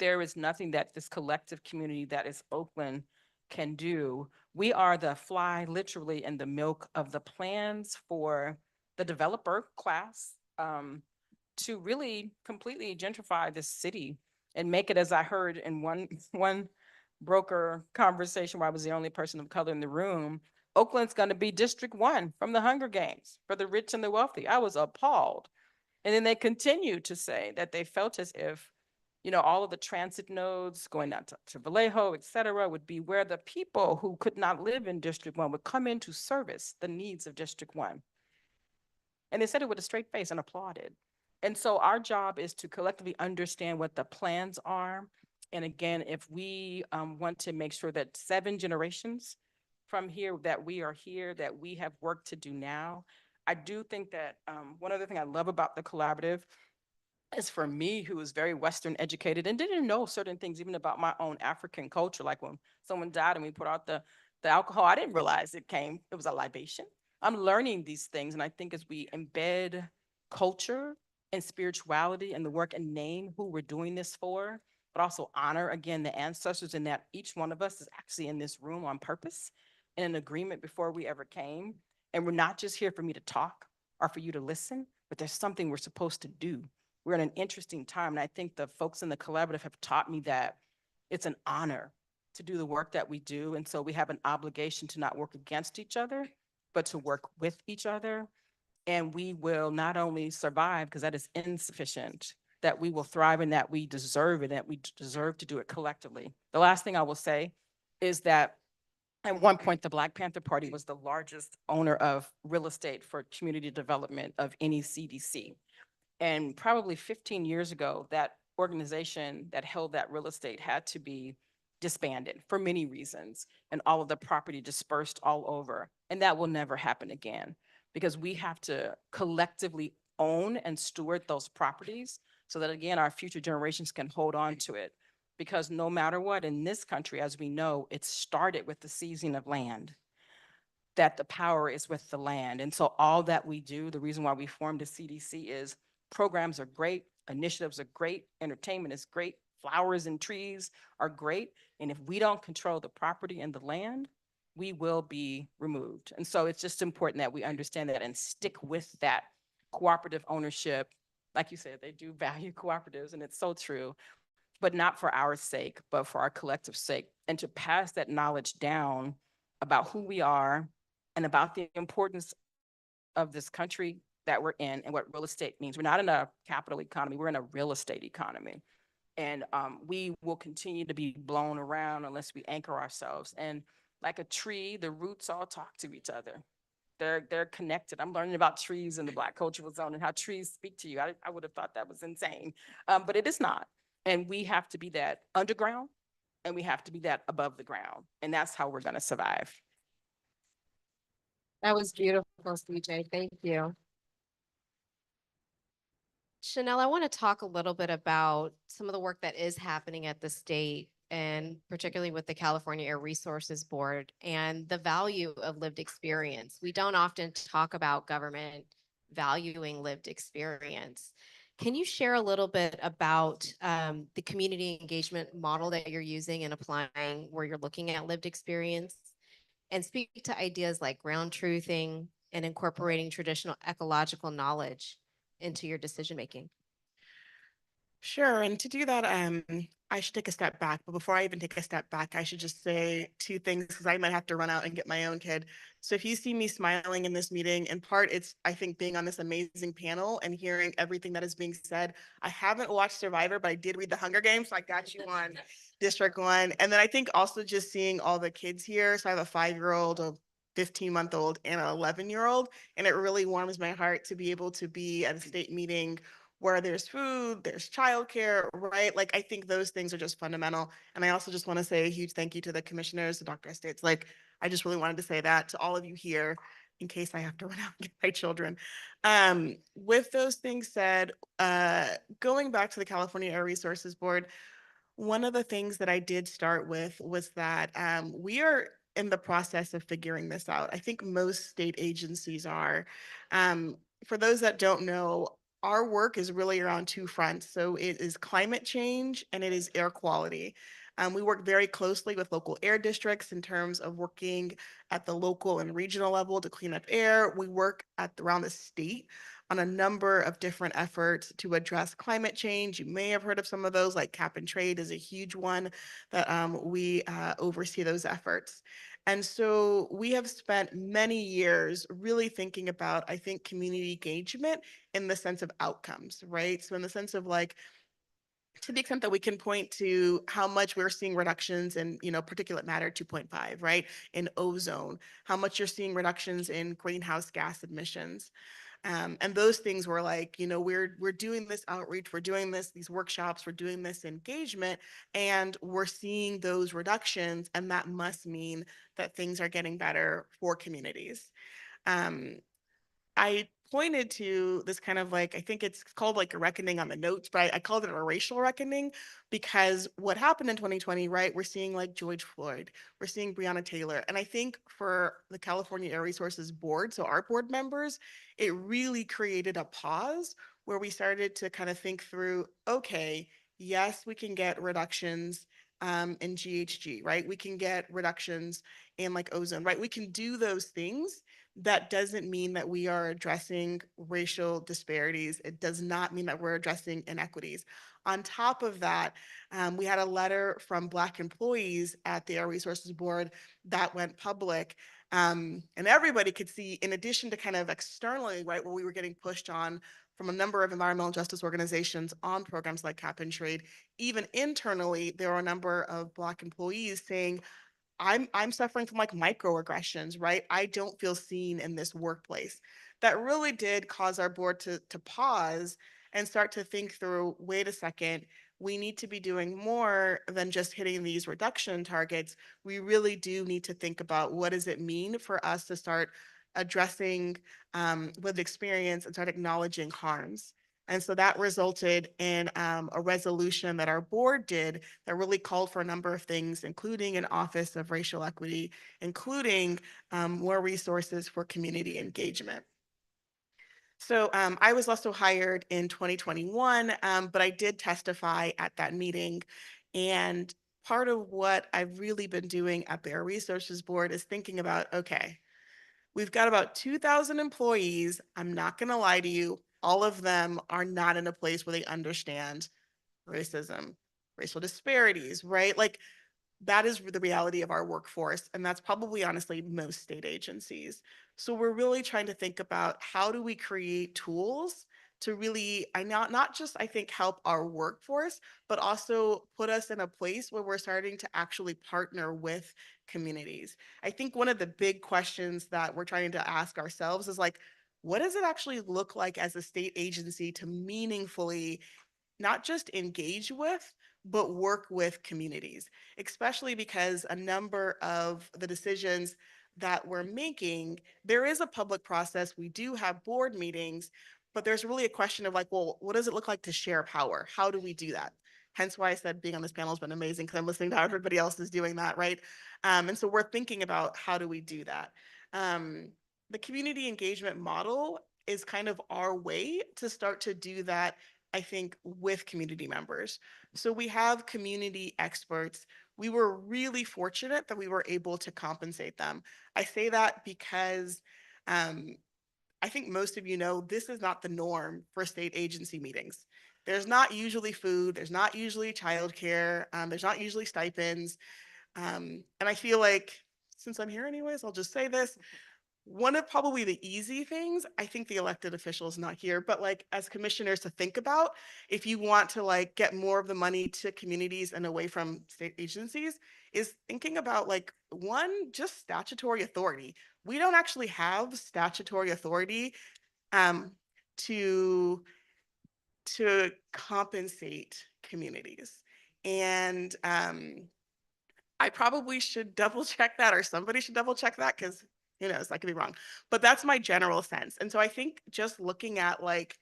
there is nothing that this collective community that is Oakland can do. We are the fly literally in the milk of the plans for the developer class to really completely gentrify this city and make it, as I heard in one broker conversation where I was the only person of color in the room, Oakland's going to be District 1 from the Hunger Games for the rich and the wealthy. I was appalled. And then they continued to say that they felt as if, you know, all of the transit nodes going down to Vallejo, et cetera, would be where the people who could not live in District 1 would come in to service the needs of District 1. And they said it with a straight face and applauded. And so our job is to collectively understand what the plans are. And again, if we want to make sure that 7 generations from here, that we are here, that we have work to do now. I do think that one other thing I love about the collaborative is for me, who is very Western educated and didn't know certain things even about my own African culture, like when someone died and we put out the alcohol, I didn't realize it was a libation. I'm learning these things. And I think as we embed culture and spirituality and the work and name who we're doing this for, but also honor, again, the ancestors, and that each one of us is actually in this room on purpose, in an agreement before we ever came. And we're not just here for me to talk or for you to listen, but there's something we're supposed to do. We're in an interesting time. And I think the folks in the collaborative have taught me that it's an honor to do the work that we do. And so we have an obligation to not work against each other, but to work with each other. And we will not only survive, because that is insufficient, that we will thrive and that we deserve it, and that we deserve to do it collectively. The last thing I will say is that at one point, the Black Panther Party was the largest owner of real estate for community development of any CDC. And probably 15 years ago, that organization that held that real estate had to be disbanded for many reasons, and all of the property dispersed all over. And that will never happen again, because we have to collectively own and steward those properties so that, again, our future generations can hold on to it. Because no matter what, in this country, as we know, it started with the seizing of land, that the power is with the land. And so all that we do, the reason why we formed a CDC is programs are great, initiatives are great, entertainment is great, flowers and trees are great. And if we don't control the property and the land, we will be removed. And so it's just important that we understand that and stick with that cooperative ownership. Like you said, they do value cooperatives, and it's so true, but not for our sake, but for our collective sake, and to pass that knowledge down about who we are and about the importance of this country that we're in and what real estate means. We're not in a capital economy, we're in a real estate economy. And we will continue to be blown around unless we anchor ourselves. And like a tree, the roots all talk to each other. They're connected. I'm learning about trees in the Black Cultural Zone and how trees speak to you. I would have thought that was insane, but it is not. And we have to be that underground, and we have to be that above the ground. And that's how we're going to survive. That was beautiful, CJ. Thank you. Chanel, I want to talk a little bit about some of the work that is happening at the state, and particularly with the California Air Resources Board and the value of lived experience. We don't often talk about government valuing lived experience. Can you share a little bit about the community engagement model that you're using and applying, where you're looking at lived experience, and speak to ideas like ground truthing and incorporating traditional ecological knowledge into your decision making? Sure. And to do that, I should take a step back. But before I even take a step back, I should just say two things, because I might have to run out and get my own kid. So if you see me smiling in this meeting, in part, it's, I think, being on this amazing panel and hearing everything that is being said. I haven't watched Survivor, but I did read The Hunger Games, so I got you on District 1. And then I think also just seeing all the kids here. So I have a 5-year-old, a 15-month-old, and an 11-year-old. And it really warms my heart to be able to be at a state meeting where there's food, there's childcare, right? Like, I think those things are just fundamental. And I also just want to say a huge thank you to the commissioners, the Dr. Estates. Like, I just really wanted to say that to all of you here in case I have to run out and get my children. With those things said, going back to the California Air Resources Board, one of the things that I did start with was that we are in the process of figuring this out. I think most state agencies are. For those that don't know, our work is really around two fronts. So it is climate change and it is air quality. We work very closely with local air districts in terms of working at the local and regional level to clean up air. We work around the state on a number of different efforts to address climate change. You may have heard of some of those, like cap and trade is a huge one that we oversee those efforts. And so we have spent many years really thinking about, I think, community engagement in the sense of outcomes, right? So in the sense of, like, to the extent that we can point to how much we're seeing reductions in, particulate matter 2.5, right? In ozone, how much you're seeing reductions in greenhouse gas emissions. And those things were like, we're doing this outreach, we're doing these workshops, we're doing this engagement, and we're seeing those reductions, and that must mean that things are getting better for communities. I pointed to this kind of, like, I think it's called like a reckoning on the notes, but I called it a racial reckoning, because what happened in 2020, right? We're seeing like George Floyd, we're seeing Breonna Taylor. And I think for the California Air Resources Board, so our board members, it really created a pause where we started to kind of think through, okay, yes, we can get reductions in GHG, right? We can get reductions in like ozone, right? We can do those things, that doesn't mean that we are addressing racial disparities. It does not mean that we're addressing inequities. On top of that, we had a letter from Black employees at the Air Resources Board that went public. And everybody could see, in addition to kind of externally, right, where we were getting pushed on from a number of environmental justice organizations on programs like Cap and Trade, even internally, there were a number of Black employees saying, I'm suffering from like microaggressions, right? I don't feel seen in this workplace. That really did cause our board to pause and start to think through, wait a second, we need to be doing more than just hitting these reduction targets. We really do need to think about what does it mean for us to start addressing lived experience and start acknowledging harms. And so that resulted in a resolution that our board did that really called for a number of things, including an Office of Racial Equity, including more resources for community engagement. So I was also hired in 2021, but I did testify at that meeting. And part of what I've really been doing at the Air Resources Board is thinking about, okay, we've got about 2,000 employees. I'm not going to lie to you. All of them are not in a place where they understand racism, racial disparities, right? Like that is the reality of our workforce. And that's probably honestly most state agencies. So we're really trying to think about how do we create tools to really, not just, I think, help our workforce, but also put us in a place where we're starting to actually partner with communities. I think one of the big questions that we're trying to ask ourselves is like, what does it actually look like as a state agency to meaningfully not just engage with, but work with communities, especially because a number of the decisions that we're making, there is a public process. We do have board meetings, but there's really a question of like, well, what does it look like to share power? How do we do that? Hence why I said being on this panel has been amazing because I'm listening to how everybody else is doing that, right? And so we're thinking about how do we do that? The community engagement model is kind of our way to start to do that, I think, with community members. So we have community experts. We were really fortunate that we were able to compensate them. I say that because I think most of you know this is not the norm for state agency meetings. There's not usually food, there's not usually childcare, there's not usually stipends. And I feel like, since I'm here anyways, I'll just say this. One of probably the easy things, I think the elected officials not here, but like as commissioners to think about, if you want to like get more of the money to communities and away from state agencies, is thinking about like one, just statutory authority. We don't actually have statutory authority to compensate communities. And I probably should double check that, or somebody should double check that, because who knows, that could be wrong. But that's my general sense. And so I think just looking at like,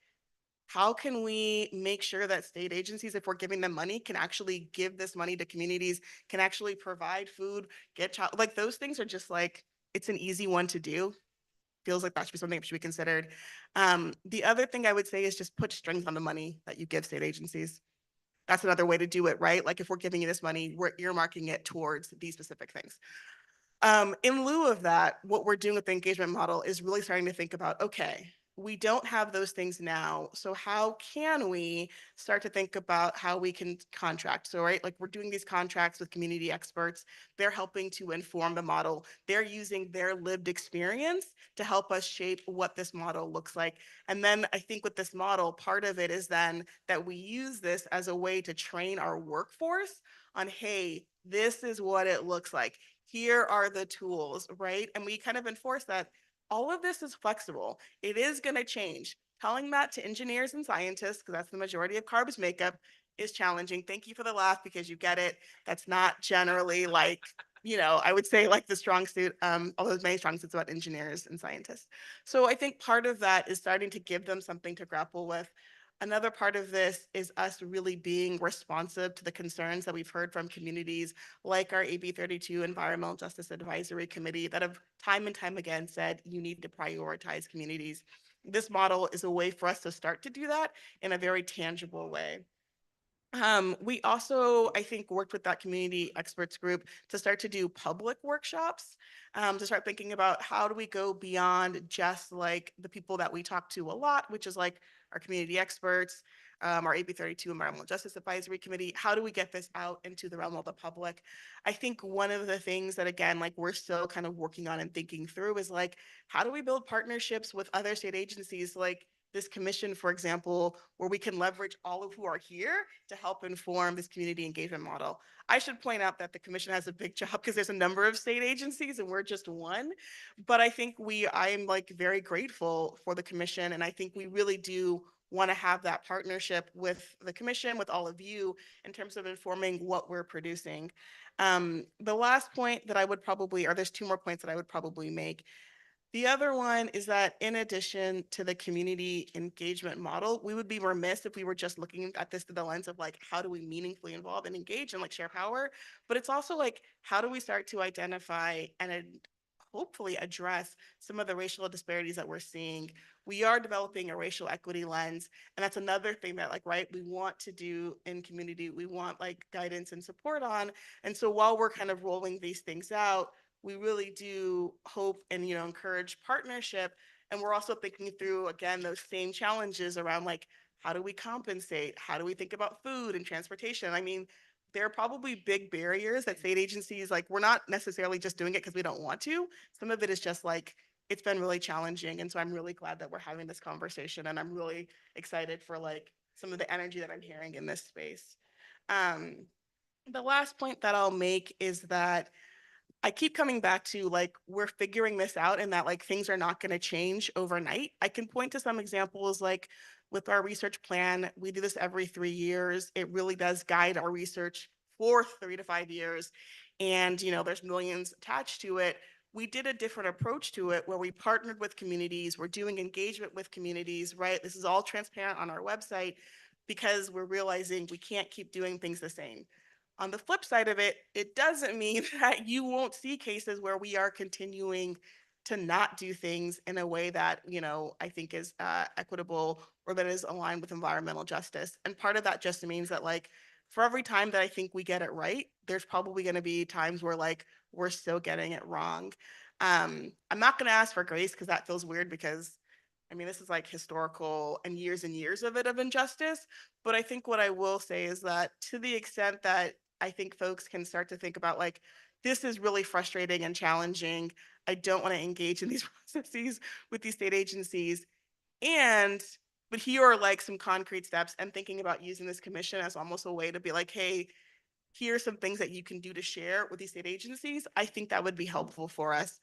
how can we make sure that state agencies, if we're giving them money, can actually give this money to communities, can actually provide food, get child, like those things are just like, it's an easy one to do. Feels like that should be something that should be considered. The other thing I would say is just put strings on the money that you give state agencies. That's another way to do it, right? Like if we're giving you this money, we're earmarking it towards these specific things. In lieu of that, what we're doing with the engagement model is really starting to think about, okay, we don't have those things now. So how can we start to think about how we can contract? So, right, like we're doing these contracts with community experts. They're helping to inform the model. They're using their lived experience to help us shape what this model looks like. And then I think with this model, part of it is then that we use this as a way to train our workforce on, hey, this is what it looks like. Here are the tools, right? And we kind of enforce that all of this is flexible. It is going to change. Telling that to engineers and scientists, because that's the majority of carbs makeup, is challenging. Thank you for the laugh because you get it. That's not generally like, you know, I would say like the strong suit, although there's many strong suits about engineers and scientists. So I think part of that is starting to give them something to grapple with. Another part of this is us really being responsive to the concerns that we've heard from communities like our AB 32 Environmental Justice Advisory Committee that have time and time again said you need to prioritize communities. This model is a way for us to start to do that in a very tangible way. We also, I think, worked with that community experts group to start to do public workshops, to start thinking about how do we go beyond just like the people that we talk to a lot, which is like our community experts, our AB 32 Environmental Justice Advisory Committee. How do we get this out into the realm of the public? I think one of the things that, again, like we're still kind of working on and thinking through is like, how do we build partnerships with other state agencies like this commission, for example, where we can leverage all of who are here to help inform this community engagement model. I should point out that the commission has a big job because there's a number of state agencies and we're just one. But I think I'm like very grateful for the commission. And I think we really do want to have that partnership with the commission, with all of you in terms of informing what we're producing. The last point that I would probably, or there's two more points that I would probably make. The other one is that in addition to the community engagement model, we would be remiss if we were just looking at this through the lens of like, how do we meaningfully involve and engage and like share power? But it's also like, how do we start to identify and hopefully address some of the racial disparities that we're seeing? We are developing a racial equity lens. And that's another thing that like, right, we want to do in community, we want like guidance and support on. And so while we're kind of rolling these things out, we really do hope and, you know, encourage partnership. And we're also thinking through, again, those same challenges around like, how do we compensate? How do we think about food and transportation? I mean, there are probably big barriers that state agencies, like, we're not necessarily just doing it because we don't want to. Some of it is just like, it's been really challenging. And so I'm really glad that we're having this conversation. And I'm really excited for like some of the energy that I'm hearing in this space. The last point that I'll make is that I keep coming back to like, we're figuring this out and that like things are not going to change overnight. I can point to some examples like with our research plan, we do this every 3 years. It really does guide our research for 3 to 5 years. And, you know, there's millions attached to it. We did a different approach to it where we partnered with communities. We're doing engagement with communities, right? This is all transparent on our website because we're realizing we can't keep doing things the same. On the flip side of it, it doesn't mean that you won't see cases where we are continuing to not do things in a way that, you know, I think is equitable or that is aligned with environmental justice. And part of that just means that like, for every time that I think we get it right, there's probably going to be times where like, we're still getting it wrong. I'm not going to ask for grace because that feels weird because I mean, this is like historical and years of it of injustice. But I think what I will say is that to the extent that I think folks can start to think about like, this is really frustrating and challenging. I don't want to engage in these processes with these state agencies. But here are like some concrete steps and thinking about using this commission as almost a way to be like, hey, here are some things that you can do to share with these state agencies. I think that would be helpful for us.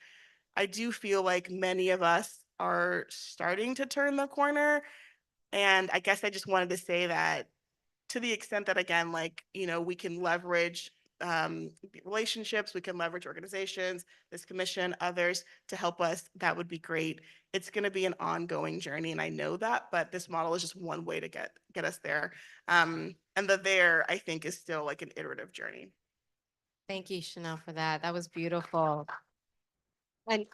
I do feel like many of us are starting to turn the corner. And I guess I just wanted to say that to the extent that, again, like, you know, we can leverage relationships, we can leverage organizations, this commission, others to help us, that would be great. It's going to be an ongoing journey. And I know that, but this model is just one way to get us there. And I think is still like an iterative journey. Thank you, Chanel, for that. That was beautiful. And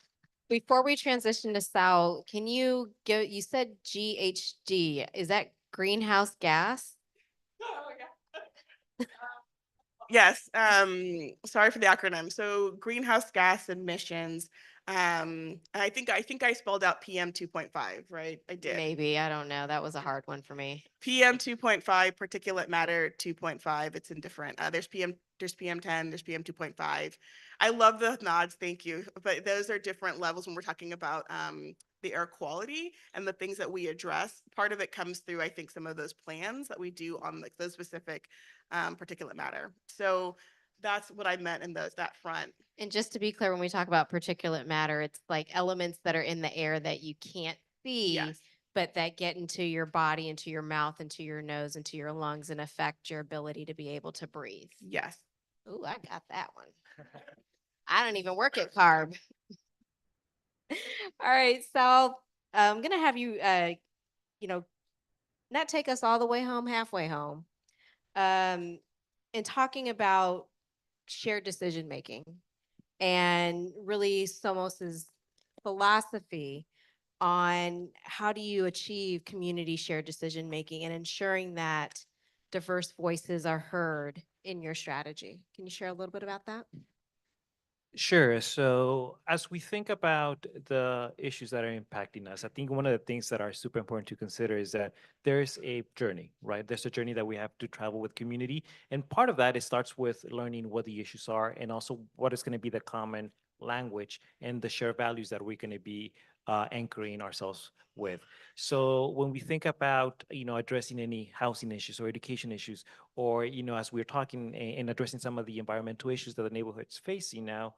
before we transition to Sal, can you you said GHG, is that greenhouse gas? Yes, sorry for the acronym. So greenhouse gas emissions. I think I spelled out PM 2.5, right? I did. Maybe, I don't know. That was a hard one for me. PM 2.5, particulate matter 2.5. It's in different. There's PM 10, there's PM 2.5. I love the nods, thank you. But those are different levels when we're talking about the air quality and the things that we address. Part of it comes through, I think, some of those plans that we do on like those specific particulate matter. So that's what I meant in that front. And just to be clear, when we talk about particulate matter, it's like elements that are in the air that you can't see, Yes. but that get into your body, into your mouth, into your nose, into your lungs, and affect your ability to be able to breathe. Yes. Ooh, I got that one. I don't even work at CARB. All right, so I'm gonna have you, not take us all the way home, halfway home, in talking about shared decision making and really Somos's philosophy on how do you achieve community shared decision making and ensuring that diverse voices are heard in your strategy. Can you share a little bit about that? Sure. So as we think about the issues that are impacting us, I think one of the things that are super important to consider is that there's a journey, right? There's a journey that we have to travel with community. And part of that, it starts with learning what the issues are and also what is going to be the common language and the shared values that we're going to be anchoring ourselves with. So when we think about, addressing any housing issues or education issues, or, as we're talking and addressing some of the environmental issues that the neighborhood's facing now,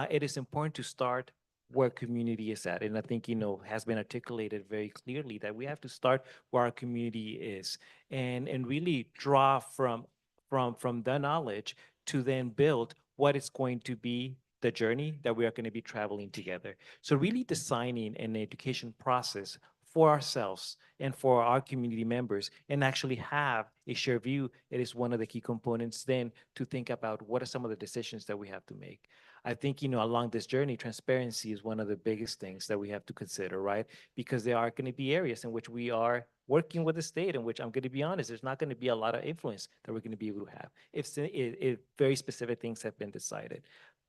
it is important to start where community is at. And I think, has been articulated very clearly that we have to start where our community is and really draw from the knowledge to then build what is going to be the journey that we are going to be traveling together. So really designing an education process for ourselves and for our community members and actually have a shared view, it is one of the key components then to think about what are some of the decisions that we have to make. I think, along this journey, transparency is one of the biggest things that we have to consider, right? Because there are going to be areas in which we are working with the state, in which I'm going to be honest, there's not going to be a lot of influence that we're going to be able to have if very specific things have been decided.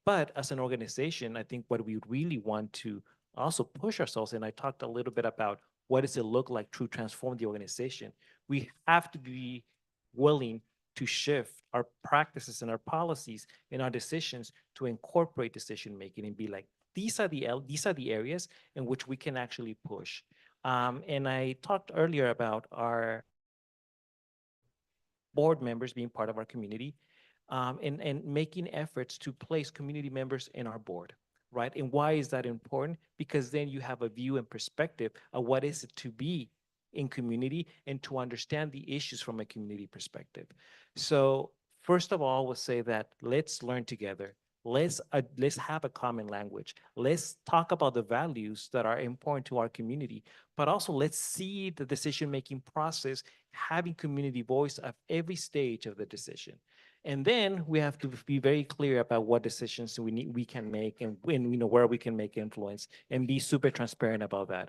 But as an organization, I think what we really want to also push ourselves, and I talked a little bit about what does it look like to transform the organization. We have to be willing to shift our practices and our policies and our decisions to incorporate decision making and be like, these are the areas in which we can actually push. And I talked earlier about our board members being part of our community, and making efforts to place community members in our board, right? And why is that important? Because then you have a view and perspective of what is it to be in community and to understand the issues from a community perspective. So first of all, I would say that let's learn together. Let's have a common language. Let's talk about the values that are important to our community, but also let's see the decision-making process having community voice at every stage of the decision. And then we have to be very clear about what decisions we can make and when, where we can make influence and be super transparent about that.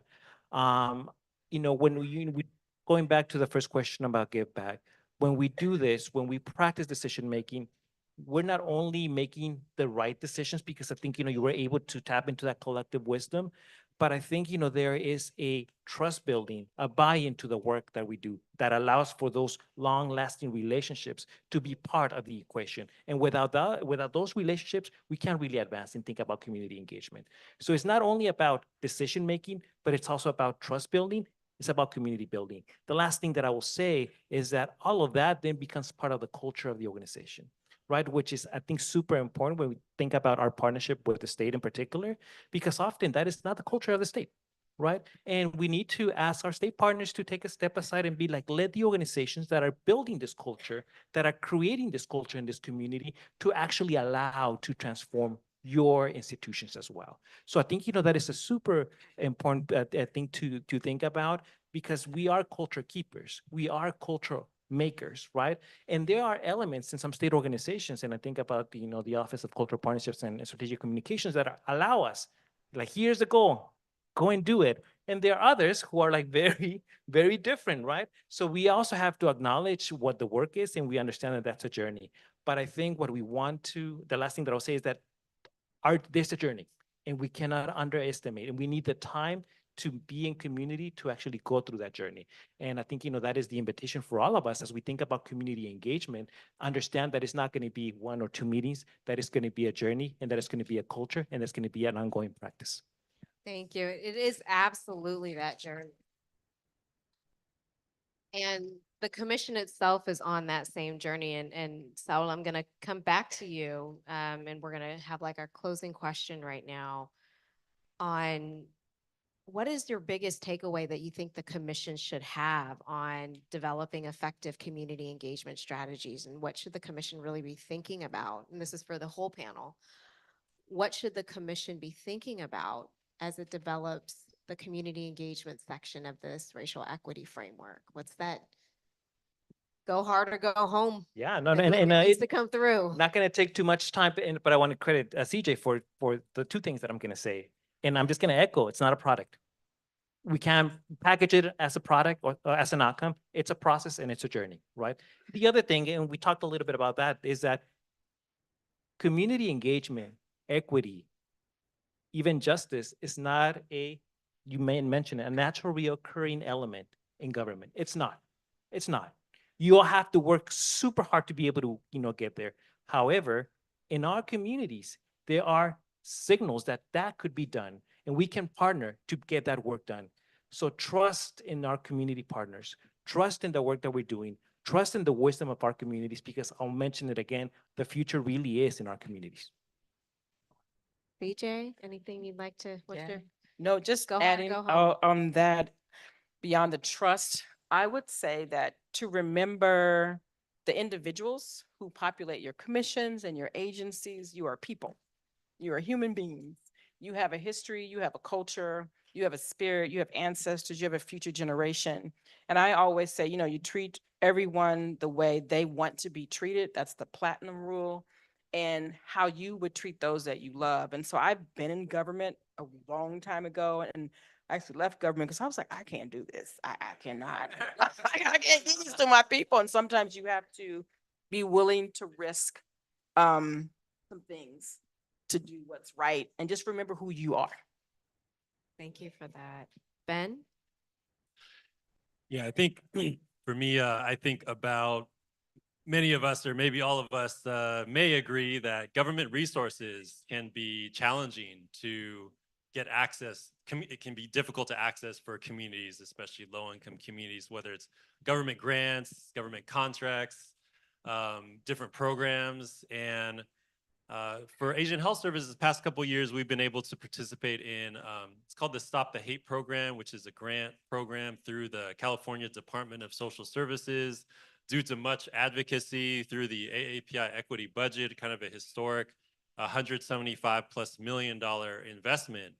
When we going back to the first question about give back, when we do this, when we practice decision making, we're not only making the right decisions because I think, you were able to tap into that collective wisdom, but I think, there is a trust building, a buy-in to the work that we do that allows for those long-lasting relationships to be part of the equation. And without those relationships, we can't really advance and think about community engagement. So it's not only about decision-making, but it's also about trust building. It's about community building. The last thing that I will say is that all of that then becomes part of the culture of the organization, right? Which is, I think, super important when we think about our partnership with the state in particular, because often that is not the culture of the state, right? And we need to ask our state partners to take a step aside and be like, let the organizations that are building this culture, that are creating this culture in this community to actually allow to transform your institutions as well. So I think, that is a super important thing to think about, because we are culture keepers. We are cultural makers, right? And there are elements in some state organizations, and I think about the Office of Cultural Partnerships and Strategic Communications that allow us, like, here's the goal, go and do it. And there are others who are like very, very different, right? So we also have to acknowledge what the work is, and we understand that that's a journey. But I think what we want to, the last thing that I'll say is that there's a journey, and we cannot underestimate, and we need the time to be in community to actually go through that journey. And I think, that is the invitation for all of us as we think about community engagement, understand that it's not going to be 1 or 2 meetings, that it's going to be a journey, and that it's going to be a culture, and it's going to be an ongoing practice. Thank you. It is absolutely that journey. And the commission itself is on that same journey. And Saul, I'm going to come back to you, and we're going to have like our closing question right now on what is your biggest takeaway that you think the commission should have on developing effective community engagement strategies, and what should the commission really be thinking about? And this is for the whole panel. What should the commission be thinking about as it develops the community engagement section of this racial equity framework? What's that? Go hard or go home. Yeah, no, that and really needs it, to come through. not going to take too much time, but I want to credit CJ for the 2 things that I'm going to say. And I'm just going to echo, it's not a product. we can't package it as a product or as an outcome. It's a process and it's a journey, right? The other thing, and we talked a little bit about that, is that community engagement, equity, even justice is not a, you may mention it, a natural reoccurring element in government. It's not. It's not. You'll have to work super hard to be able to, get there. However, in our communities, there are signals that that could be done, and we can partner to get that work done. So trust in our community partners, trust in the work that we're doing, trust in the wisdom of our communities, because I'll mention it again, the future really is in our communities. BJ, anything you'd like to, what's your? No, just Go ahead, adding go home. on that, beyond the trust, I would say that to remember the individuals who populate your commissions and your agencies, you are people. You are human beings. You have a history, you have a culture, you have a spirit, you have ancestors, you have a future generation. And I always say, you treat everyone the way they want to be treated. That's the platinum rule, and how you would treat those that you love. And so I've been in government a long time ago, and I actually left government because I was like, I can't do this. I cannot. I can't do this to my people. And sometimes you have to be willing to risk some things to do what's right, and just remember who you are. Thank you for that. Ben? Yeah, I think for me, I think about many of us, or maybe all of us, may agree that government resources can be challenging to get access. It can be difficult to access for communities, especially low-income communities, whether it's government grants, government contracts, different programs. And for Asian Health Services, the past couple of years, we've been able to participate in, it's called the Stop the Hate program, which is a grant program through the California Department of Social Services. Due to much advocacy through the AAPI equity budget, kind of a historic $175+ million investment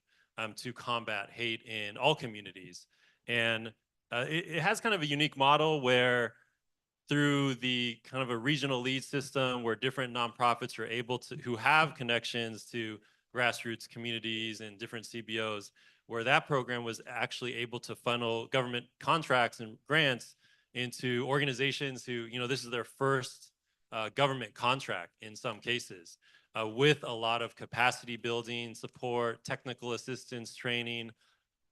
to combat hate in all communities. And it has kind of a unique model where through the kind of a regional lead system where different nonprofits are able to, who have connections to grassroots communities and different CBOs, where that program was actually able to funnel government contracts and grants into organizations who, this is their first government contract in some cases, with a lot of capacity building, support, technical assistance, training.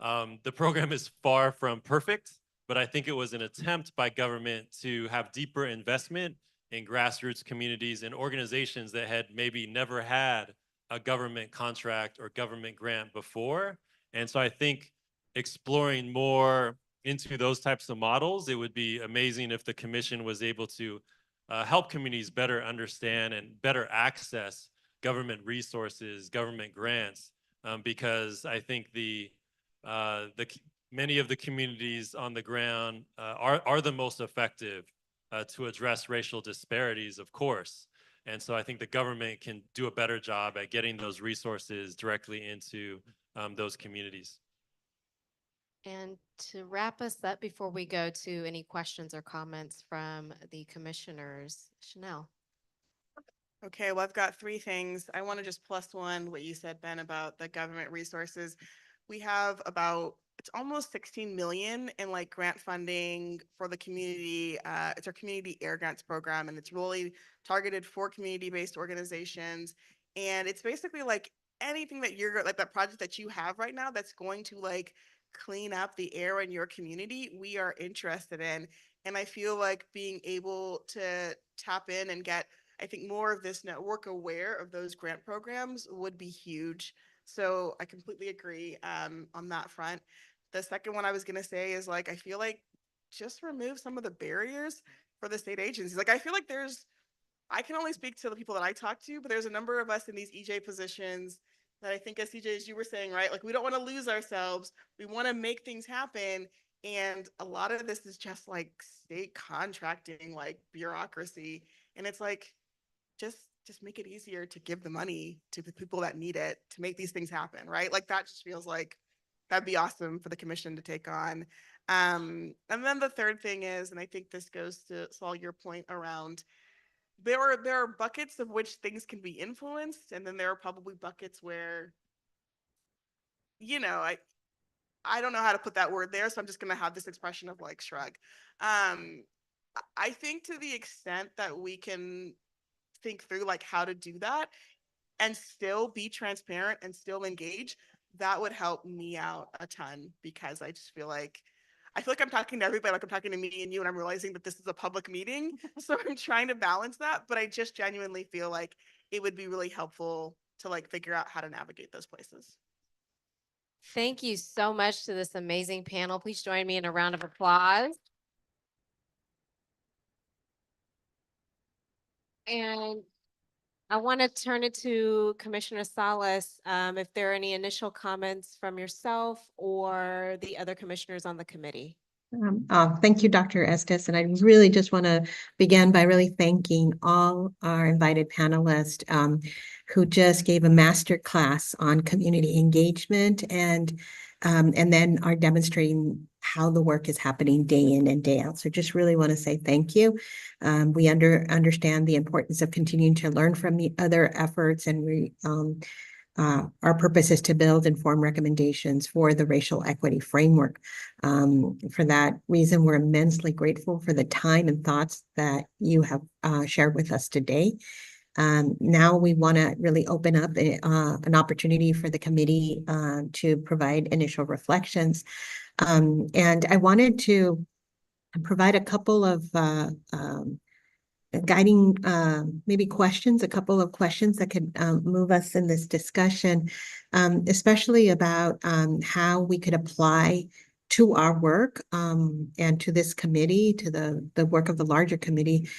The program is far from perfect, but I think it was an attempt by government to have deeper investment in grassroots communities and organizations that had maybe never had a government contract or government grant before. And so I think exploring more into those types of models, it would be amazing if the commission was able to help communities better understand and better access government resources, government grants, because I think many of the communities on the ground are the most effective to address racial disparities, of course. And so I think the government can do a better job at getting those resources directly into those communities. And to wrap us up before we go to any questions or comments from the commissioners, Chanel. Okay, well, I've got three things. I want to just plus one what you said, Ben, about the government resources. We have it's almost 16 million in like grant funding for the community. It's our community air grants program, and it's really targeted for community-based organizations. And it's basically like anything that you're like that project that you have right now that's going to like clean up the air in your community, we are interested in. And I feel like being able to tap in and get, I think, more of this network aware of those grant programs would be huge. So I completely agree on that front. The second one I was going to say is like, I feel like just remove some of the barriers for the state agencies. Like, I feel like I can only speak to the people that I talk to, but there's a number of us in these EJ positions that I think, as CJ, as you were saying, right? Like, we don't want to lose ourselves. We want to make things happen. And a lot of this is just like state contracting, like bureaucracy. And it's like, just make it easier to give the money to the people that need it to make these things happen, right? Like, that just feels like that'd be awesome for the commission to take on. And then the third thing is, and I think this goes to Saul, your point around there are buckets of which things can be influenced, and then there are probably buckets where, I don't know how to put that word there, so I'm just gonna have this expression of like shrug. I think to the extent that we can think through like how to do that and still be transparent and still engage, that would help me out a ton, because I just feel like I'm talking to everybody, like I'm talking to me and you, and I'm realizing that this is a public meeting. So I'm trying to balance that, but I just genuinely feel like it would be really helpful to like figure out how to navigate those places. Thank you so much to this amazing panel. Please join me in a round of applause. And I want to turn it to Commissioner Salas, if there are any initial comments from yourself or the other commissioners on the committee. Thank you, Dr. Estes. And I really just want to begin by really thanking all our invited panelists who just gave a master class on community engagement and then are demonstrating how the work is happening day in and day out. So just really want to say thank you. We understand the importance of continuing to learn from the other efforts, and our purpose is to build informed recommendations for the racial equity framework. For that reason, we're immensely grateful for the time and thoughts that you have shared with us today. Now we want to really open up an opportunity for the committee to provide initial reflections. And I wanted to provide a couple of guiding maybe questions, a couple of questions that could move us in this discussion, especially about how we could apply to our work and to this committee, to the work of the larger committee,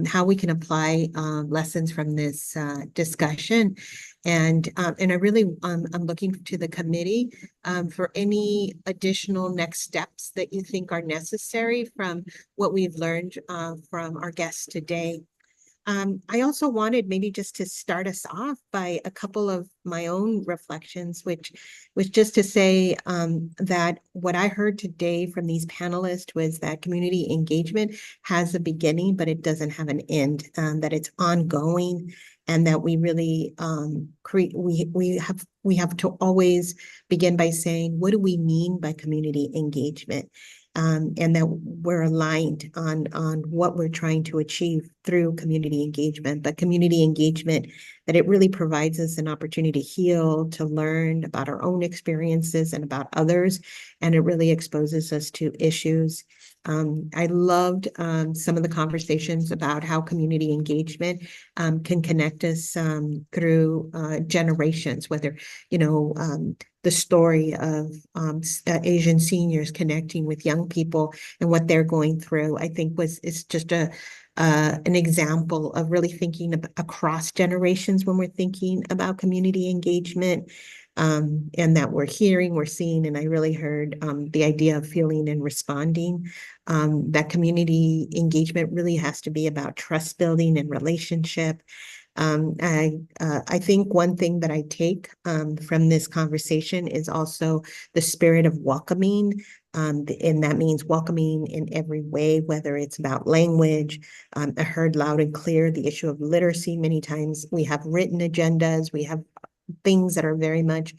how we can apply lessons from this discussion. And I really, I'm looking to the committee for any additional next steps that you think are necessary from what we've learned from our guests today. I also wanted maybe just to start us off by a couple of my own reflections, which was just to say that what I heard today from these panelists was that community engagement has a beginning, but it doesn't have an end, that it's ongoing, and that we really we have to always begin by saying, what do we mean by community engagement? And that we're aligned on what we're trying to achieve through community engagement. But community engagement, that it really provides us an opportunity to heal, to learn about our own experiences and about others, and it really exposes us to issues. I loved some of the conversations about how community engagement can connect us through generations, whether, the story of Asian seniors connecting with young people and what they're going through, I think is just an example of really thinking across generations when we're thinking about community engagement, and that we're hearing, we're seeing, and I really heard the idea of feeling and responding. That community engagement really has to be about trust building and relationship. I think one thing that I take from this conversation is also the spirit of welcoming, and that means welcoming in every way, whether it's about language. I heard loud and clear the issue of literacy. Many times we have written agendas, we have things that are very much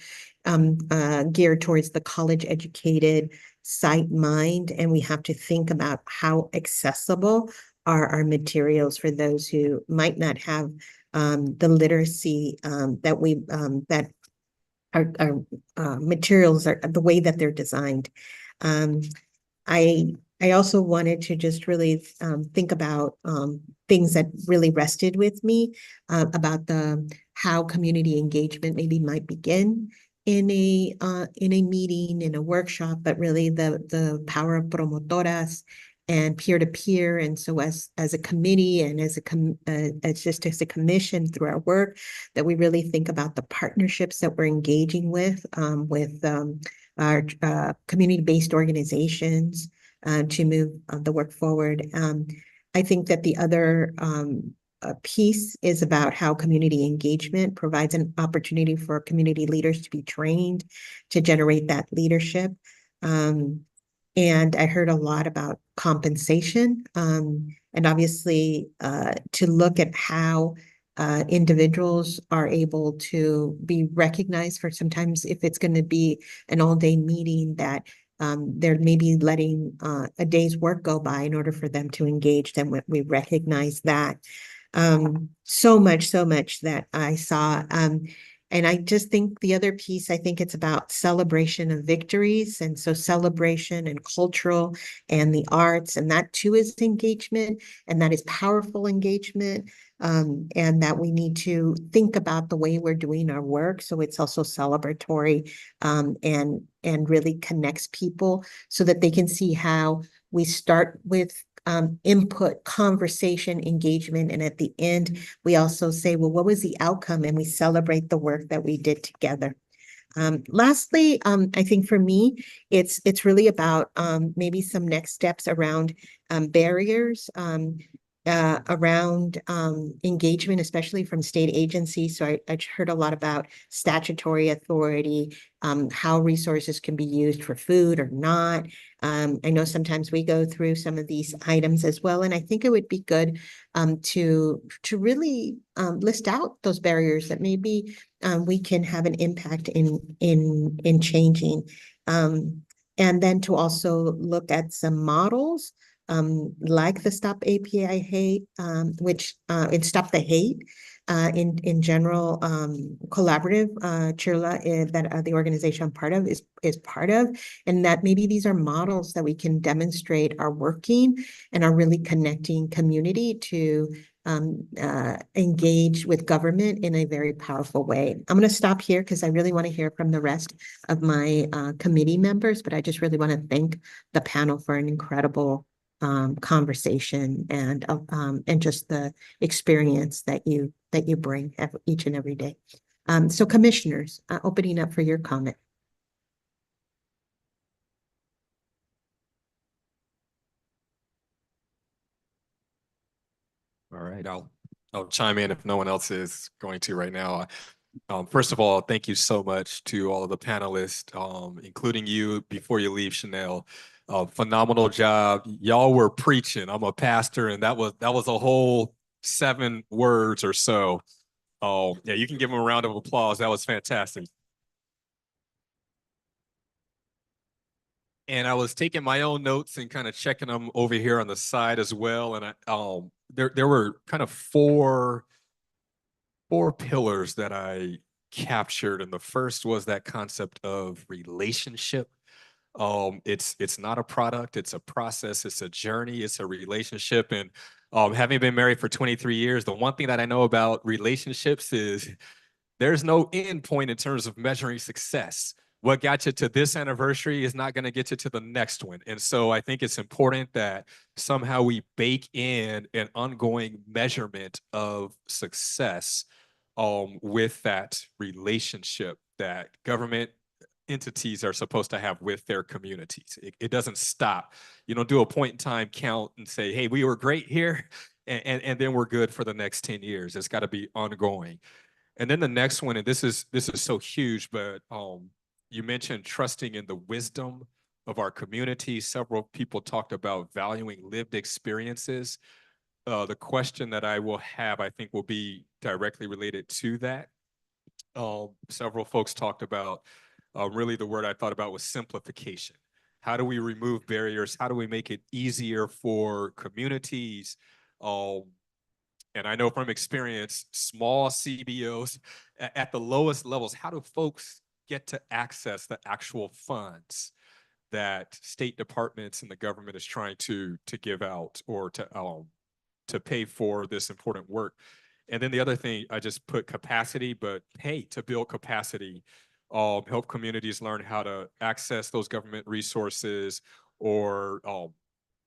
geared towards the college-educated sight mind, and we have to think about how accessible are our materials for those who might not have the literacy that our materials are the way that they're designed. I also wanted to just really think about things that really rested with me about how community engagement maybe might begin in a meeting, in a workshop, but really the power of promotoras and peer-to-peer. And so as a committee and as a commission through our work, that we really think about the partnerships that we're engaging with our community-based organizations to move the work forward. I think that the other piece is about how community engagement provides an opportunity for community leaders to be trained to generate that leadership. And I heard a lot about compensation, and obviously to look at how individuals are able to be recognized for sometimes if it's going to be an all-day meeting that they're maybe letting a day's work go by in order for them to engage, then we recognize that. So much that I saw. And I just think the other piece, I think it's about celebration of victories. And so celebration and cultural and the arts, and that too is engagement, and that is powerful engagement. And that we need to think about the way we're doing our work. So it's also celebratory and really connects people so that they can see how we start with input, conversation, engagement. And at the end, we also say, well, what was the outcome? And we celebrate the work that we did together. Lastly, I think for me, it's really about maybe some next steps around barriers, around engagement, especially from state agencies. So I heard a lot about statutory authority, how resources can be used for food or not. I know sometimes we go through some of these items as well, and I think it would be good to really list out those barriers that maybe we can have an impact in changing. And then to also look at some models like the Stop API Hate, which and Stop the Hate, in general, collaborative, Chirla, that the organization I'm part of is part of, and that maybe these are models that we can demonstrate are working and are really connecting community to engage with government in a very powerful way. I'm going to stop here because I really want to hear from the rest of my committee members, but I just really want to thank the panel for an incredible conversation and just the experience that you bring each and every day. So commissioners, opening up for your comment. All right, I'll chime in if no one else is going to right now. First of all, thank you so much to all of the panelists, including you before you leave, Chanel. Phenomenal job. Y'all were preaching. I'm a pastor, and that was a whole 7 words or so. Oh, yeah, you can give them a round of applause. That was fantastic. And I was taking my own notes and kind of checking them over here on the side as well. And there were kind of four pillars that I captured. And the first was that concept of relationship. It's not a product, it's a process, it's a journey, it's a relationship. And having been married for 23 years, the one thing that I know about relationships is there's no end point in terms of measuring success. What got you to this anniversary is not going to get you to the next one. And so I think it's important that somehow we bake in an ongoing measurement of success with that relationship that government entities are supposed to have with their communities. It doesn't stop. You don't do a point in time count and say, hey, we were great here, and then we're good for the next 10 years. It's got to be ongoing. And then the next one, and this is so huge, but you mentioned trusting in the wisdom of our community. Several people talked about valuing lived experiences. The question that I will have, I think, will be directly related to that. Several folks talked about, really the word I thought about was simplification. How do we remove barriers? How do we make it easier for communities? And I know from experience, small CBOs at the lowest levels, how do folks get to access the actual funds that state departments and the government is trying to give out or to pay for this important work? And then the other thing, I just put capacity, but pay to build capacity, help communities learn how to access those government resources or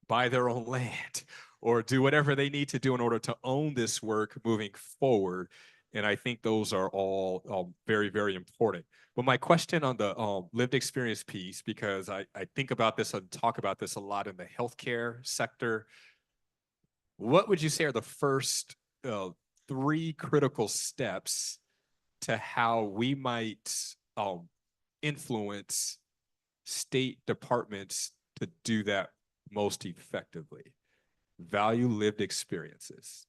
buy their own land or do whatever they need to do in order to own this work moving forward. And I think those are all very, very important. But my question on the lived experience piece, because I think about this and talk about this a lot in the healthcare sector, what would you say are the first 3 critical steps to how we might influence state departments to do that most effectively? Value lived experiences.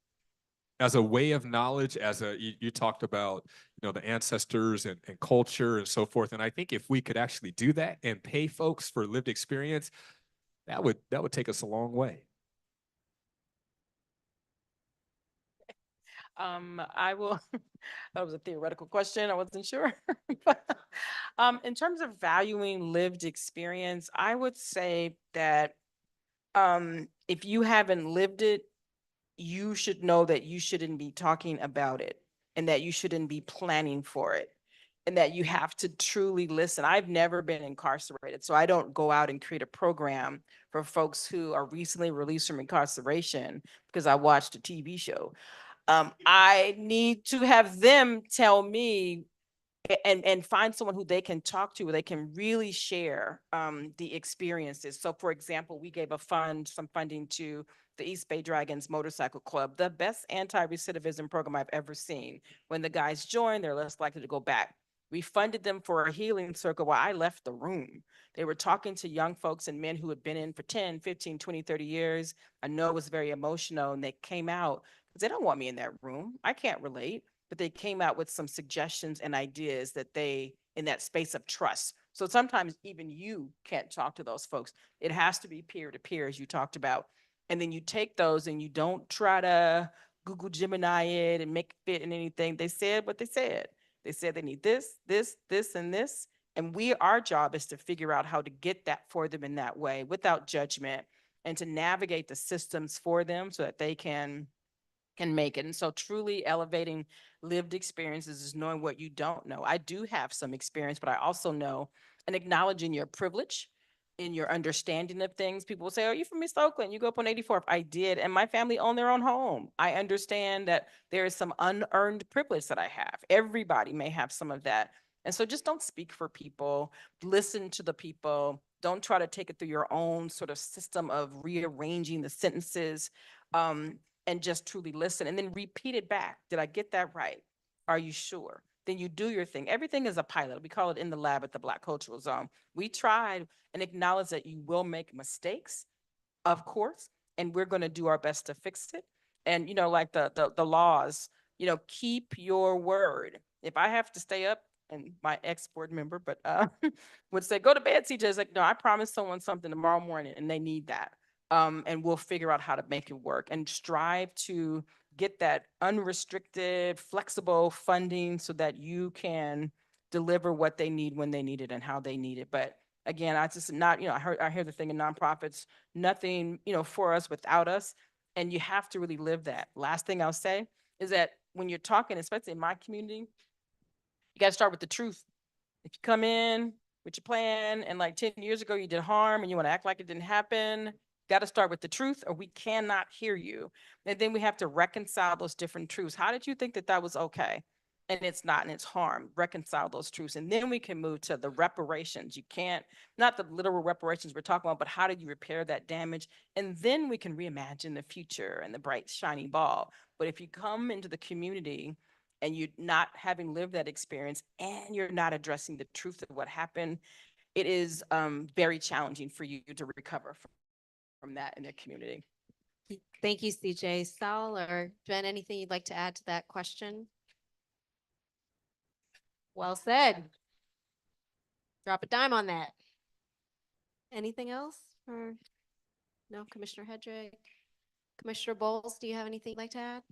as a way of knowledge, you talked about, the ancestors and culture and so forth. And I think if we could actually do that and pay folks for lived experience, that would take us a long way. I will, that was a theoretical question. I wasn't sure. But, in terms of valuing lived experience, I would say that if you haven't lived it, you should know that you shouldn't be talking about it and that you shouldn't be planning for it and that you have to truly listen. I've never been incarcerated, so I don't go out and create a program for folks who are recently released from incarceration because I watched a TV show. I need to have them tell me and find someone who they can talk to, where they can really share the experiences. So for example, we gave some funding to the East Bay Dragons Motorcycle Club, the best anti-recidivism program I've ever seen. When the guys join, they're less likely to go back. We funded them for a healing circle while I left the room. They were talking to young folks and men who had been in for 10, 15, 20, 30 years. I know it was very emotional, and they came out because they don't want me in that room. I can't relate, but they came out with some suggestions and ideas that they, in that space of trust. So sometimes even you can't talk to those folks. It has to be peer to peer, as you talked about. And then you take those and you don't try to Google Gemini it and make it fit in anything. They said what they said. They said they need this, this, this, and this. And our job is to figure out how to get that for them in that way without judgment and to navigate the systems for them so that they can make it. And so truly elevating lived experiences is knowing what you don't know. I do have some experience, but I also know and acknowledging your privilege in your understanding of things. People will say, "Oh, you from East Oakland? You go up on 84th." I did. And my family owned their own home. I understand that there is some unearned privilege that I have. Everybody may have some of that. And so just don't speak for people, listen to the people. Don't try to take it through your own sort of system of rearranging the sentences. And just truly listen and then repeat it back. Did I get that right? Are you sure? Then you do your thing. Everything is a pilot. We call it in the lab at the Black Cultural Zone. We tried and acknowledge that you will make mistakes, of course, and we're going to do our best to fix it. And, like the laws, keep your word. If I have to stay up, and my ex-board member, but would say, go to bed, CJ. It's like, no, I promised someone something tomorrow morning and they need that. And we'll figure out how to make it work and strive to get that unrestricted, flexible funding so that you can deliver what they need when they need it and how they need it. But again, I just not, I hear the thing in nonprofits, nothing, for us without us. And you have to really live that. Last thing I'll say is that when you're talking, especially in my community, you got to start with the truth. If you come in with your plan and like 10 years ago you did harm and you want to act like it didn't happen, got to start with the truth or we cannot hear you. And then we have to reconcile those different truths. How did you think that that was okay? And it's not, and it's harm. Reconcile those truths. And then we can move to the reparations. You can't, not the literal reparations we're talking about, but how did you repair that damage? And then we can reimagine the future and the bright, shiny ball. But if you come into the community and you're not having lived that experience and you're not addressing the truth of what happened, it is very challenging for you to recover from that in the community. Thank you, CJ. Sal or Jen, anything you'd like to add to that question? Well said. Drop a dime on that. Anything else? Or no, Commissioner Hedrick? Commissioner Bowles, do you have anything you'd like to add?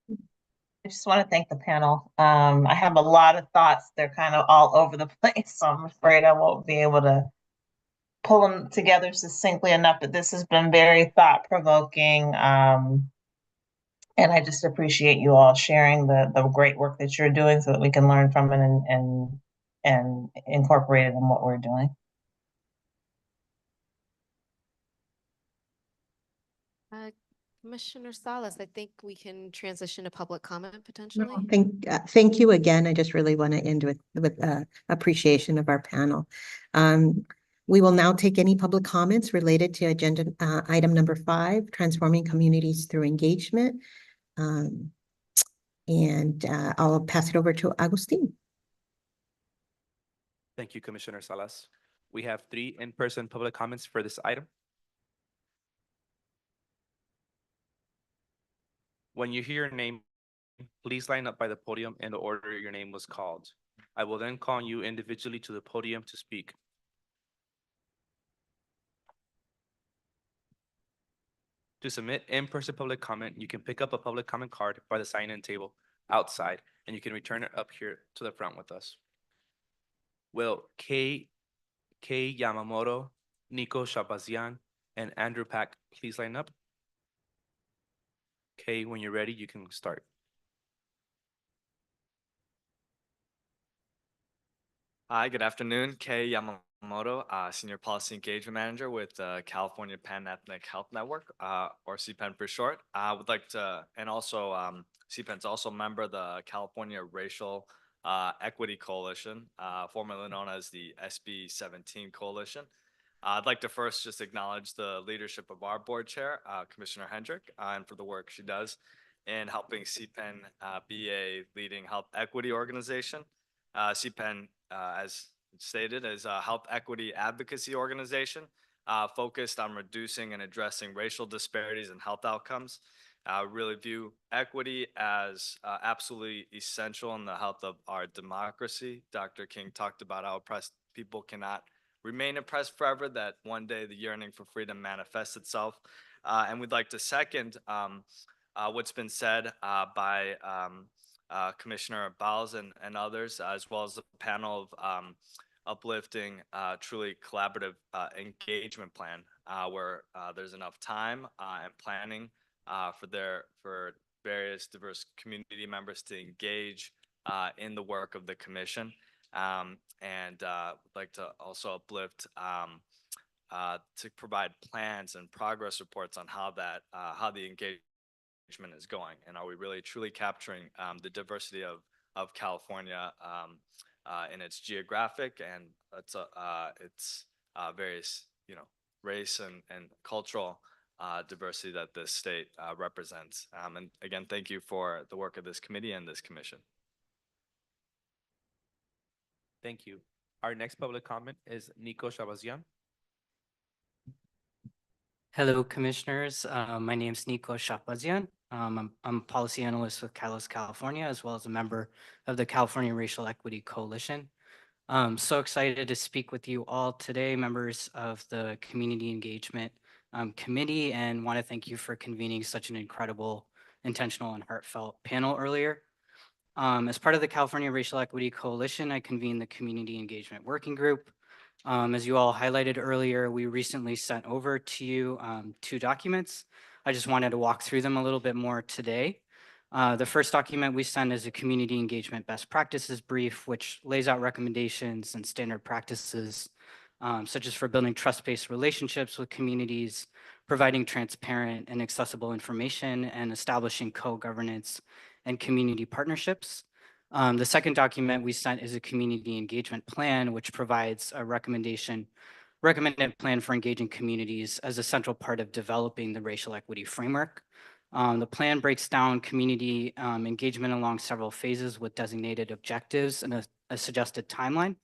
I just want to thank the panel. I have a lot of thoughts. They're kind of all over the place, so I'm afraid I won't be able to pull them together succinctly enough, but this has been very thought-provoking. And I just appreciate you all sharing the great work that you're doing so that we can learn from it and incorporate it in what we're doing. Commissioner Salas, I think we can transition to public comment potentially. Thank you again. I just really want to end with appreciation of our panel. We will now take any public comments related to agenda item number 5, transforming communities through engagement. And I'll pass it over to Agustin. Thank you, Commissioner Salas. We have 3 in-person public comments for this item. When you hear your name, please line up by the podium in the order your name was called. I will then call you individually to the podium to speak. To submit in-person public comment, you can pick up a public comment card by the sign-in table outside, and you can return it up here to the front with us. Will K. Yamamoto, Nico Shabazian, and Andrew Pack please line up? Kay, when you're ready, you can start. Hi, good afternoon. Kei Yamamoto, Senior Policy Engagement Manager with the California Pan-Ethnic Health Network, or CPEN for short. I would like to, and also CPEN's also a member of the California Racial Equity Coalition, formerly known as the SB 17 Coalition. I'd like to first just acknowledge the leadership of our board chair, Commissioner Hendrick, and for the work she does in helping CPEN be a leading health equity organization. CPEN, as stated, is a health equity advocacy organization focused on reducing and addressing racial disparities in health outcomes. Really view equity as absolutely essential in the health of our democracy. Dr. King talked about how oppressed people cannot remain oppressed forever, that one day the yearning for freedom manifests itself. And we'd like to second what's been said by Commissioner Bowles and others, as well as the panel of uplifting, truly collaborative engagement plan where there's enough time and planning for various diverse community members to engage in the work of the commission. And would like to also uplift to provide plans and progress reports on how the engagement is going, and are we really truly capturing the diversity of California in its geographic and its various race and cultural diversity that this state represents. And again, thank you for the work of this committee and this commission. Thank you. Our next public comment is Nico Shabazian. Hello, Commissioners. My name is Nico Shapazian. I'm a policy analyst with Catalyst California, as well as a member of the California Racial Equity Coalition. I'm so excited to speak with you all today, members of the Community Engagement Committee, and want to thank you for convening such an incredible, intentional, and heartfelt panel earlier. As part of the California Racial Equity Coalition, I convened the Community Engagement Working Group. As you all highlighted earlier, we recently sent over to you 2 documents. I just wanted to walk through them a little bit more today. The first document we sent is a community engagement best practices brief, which lays out recommendations and standard practices, such as for building trust-based relationships with communities, providing transparent and accessible information, and establishing co-governance and community partnerships. The second document we sent is a community engagement plan, which provides a recommended plan for engaging communities as a central part of developing the racial equity framework. The plan breaks down community engagement along several phases with designated objectives and a suggested timeline.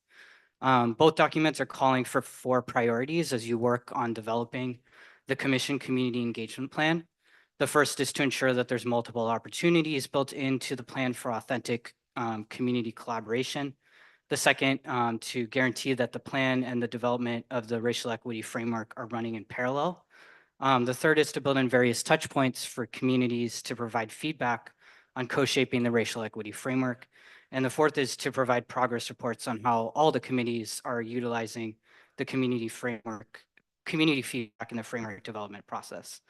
Both documents are calling for 4 priorities as you work on developing the Commission Community Engagement Plan. The first is to ensure that there's multiple opportunities built into the plan for authentic community collaboration. The second, to guarantee that the plan and the development of the racial equity framework are running in parallel. The third is to build in various touch points for communities to provide feedback on co-shaping the racial equity framework. And the fourth is to provide progress reports on how all the committees are utilizing the community feedback in the framework development process.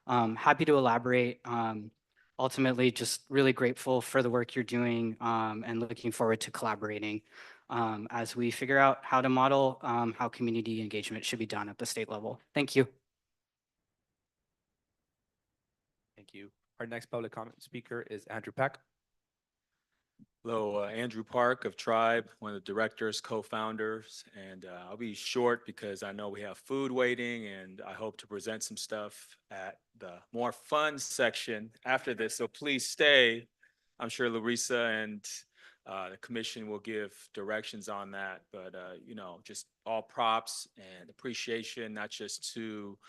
Happy to elaborate. Ultimately, just really grateful for the work you're doing and looking forward to collaborating as we figure out how to model how community engagement should be done at the state level. Thank you. Thank you. Our next public comment speaker is Andrew Pack. Hello, Andrew Park of Tribe, one of the directors, co-founders, and I'll be short because I know we have food waiting and I hope to present some stuff at the more fun section after this, so please stay. I'm sure Larissa and the commission will give directions on that, but just all props and appreciation, not just to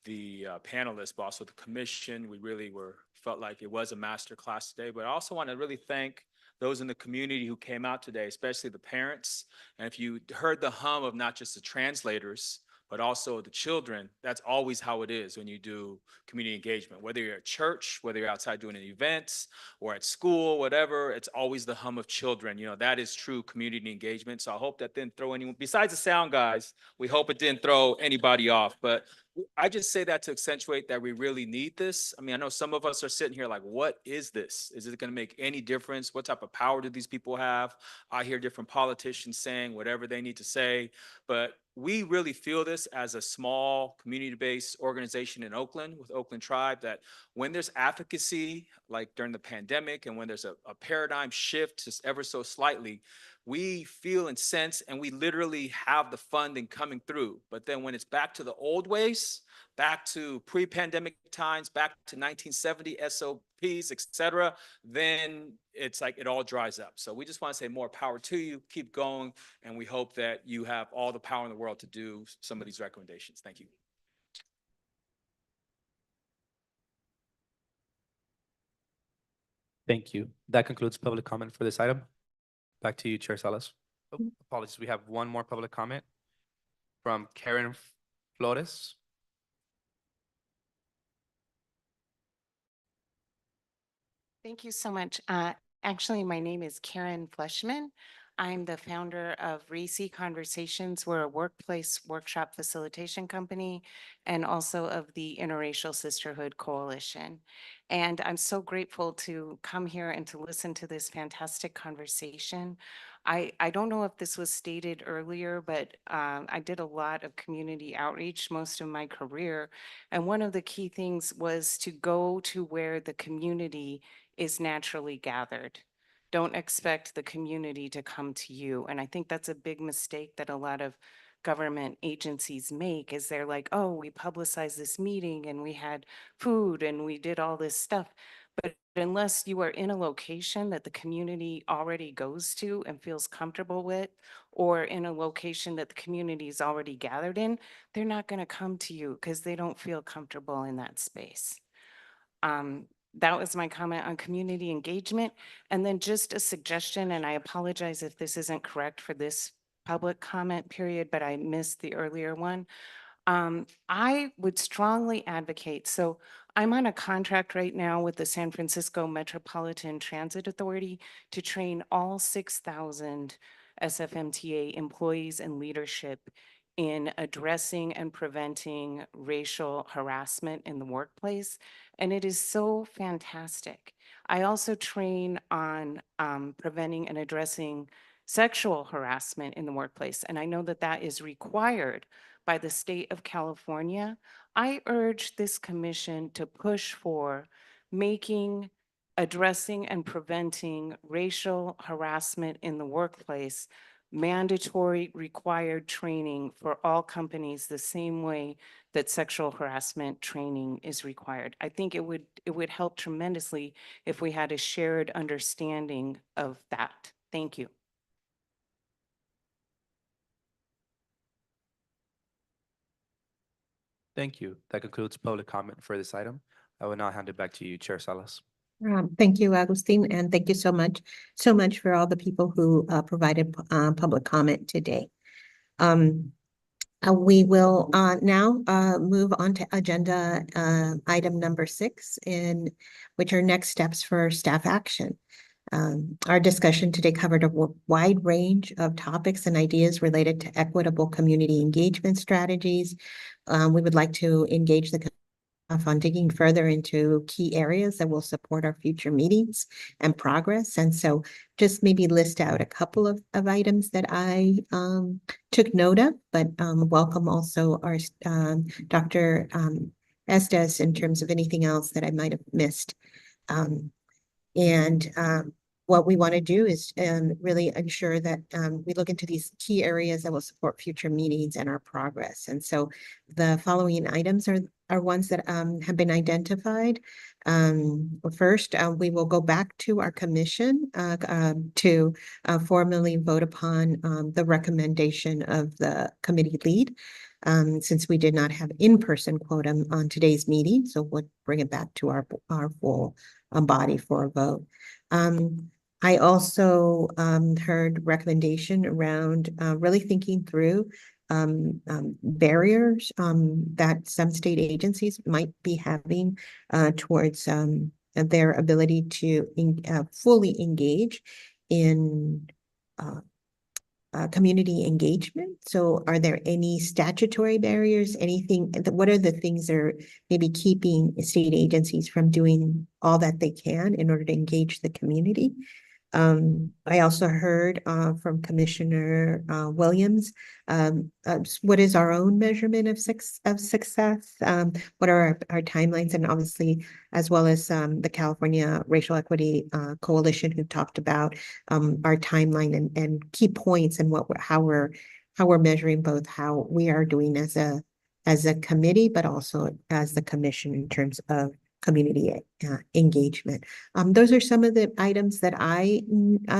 the panelists, but also the commission. We really were felt like it was a master class today. But I also want to really thank those in the community who came out today, especially the parents. And if you heard the hum of not just the translators, but also the children, that's always how it is when you do community engagement. Whether you're at church, whether you're outside doing an event, or at school, whatever, it's always the hum of children. You know, that is true community engagement. So I hope that didn't throw anyone, besides the sound guys, we hope it didn't throw anybody off. But I just say that to accentuate that we really need this. I mean, I know some of us are sitting here like, what is this? Is it going to make any difference? What type of power do these people have? I hear different politicians saying whatever they need to say, but we really feel this as a small community-based organization in Oakland with Oakland Tribe, that when there's advocacy, like during the pandemic, and when there's a paradigm shift just ever so slightly, we feel and sense, and we literally have the funding coming through. But then when it's back to the old ways, back to pre-pandemic times, back to 1970 SOPs, et cetera, then it's like it all dries up. So we just want to say more power to you, keep going, and we hope that you have all the power in the world to do some of these recommendations. Thank you. Thank you. That concludes public comment for this item. Back to you, Chair Salas. Oh, apologies, we have one more public comment from Karen Flores. Thank you so much. Actually, my name is Karen Fleshman. I'm the founder of RECE Conversations. We're a workplace workshop facilitation company and also of the Interracial Sisterhood Coalition. And I'm so grateful to come here and to listen to this fantastic conversation. I don't know if this was stated earlier, but I did a lot of community outreach most of my career. And one of the key things was to go to where the community is naturally gathered. Don't expect the community to come to you. And I think that's a big mistake that a lot of government agencies make, is they're like, oh, we publicized this meeting and we had food and we did all this stuff. But unless you are in a location that the community already goes to and feels comfortable with, or in a location that the community is already gathered in, they're not going to come to you because they don't feel comfortable in that space. That was my comment on community engagement. And then just a suggestion, and I apologize if this isn't correct for this public comment period, but I missed the earlier one. I would strongly advocate, so I'm on a contract right now with the San Francisco Metropolitan Transit Authority to train all 6,000 SFMTA employees and leadership in addressing and preventing racial harassment in the workplace. And it is so fantastic. I also train on preventing and addressing sexual harassment in the workplace. And I know that that is required by the state of California. I urge this commission to push for making, addressing, and preventing racial harassment in the workplace mandatory required training for all companies, the same way that sexual harassment training is required. I think it would help tremendously if we had a shared understanding of that. Thank you. Thank you. That concludes public comment for this item. I will now hand it back to you, Chair Salas. Thank you, Agustin, and thank you so much for all the people who provided public comment today. We will now move on to agenda item number 6, in which are next steps for staff action. Our discussion today covered a wide range of topics and ideas related to equitable community engagement strategies. We would like to engage the on digging further into key areas that will support our future meetings and progress. And so just maybe list out a couple of items that I took note of, but welcome also our Dr. Estes in terms of anything else that I might have missed. What we want to do is really ensure that we look into these key areas that will support future meetings and our progress. And so the following items are ones that have been identified. First, we will go back to our commission to formally vote upon the recommendation of the committee lead. since we did not have in-person quorum on today's meeting, so we'll bring it back to our full body for a vote. I also heard recommendation around really thinking through barriers that some state agencies might be having towards their ability to fully engage in community engagement. So are there any statutory barriers, anything, what are the things that are maybe keeping state agencies from doing all that they can in order to engage the community? I also heard from Commissioner Williams, what is our own measurement of success? What are our timelines? And obviously, as well as the California Racial Equity Coalition, who talked about our timeline and key points and how we're measuring both how we are doing as a committee, but also as the commission in terms of community engagement. Those are some of the items that I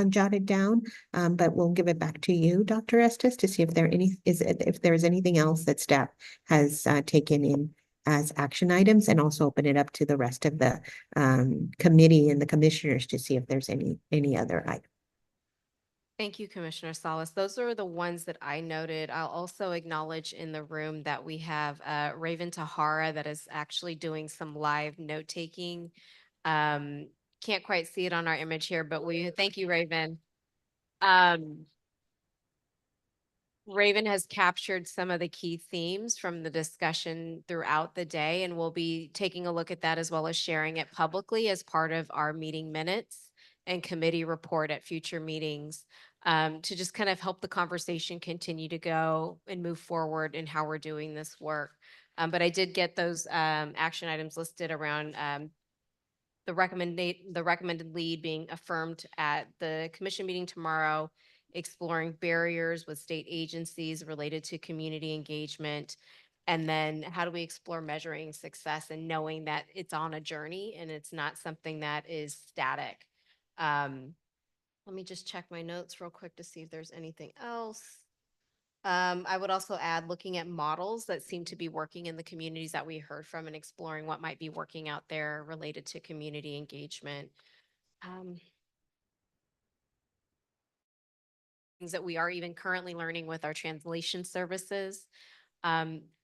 jotted down, but we'll give it back to you, Dr. Estes, to see if there's anything else that staff has taken in as action items, and also open it up to the rest of the committee and the commissioners to see if there's any other items. Thank you, Commissioner Salas. Those are the ones that I noted. I'll also acknowledge in the room that we have Raven Tahara that is actually doing some live note-taking. Can't quite see it on our image here, but thank you, Raven. Raven has captured some of the key themes from the discussion throughout the day, and we'll be taking a look at that as well as sharing it publicly as part of our meeting minutes and committee report at future meetings, to just kind of help the conversation continue to go and move forward in how we're doing this work. But I did get those action items listed around the recommended lead being affirmed at the commission meeting tomorrow, exploring barriers with state agencies related to community engagement. And then how do we explore measuring success and knowing that it's on a journey and it's not something that is static. Let me just check my notes real quick to see if there's anything else. I would also add looking at models that seem to be working in the communities that we heard from and exploring what might be working out there related to community engagement. Things that we are even currently learning with our translation services,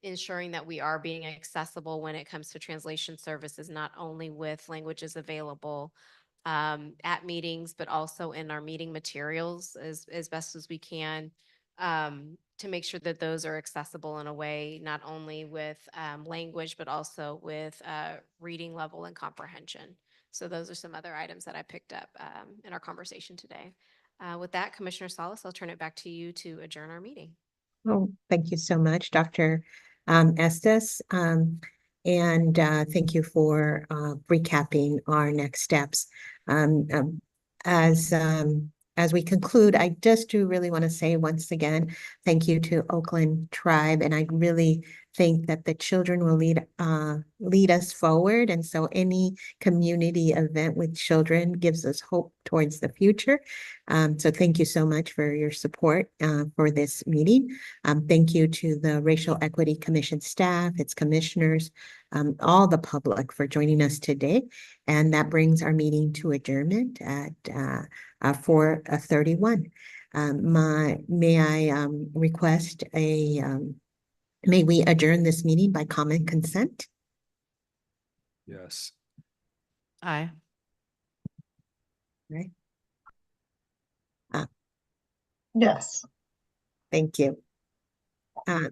ensuring that we are being accessible when it comes to translation services, not only with languages available at meetings, but also in our meeting materials as best as we can, to make sure that those are accessible in a way, not only with language, but also with reading level and comprehension. So those are some other items that I picked up in our conversation today. With that, Commissioner Salas, I'll turn it back to you to adjourn our meeting. Oh, thank you so much, Dr. Estes. And thank you for recapping our next steps. As we conclude, I just do really want to say once again, thank you to Oakland Tribe. And I really think that the children will lead us forward. And so any community event with children gives us hope towards the future. So thank you so much for your support for this meeting. Thank you to the Racial Equity Commission staff, its commissioners, all the public for joining us today. And that brings our meeting to adjournment at 4:31. May I request may we adjourn this meeting by common consent? Yes. Aye. Right. Yes. Thank you.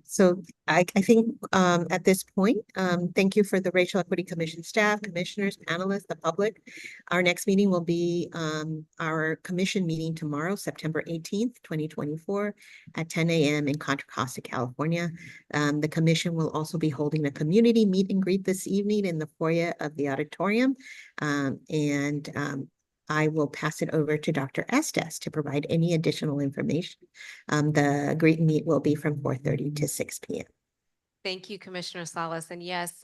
So I think at this point, thank you for the Racial Equity Commission staff, commissioners, panelists, the public. Our next meeting will be our commission meeting tomorrow, September 18th, 2024 at 10 a.m. in Contra Costa, California. The commission will also be holding a community meet and greet this evening in the foyer of the auditorium. I will pass it over to Dr. Estes to provide any additional information. The greet and meet will be from 4:30 to 6 p.m. Thank you, Commissioner Salas. And yes,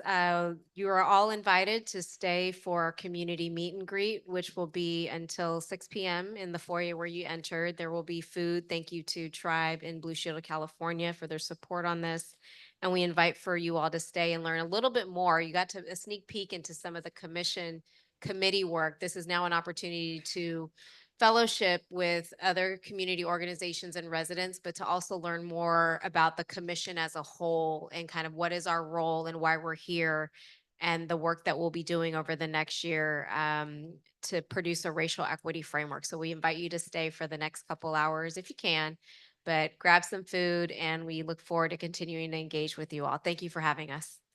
you are all invited to stay for our community meet and greet, which will be until 6 p.m. in the foyer where you entered. There will be food. Thank you to Tribe in Blue Shield of California for their support on this. And we invite for you all to stay and learn a little bit more. You got a sneak peek into some of the committee work. This is now an opportunity to fellowship with other community organizations and residents, but to also learn more about the commission as a whole and kind of what is our role and why we're here and the work that we'll be doing over the next year to produce a racial equity framework. So we invite you to stay for the next couple hours if you can, but grab some food and we look forward to continuing to engage with you all. Thank you for having us.